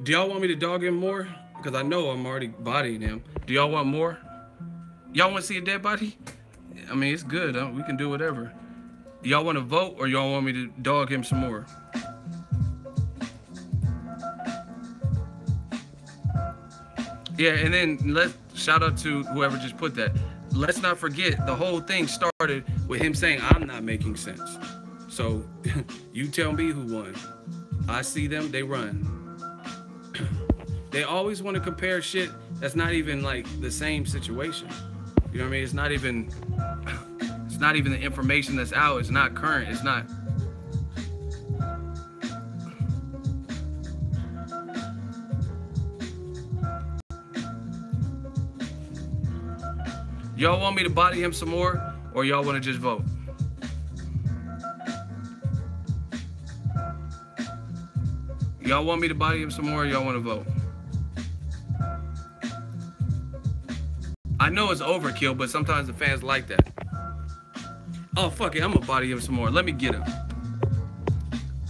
[SPEAKER 1] Do y'all want me to dog him more? Because I know I'm already bodying him. Do y'all want more? Y'all want to see a dead body? I mean, it's good. We can do whatever. Y'all want to vote or y'all want me to dog him some more? Yeah, and then shout out to whoever just put that. Let's not forget, the whole thing started with him saying, I'm not making sense. So you tell me who won. I see them, they run. They always want to compare shit that's not even like the same situation. You know what I mean? It's not even the information that's out. It's not current. It's not. Y'all want me to body him some more, or y'all want to just vote? Y'all want me to body him some more, or y'all want to vote? I know it's overkill, but sometimes the fans like that. Oh, fuck it, I'm gonna body him some more. Let me get him.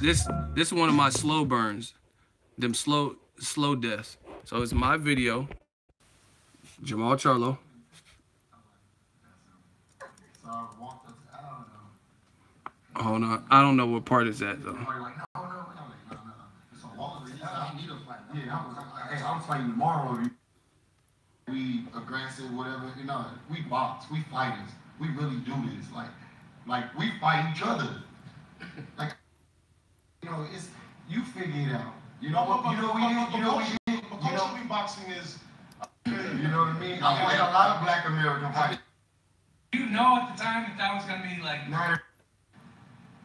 [SPEAKER 1] This is one of my slow burns. Them slow deaths. So it's my video. Jermall Charlo. Hold on, I don't know what part it's at though.
[SPEAKER 4] I'm fighting tomorrow. We aggressive, whatever, you know. We box, we fighters. We really do this. Like we fight each other. Like, you know, it's you figure it out. You know what? Boxing is. You know what I mean? I played a lot of Black American fights.
[SPEAKER 5] You know at the time that was gonna be like.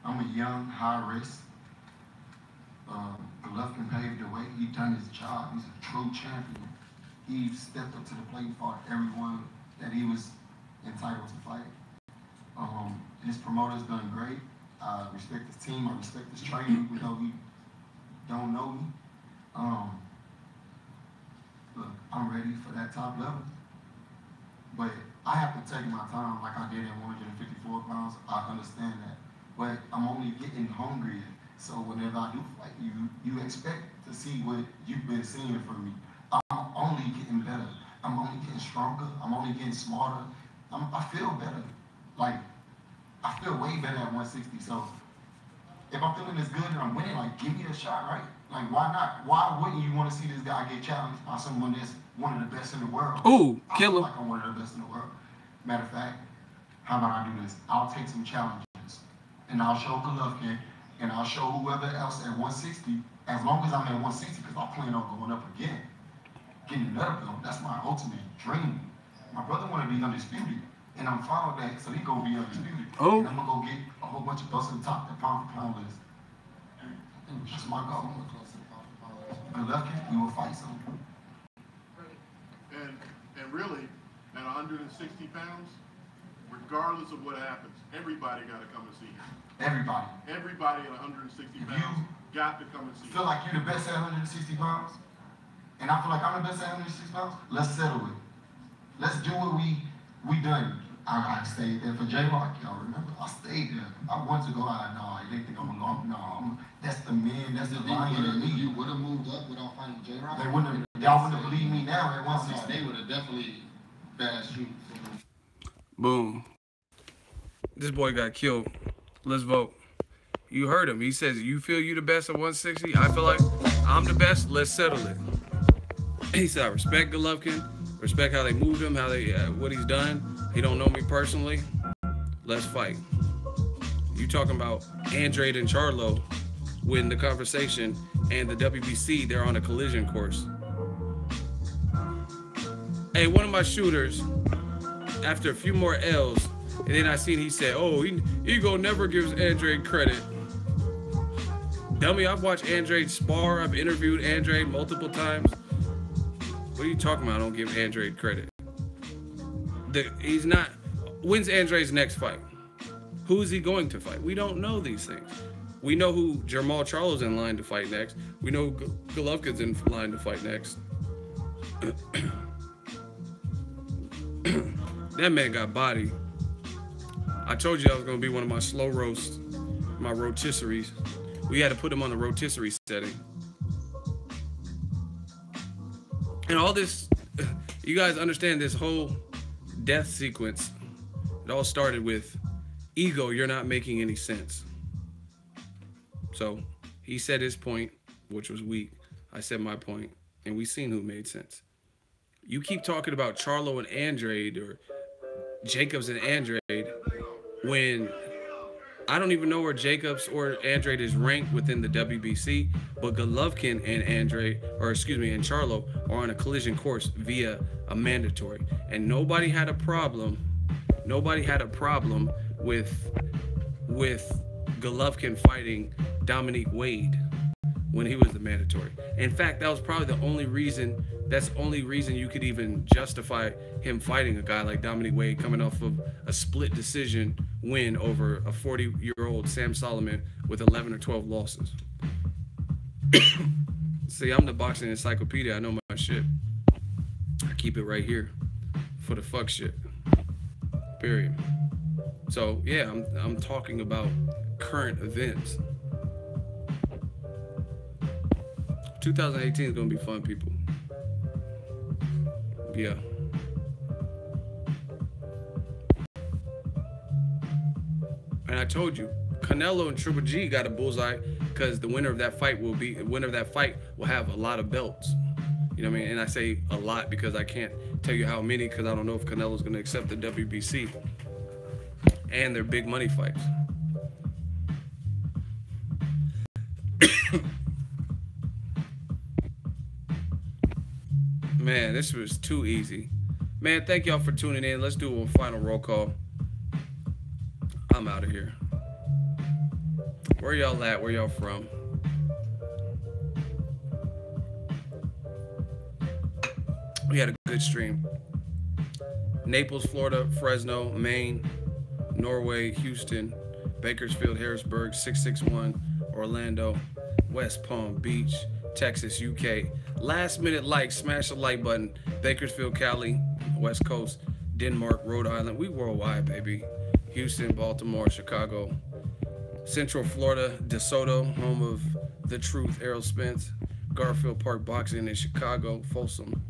[SPEAKER 4] I'm a young, high risk, Golovkin paved the way. He done his job. He's a true champion. He stepped up to the plate, fought everyone that he was entitled to fight. His promoter's done great. I respect his team. I respect his training, even though he don't know me. Look, I'm ready for that top level. But I have to take my time like I did at 154 pounds. I understand that. But I'm only getting hungrier. So whenever I do fight you expect to see what you've been seeing from me. I'm only getting better. I'm only getting stronger. I'm only getting smarter. I feel better. Like, I feel way better at 160. So if I'm feeling this good and I'm winning, like, give me a shot, right? Like, why not? Why wouldn't you want to see this guy get challenged by someone that's one of the best in the world?
[SPEAKER 3] Ooh,
[SPEAKER 4] kill him.
[SPEAKER 3] killer.
[SPEAKER 4] Like I'm one of the best in the world. Matter of fact, how about I do this? I'll take some challenges and I'll show Golovkin and I'll show whoever else at 160, as long as I'm at 160, because I plan on going up again. Getting another belt, that's my ultimate dream. My brother want to be undisputed, and I'm fine with that, so he gonna be undisputed.
[SPEAKER 3] Oh.
[SPEAKER 4] And I'm gonna go get a whole bunch of belts on the top, the pound for pound list. That's my goal. Golovkin, we will fight something.
[SPEAKER 6] And really, at 160 pounds, regardless of what happens, everybody got to come and see you.
[SPEAKER 4] Everybody.
[SPEAKER 6] Everybody at 160 pounds got to come and see you.
[SPEAKER 4] Feel like you're the best at 160 pounds, and I feel like I'm the best at 160 pounds, let's settle it. Let's do what we done. I stayed there for J-Rock, y'all remember? I stayed there. I wanted to go out. No, they think I'm a long. No, that's the man. That's the lion in me.
[SPEAKER 7] You would have moved up without fighting J-Rock?
[SPEAKER 4] They wouldn't have. Y'all wouldn't have believed me now at 160.
[SPEAKER 7] They would have definitely bashed you.
[SPEAKER 3] Boom. This boy got killed. Let's vote. You heard him. He says, you feel you the best at 160? I feel like I'm the best. Let's settle it. He said, I respect Golovkin. Respect how they moved him, how they, what he's done. He don't know me personally. Let's fight. You talking about Andrade and Charlo win the conversation, and the WBC, they're on a collision course. Hey, one of my shooters, after a few more L's, and then I seen he said, oh, Ego never gives Andrade credit. Dummy, I've watched Andrade spar. I've interviewed Andrade multiple times. What are you talking about? I don't give Andrade credit. He's not. When's Andrade's next fight? Who is he going to fight? We don't know these things. We know who Jermall Charlo's in line to fight next. We know who Golovkin's in line to fight next. That man got body. I told you I was going to be one of my slow roasts, my rotisseries. We had to put him on the rotisserie setting. And all this, you guys understand this whole death sequence. It all started with, Ego, you're not making any sense. So he said his point, which was weak. I said my point, and we seen who made sense. You keep talking about Charlo and Andrade or Jacobs and Andrade when I don't even know where Jacobs or Andrade is ranked within the WBC, but Golovkin and Andrade, or excuse me, and Charlo are on a collision course via a mandatory. And nobody had a problem with Golovkin fighting Dominique Wade when he was the mandatory. In fact, that was probably the only reason, that's the only reason you could even justify him fighting a guy like Dominique Wade coming off of a split decision win over a 40-year-old Sam Solomon with 11 or 12 losses. See, I'm the boxing encyclopedia. I know my shit. I keep it right here for the fuck shit. Period. So, yeah, I'm talking about current events. 2018 is going to be fun, people. Yeah. And I told you, Canelo and Triple G got a bullseye because the winner of that fight will have a lot of belts. You know what I mean? And I say a lot because I can't tell you how many because I don't know if Canelo's going to accept the WBC. And they're big money fights. Man, this was too easy. Man, thank y'all for tuning in. Let's do a final roll call. I'm out of here. Where y'all at? Where y'all from? We had a good stream. Naples, Florida, Fresno, Maine, Norway, Houston, Bakersfield, Harrisburg, 661, Orlando, West Palm Beach, Texas, UK. Last minute like, smash the like button. Bakersfield, Cali, West Coast, Denmark, Rhode Island. We worldwide, baby. Houston, Baltimore, Chicago, Central Florida, DeSoto, home of The Truth, Errol Spence, Garfield Park Boxing in Chicago, Folsom,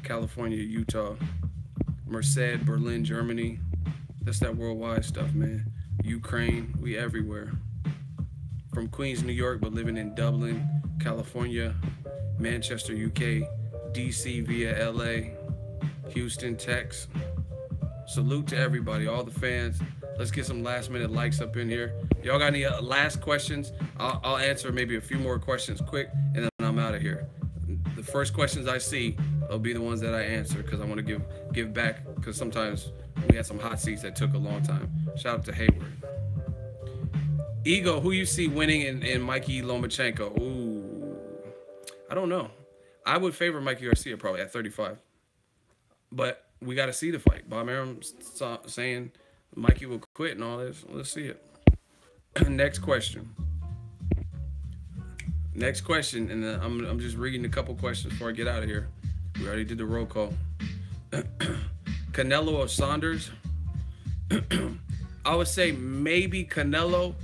[SPEAKER 3] California, Utah, Merced, Berlin, Germany. That's that worldwide stuff, man. Ukraine, we everywhere. From Queens, New York, but living in Dublin, California, Manchester, UK, DC via LA, Houston, Texas. Salute to everybody, all the fans. Let's get some last minute likes up in here. Y'all got any last questions? I'll answer maybe a few more questions quick, and then I'm out of here. The first questions I see will be the ones that I answer, because I want to give back, because sometimes we had some hot seats that took a long time. Shout out to Hayward. Ego, who you see winning in Mikey Lomachenko? Ooh, I don't know. I would favor Mikey Garcia probably at 35. But we got to see the fight. Bob Arum's saying Mikey will quit and all this. Let's see it. Next question. Next question, and I'm just reading a couple questions before I get out of here. We already did the roll call. Canelo or Saunders? I would say maybe Canelo,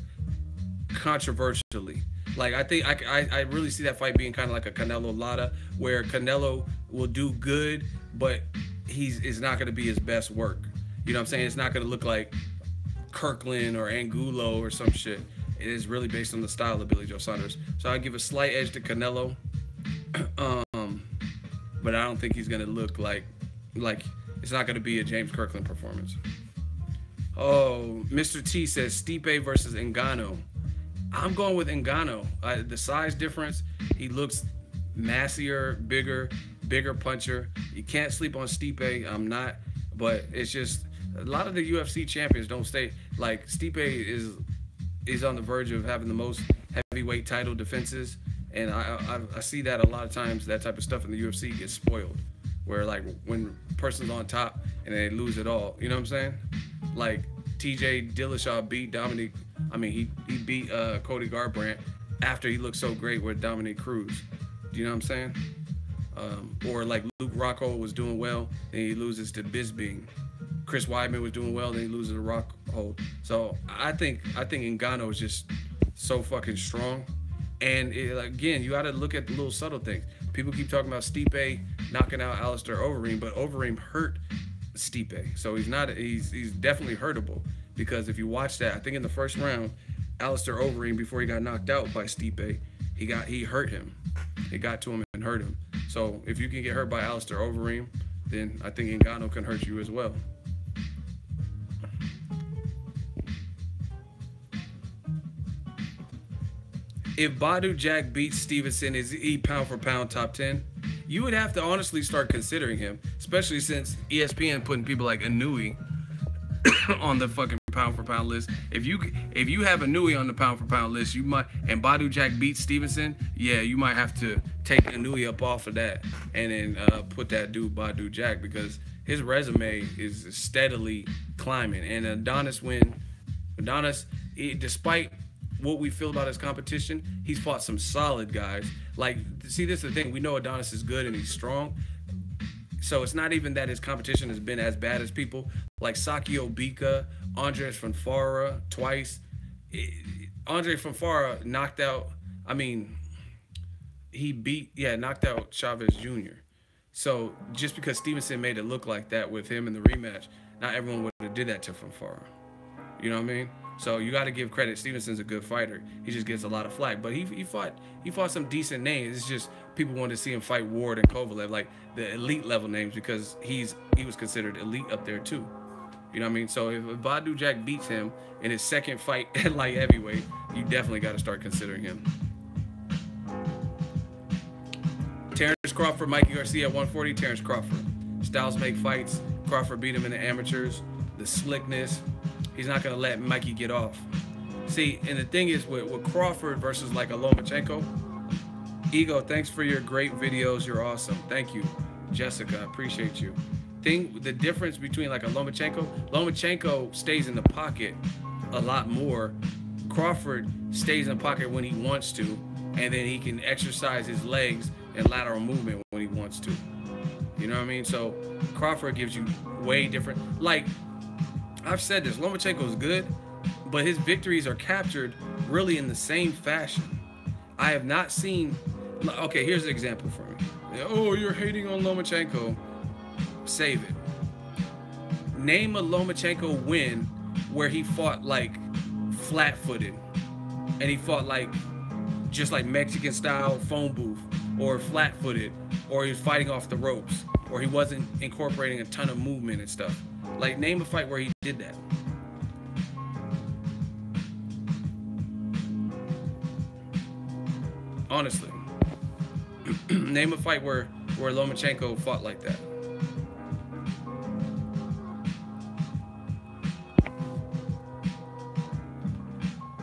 [SPEAKER 3] controversially. Like, I think I really see that fight being kind of like a Canelo Lara, where Canelo will do good, but it's not going to be his best work. You know what I'm saying? It's not going to look like Kirkland or Angulo or some shit. It is really based on the style of Billy Joe Saunders. So I give a slight edge to Canelo, but I don't think he's going to look like it's not going to be a James Kirkland performance. Oh, Mr. T says Stipe versus Ngannou. I'm going with Ngannou. The size difference, he looks massier, bigger puncher. You can't sleep on Stipe. I'm not, but it's just a lot of the UFC champions don't stay. Like, Stipe is on the verge of having the most heavyweight title defenses, and I see that a lot of times. That type of stuff in the UFC gets spoiled, where like when a person's on top and they lose it all. You know what I'm saying? Like TJ Dillashaw beat Dominic. I mean, he beat Cody Garbrandt after he looked so great with Dominic Cruz. Do you know what I'm saying? Or like Luke Rockhold was doing well, and he loses to Bisping. Chris Weidman was doing well, then he loses to Rockhold. So I think Ngannou is just so fucking strong. And again, you got to look at the little subtle things. People keep talking about Stipe knocking out Alistair Overeem, but Overeem hurt Stipe. So he's definitely hurtable, because if you watch that, I think in the first round, Alistair Overeem, before he got knocked out by Stipe, he hurt him. It got to him and hurt him. So if you can get hurt by Alistair Overeem, then I think Ngannou can hurt you as well. If Badu Jack beats Stevenson, is he pound for pound top 10? You would have to honestly start considering him, especially since ESPN putting people like Inouye on the fucking pound for pound list. If you have Inouye on the pound for pound list, you might, and Badu Jack beats Stevenson, yeah, you might have to take Inouye up off of that and then put that dude Badu Jack, because his resume is steadily climbing. And Adonis, despite what we feel about his competition, he's fought some solid guys. Like, see, this is the thing. We know Adonis is good and he's strong. So it's not even that his competition has been as bad as people like Sakio Bika, Andres Fonfara twice. Andre Fonfara knocked out, knocked out Chavez Jr. So just because Stevenson made it look like that with him in the rematch, not everyone would have did that to Fonfara. You know what I mean? So you got to give credit. Stevenson's a good fighter. He just gets a lot of flack, but he fought some decent names. It's just people wanted to see him fight Ward and Kovalev, like the elite level names, because he was considered elite up there too. You know what I mean? So if Badu Jack beats him in his second fight at light heavyweight, you definitely got to start considering him. Terrence Crawford, Mikey Garcia at 140. Terrence Crawford. Styles make fights. Crawford beat him in the amateurs. The slickness. He's not going to let Mikey get off. See, and the thing is with Crawford versus like a Lomachenko, Ego, thanks for your great videos. You're awesome. Thank you.
[SPEAKER 1] Jessica, I appreciate you. The difference between like a Lomachenko stays in the pocket a lot more. Crawford stays in the pocket when he wants to, and then he can exercise his legs and lateral movement when he wants to. You know what I mean? So Crawford gives you way different. Like I've said this, Lomachenko is good, but his victories are captured really in the same fashion. I have not seen. Okay, here's an example for me. Oh, you're hating on Lomachenko. Save it. Name a Lomachenko win where he fought like flat-footed, and he fought like just like Mexican style phone booth, or flat-footed, or he was fighting off the ropes, or he wasn't incorporating a ton of movement and stuff. Like name a fight where he did that. Honestly, name a fight where Lomachenko fought like that.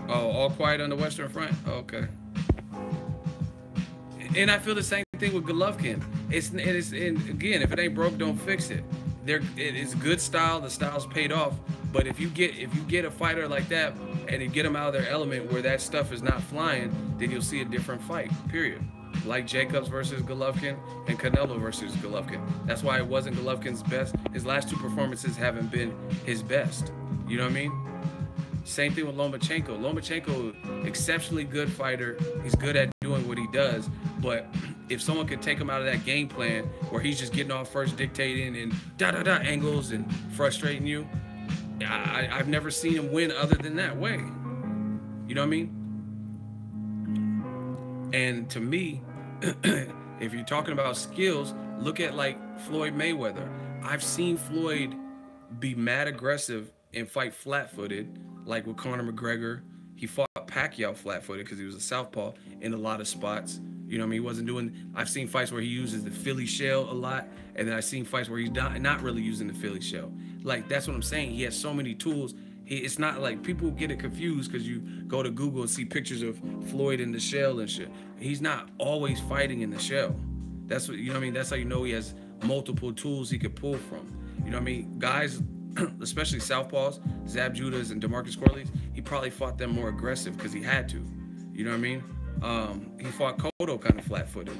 [SPEAKER 1] Oh, all quiet on the Western Front? Okay. And I feel the same thing with Golovkin. And again, if it ain't broke, don't fix it. It is good style. The style's paid off. But if you get a fighter like that and you get them out of their element where that stuff is not flying, then you'll see a different fight, period. Like Jacobs versus Golovkin and Canelo versus Golovkin. That's why it wasn't Golovkin's best. His last two performances haven't been his best. You know what I mean? Same thing with Lomachenko. Lomachenko, exceptionally good fighter. He's good at doing what he does. But if someone could take him out of that game plan where he's just getting off first, dictating and angles and frustrating you, I've never seen him win other than that way. You know what I mean? And to me, if you're talking about skills, look at like Floyd Mayweather. I've seen Floyd be mad aggressive and fight flat-footed, like with Conor McGregor. He fought Pacquiao flat-footed because he was a southpaw in a lot of spots. You know what I mean? He wasn't doing. I've seen fights where he uses the Philly shell a lot, and then I've seen fights where he's not really using the Philly shell. Like that's what I'm saying. He has so many tools. It's not like people get it confused because you go to Google and see pictures of Floyd in the shell and shit. He's not always fighting in the shell. That's what, you know what I mean? That's how you know he has multiple tools he could pull from. You know what I mean? Guys, especially southpaws, Zab Judas and DeMarcus Corley's, he probably fought them more aggressive because he had to. You know what I mean? He fought Cotto kind of flat-footed.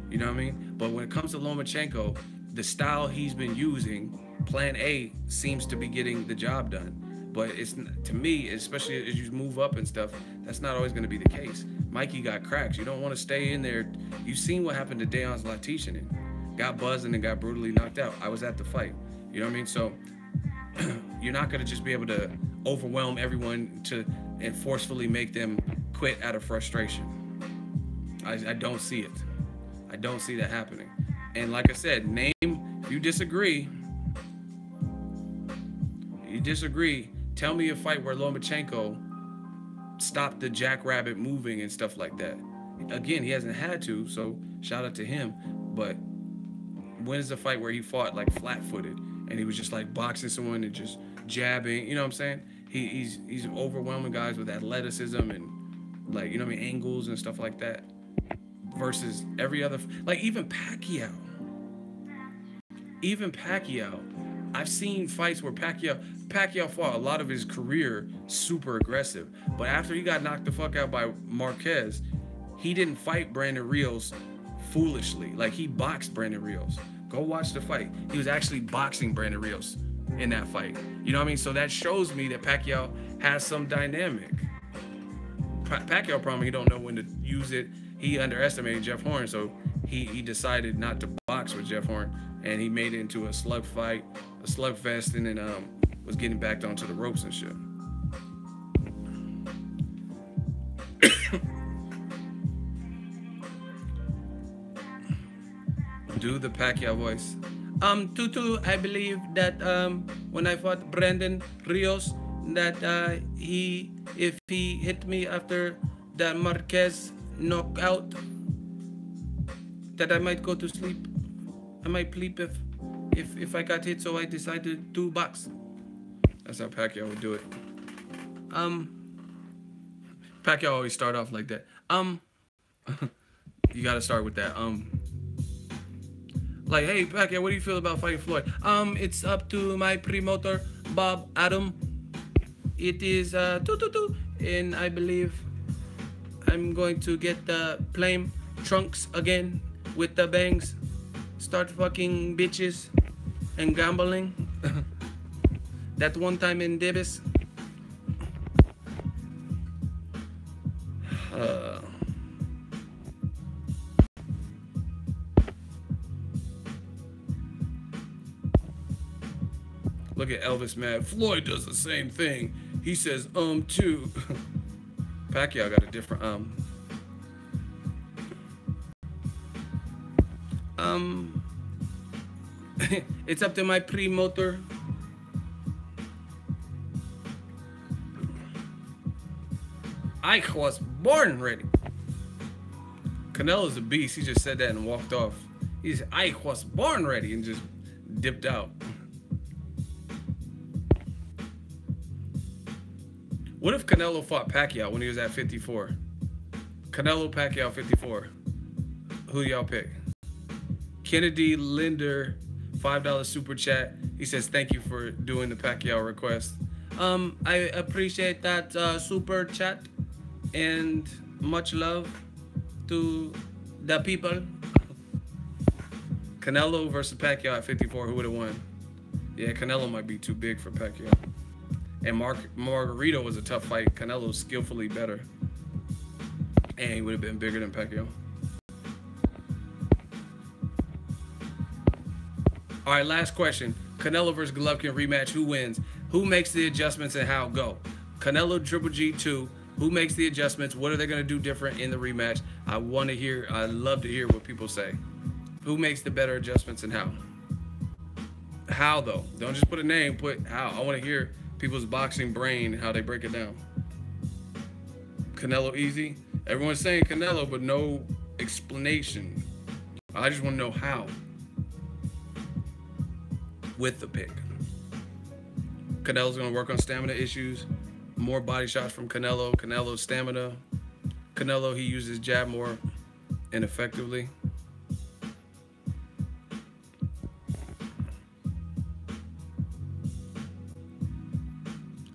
[SPEAKER 1] You know what I mean? But when it comes to Lomachenko, the style he's been using, Plan A, seems to be getting the job done. But it's, to me, especially as you move up and stuff, that's not always going to be the case. Mikey got cracks. You don't want to stay in there. You've seen what happened to Deion's Latishanen. Got buzzed and then got brutally knocked out. I was at the fight. You know what I mean? So you're not going to just be able to overwhelm everyone and forcefully make them quit out of frustration. I don't see it. I don't see that happening. And like I said, if you disagree, tell me a fight where Lomachenko stopped the jackrabbit moving and stuff like that. Again, he hasn't had to, so shout out to him. But when is the fight where he fought like flat-footed and he was just like boxing someone and just jabbing? You know what I'm saying? He's overwhelming guys with athleticism and like, you know what I mean, angles and stuff like that. Versus every other, like even Pacquiao. I've seen fights where Pacquiao fought a lot of his career super aggressive, but after he got knocked the fuck out by Marquez, he didn't fight Brandon Rios foolishly. Like he boxed Brandon Rios. Go watch the fight. He was actually boxing Brandon Rios in that fight. You know what I mean? So that shows me that Pacquiao has some dynamic. Pacquiao probably he don't know when to use it. He underestimated Jeff Horn, so he decided not to box with Jeff Horn, and he made it into a slug fight, a slugfest, and then was getting backed onto the ropes and shit. Do the Pacquiao voice. Tutu, I believe that when I fought Brandon Rios, that if he hit me after that Marquez knockout, that I might go to sleep. I might sleep if I got hit, so I decided to box. That's how Pacquiao would do it. Pacquiao always start off like that. You gotta start with that.
[SPEAKER 3] Like, hey, Pacquiao, what do you feel about fighting Floyd? It's up to my promoter, Bob Adam. It is and I believe I'm going to get the plain trunks again with the bangs. Start fucking bitches and gambling. That one time in Davis. Look at Elvis mad. Floyd does the same thing. He says, too. Pacquiao got a different, it's up to my promoter. I was born ready. Canelo's a beast. He just said that and walked off. He said, I was born ready, and just dipped out. What if Canelo fought Pacquiao when he was at 54? Canelo, Pacquiao, 54. Who y'all pick? Kennedy Linder, $5 super chat. He says, thank you for doing the Pacquiao request. I appreciate that super chat, and much love to the people. Canelo versus Pacquiao at 54, who would have won? Yeah, Canelo might be too big for Pacquiao. And Margarito was a tough fight. Canelo's skillfully better. And he would have been bigger than Pacquiao. All right, last question. Canelo versus Golovkin rematch. Who wins? Who makes the adjustments and how? Go. Canelo Triple G 2. Who makes the adjustments? What are they going to do different in the rematch? I want to hear. I love to hear what people say. Who makes the better adjustments and how? How, though? Don't just put a name. Put how. I want to hear people's boxing brain, how they break it down. Canelo easy. Everyone's saying Canelo, but no explanation. I just want to know how. With the pick. Canelo's going to work on stamina issues. More body shots from Canelo. Canelo's stamina. Canelo, he uses jab more ineffectively.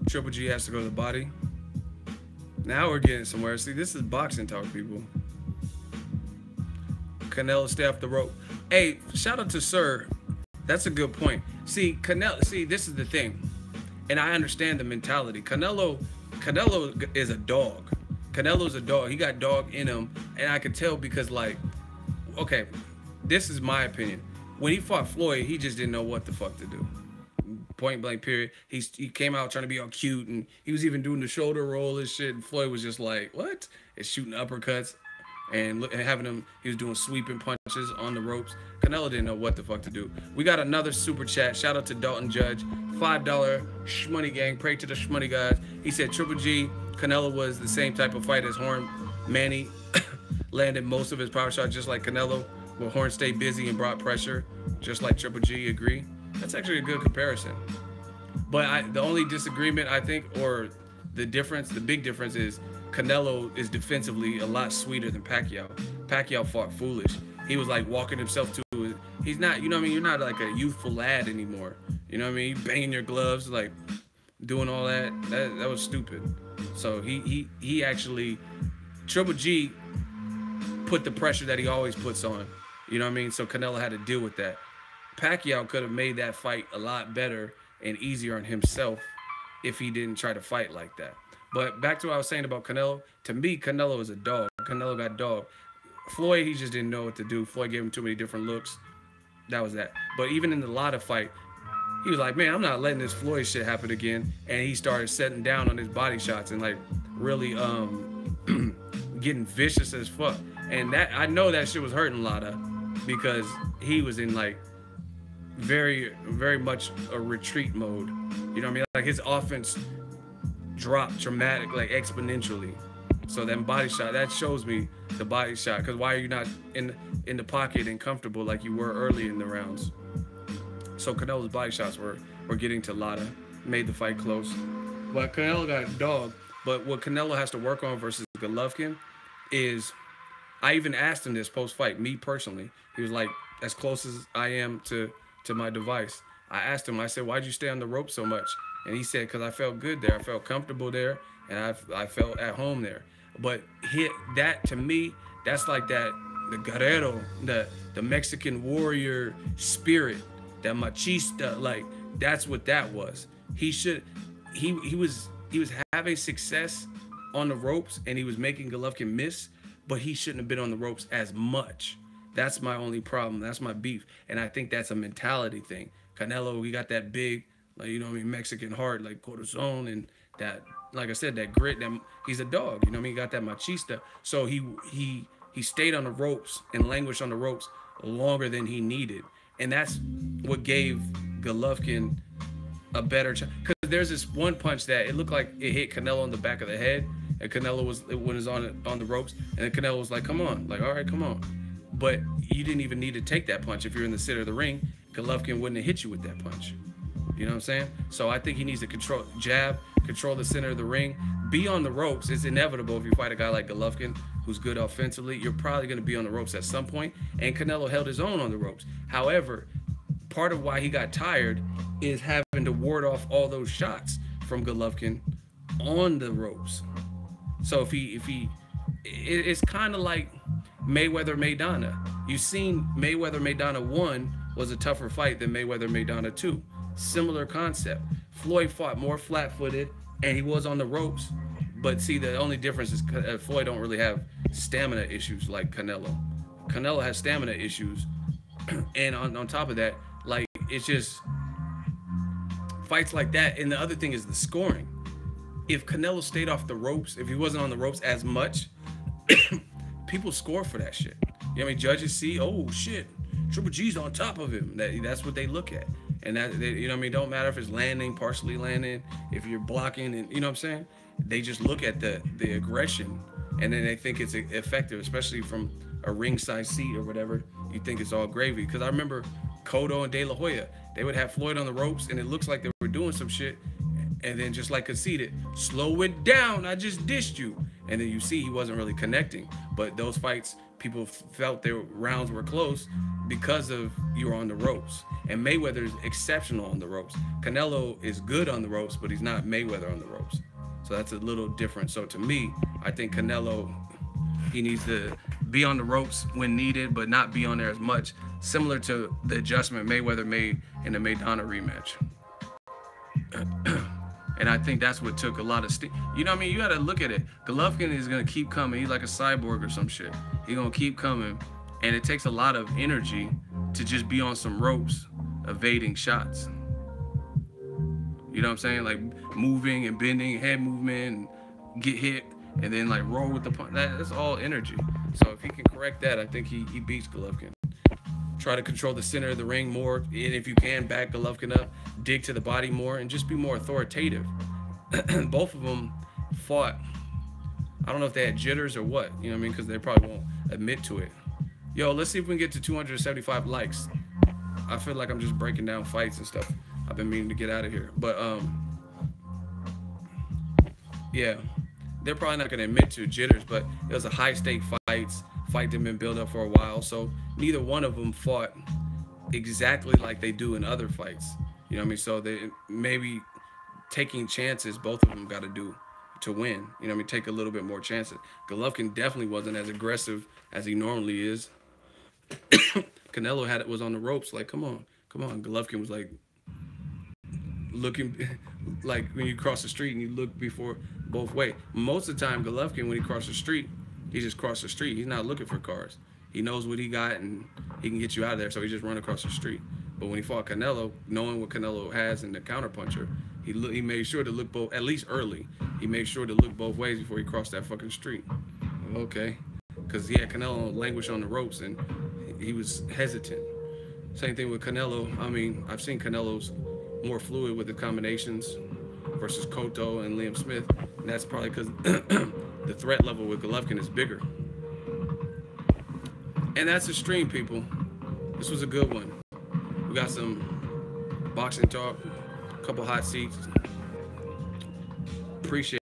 [SPEAKER 3] Triple G has to go to the body. Now we're getting somewhere. See, this is boxing talk, people. Canelo stay off the rope. Hey, shout out to Sir. That's a good point. See, Canelo. See, this is the thing, and I understand the mentality. Canelo is a dog. Canelo's a dog. He got dog in him, and I could tell because, like, okay, this is my opinion. When he fought Floyd, he just didn't know what the fuck to do. Point blank period. He came out trying to be all cute, and he was even doing the shoulder roll and shit. And Floyd was just like, what? And shooting uppercuts and having him. He was doing sweeping punches on the ropes. Canelo didn't know what the fuck to do. We got another super chat. Shout out to Dalton Judge, $5 Shmoney gang. Pray to the Shmoney guys. He said Triple G Canelo was the same type of fight as Horn. Manny landed most of his power shots just like Canelo, but Horn stayed busy and brought pressure just like Triple G. Agree? That's actually a good comparison. But the only disagreement, I think, or the difference, the big difference is Canelo is defensively a lot sweeter than Pacquiao. Pacquiao fought foolish. He was like walking himself to it. He's not, you know what I mean? You're not like a youthful lad anymore. You know what I mean? You banging your gloves, like doing all that. That was stupid. So he actually, Triple G put the pressure that he always puts on. You know what I mean? So Canelo had to deal with that. Pacquiao could have made that fight a lot better and easier on himself if he didn't try to fight like that. But back to what I was saying about Canelo. To me, Canelo is a dog. Canelo got dog. Floyd, he just didn't know what to do. Floyd gave him too many different looks. That was that. But even in the Lotta fight, he was like, man, I'm not letting this Floyd shit happen again. And he started setting down on his body shots and like really getting vicious as fuck. And that, I know that shit was hurting Lotta because he was in like very, very much a retreat mode. You know what I mean? Like his offense dropped dramatic, like exponentially. So that body shot, that shows me the body shot. Because why are you not in the pocket and comfortable like you were early in the rounds? So Canelo's body shots were getting to Lotta, made the fight close. But Canelo got a dog. But what Canelo has to work on versus Golovkin is, I even asked him this post-fight, me personally. He was like,
[SPEAKER 1] as close as I am to my device. I asked him, I said, why'd you stay on the rope so much? And he said, because I felt good there. I felt comfortable there, and I felt at home there. But that, to me, that's like the guerrero, the Mexican warrior spirit, that machista, like, that's what that was. He was having success on the ropes, and he was making Golovkin miss, but he shouldn't have been on the ropes as much. That's my only problem. That's my beef. And I think that's a mentality thing. Canelo, he got that big, like, you know what I mean, Mexican heart, like corazon, and that, like I said, that grit, that he's a dog, you know what I mean? He got that machista. So he stayed on the ropes and languished on the ropes longer than he needed. And that's what gave Golovkin a better chance. Because there's this one punch that it looked like it hit Canelo on the back of the head, and Canelo was on the ropes, and then Canelo was like, come on, like, all right, come on. But you didn't even need to take that punch. If you're in the center of the ring, Golovkin wouldn't have hit you with that punch. You know what I'm saying? So I think he needs to control the center of the ring, be on the ropes. It's inevitable if you fight a guy like Golovkin, who's good offensively. You're probably going to be on the ropes at some point, and Canelo held his own on the ropes. However, part of why he got tired is having to ward off all those shots from Golovkin on the ropes. So it's kind of like Mayweather-Maidana. You've seen Mayweather-Maidana 1 was a tougher fight than Mayweather-Maidana 2. Similar concept. Floyd fought more flat-footed, and he was on the ropes. But see, the only difference is Floyd don't really have stamina issues like Canelo. Canelo has stamina issues, and on top of that, like, it's just fights like that. And the other thing is the scoring. If Canelo stayed off the ropes, if he wasn't on the ropes as much, people score for that shit. You know what I mean? Judges see, oh shit, Triple G's on top of him. That's what they look at. And that, you know what I mean? Don't matter if it's landing, partially landing, if you're blocking, and you know what I'm saying? They just look at the aggression, and then they think it's effective, especially from a ringside seat or whatever. You think it's all gravy. Because I remember Cotto and De La Hoya, they would have Floyd on the ropes, and it looks like they were doing some shit, and then just like conceded, slow it down, I just dished you. And then you see he wasn't really connecting. But those fights, people felt their rounds were close because of you were on the ropes. And Mayweather's exceptional on the ropes. Canelo is good on the ropes, but he's not Mayweather on the ropes. So that's a little different. So to me, I think Canelo, he needs to be on the ropes when needed, but not be on there as much, similar to the adjustment Mayweather made in the Maidana rematch. And I think that's what took a lot of steam. You know what I mean? You got to look at it. Golovkin is going to keep coming. He's like a cyborg or some shit. He's going to keep coming. And it takes a lot of energy to just be on some ropes, evading shots. You know what I'm saying? Like moving and bending, head movement, and get hit, and then like roll with the punch. That's all energy. So if he can correct that, I think he beats Golovkin. Try to control the center of the ring more, and if you can, back Golovkin up, dig to the body more, and just be more authoritative. Both of them fought. I don't know if they had jitters or what, you know what I mean? Because they probably won't admit to it. Yo, let's see if we can get to 275 likes. I feel like I'm just breaking down fights and stuff. I've been meaning to get out of here. But, yeah, they're probably not going to admit to jitters, but it was a high-stake fight that had been built up for a while. So neither one of them fought exactly like they do in other fights. You know what I mean? So they maybe taking chances, both of them got to do to win. You know what I mean? Take a little bit more chances. Golovkin definitely wasn't as aggressive as he normally is. Canelo was on the ropes, like, come on. Golovkin was like looking like when you cross the street and you look before both ways. Most of the time, Golovkin, when he crossed the street, he just crossed the street. He's not looking for cars. He knows what he got and he can get you out of there, so he just run across the street. But when he fought Canelo, knowing what Canelo has in the counterpuncher, he made sure to look both, at least early, he made sure to look both ways before he crossed that fucking street. Okay. Because he had Canelo languish on the ropes and he was hesitant. Same thing with Canelo. I mean, I've seen Canelo's more fluid with the combinations versus Cotto and Liam Smith. And that's probably because the threat level with Golovkin is bigger. And that's the stream, people. This was a good one. We got some boxing talk, a couple hot seats. Appreciate it.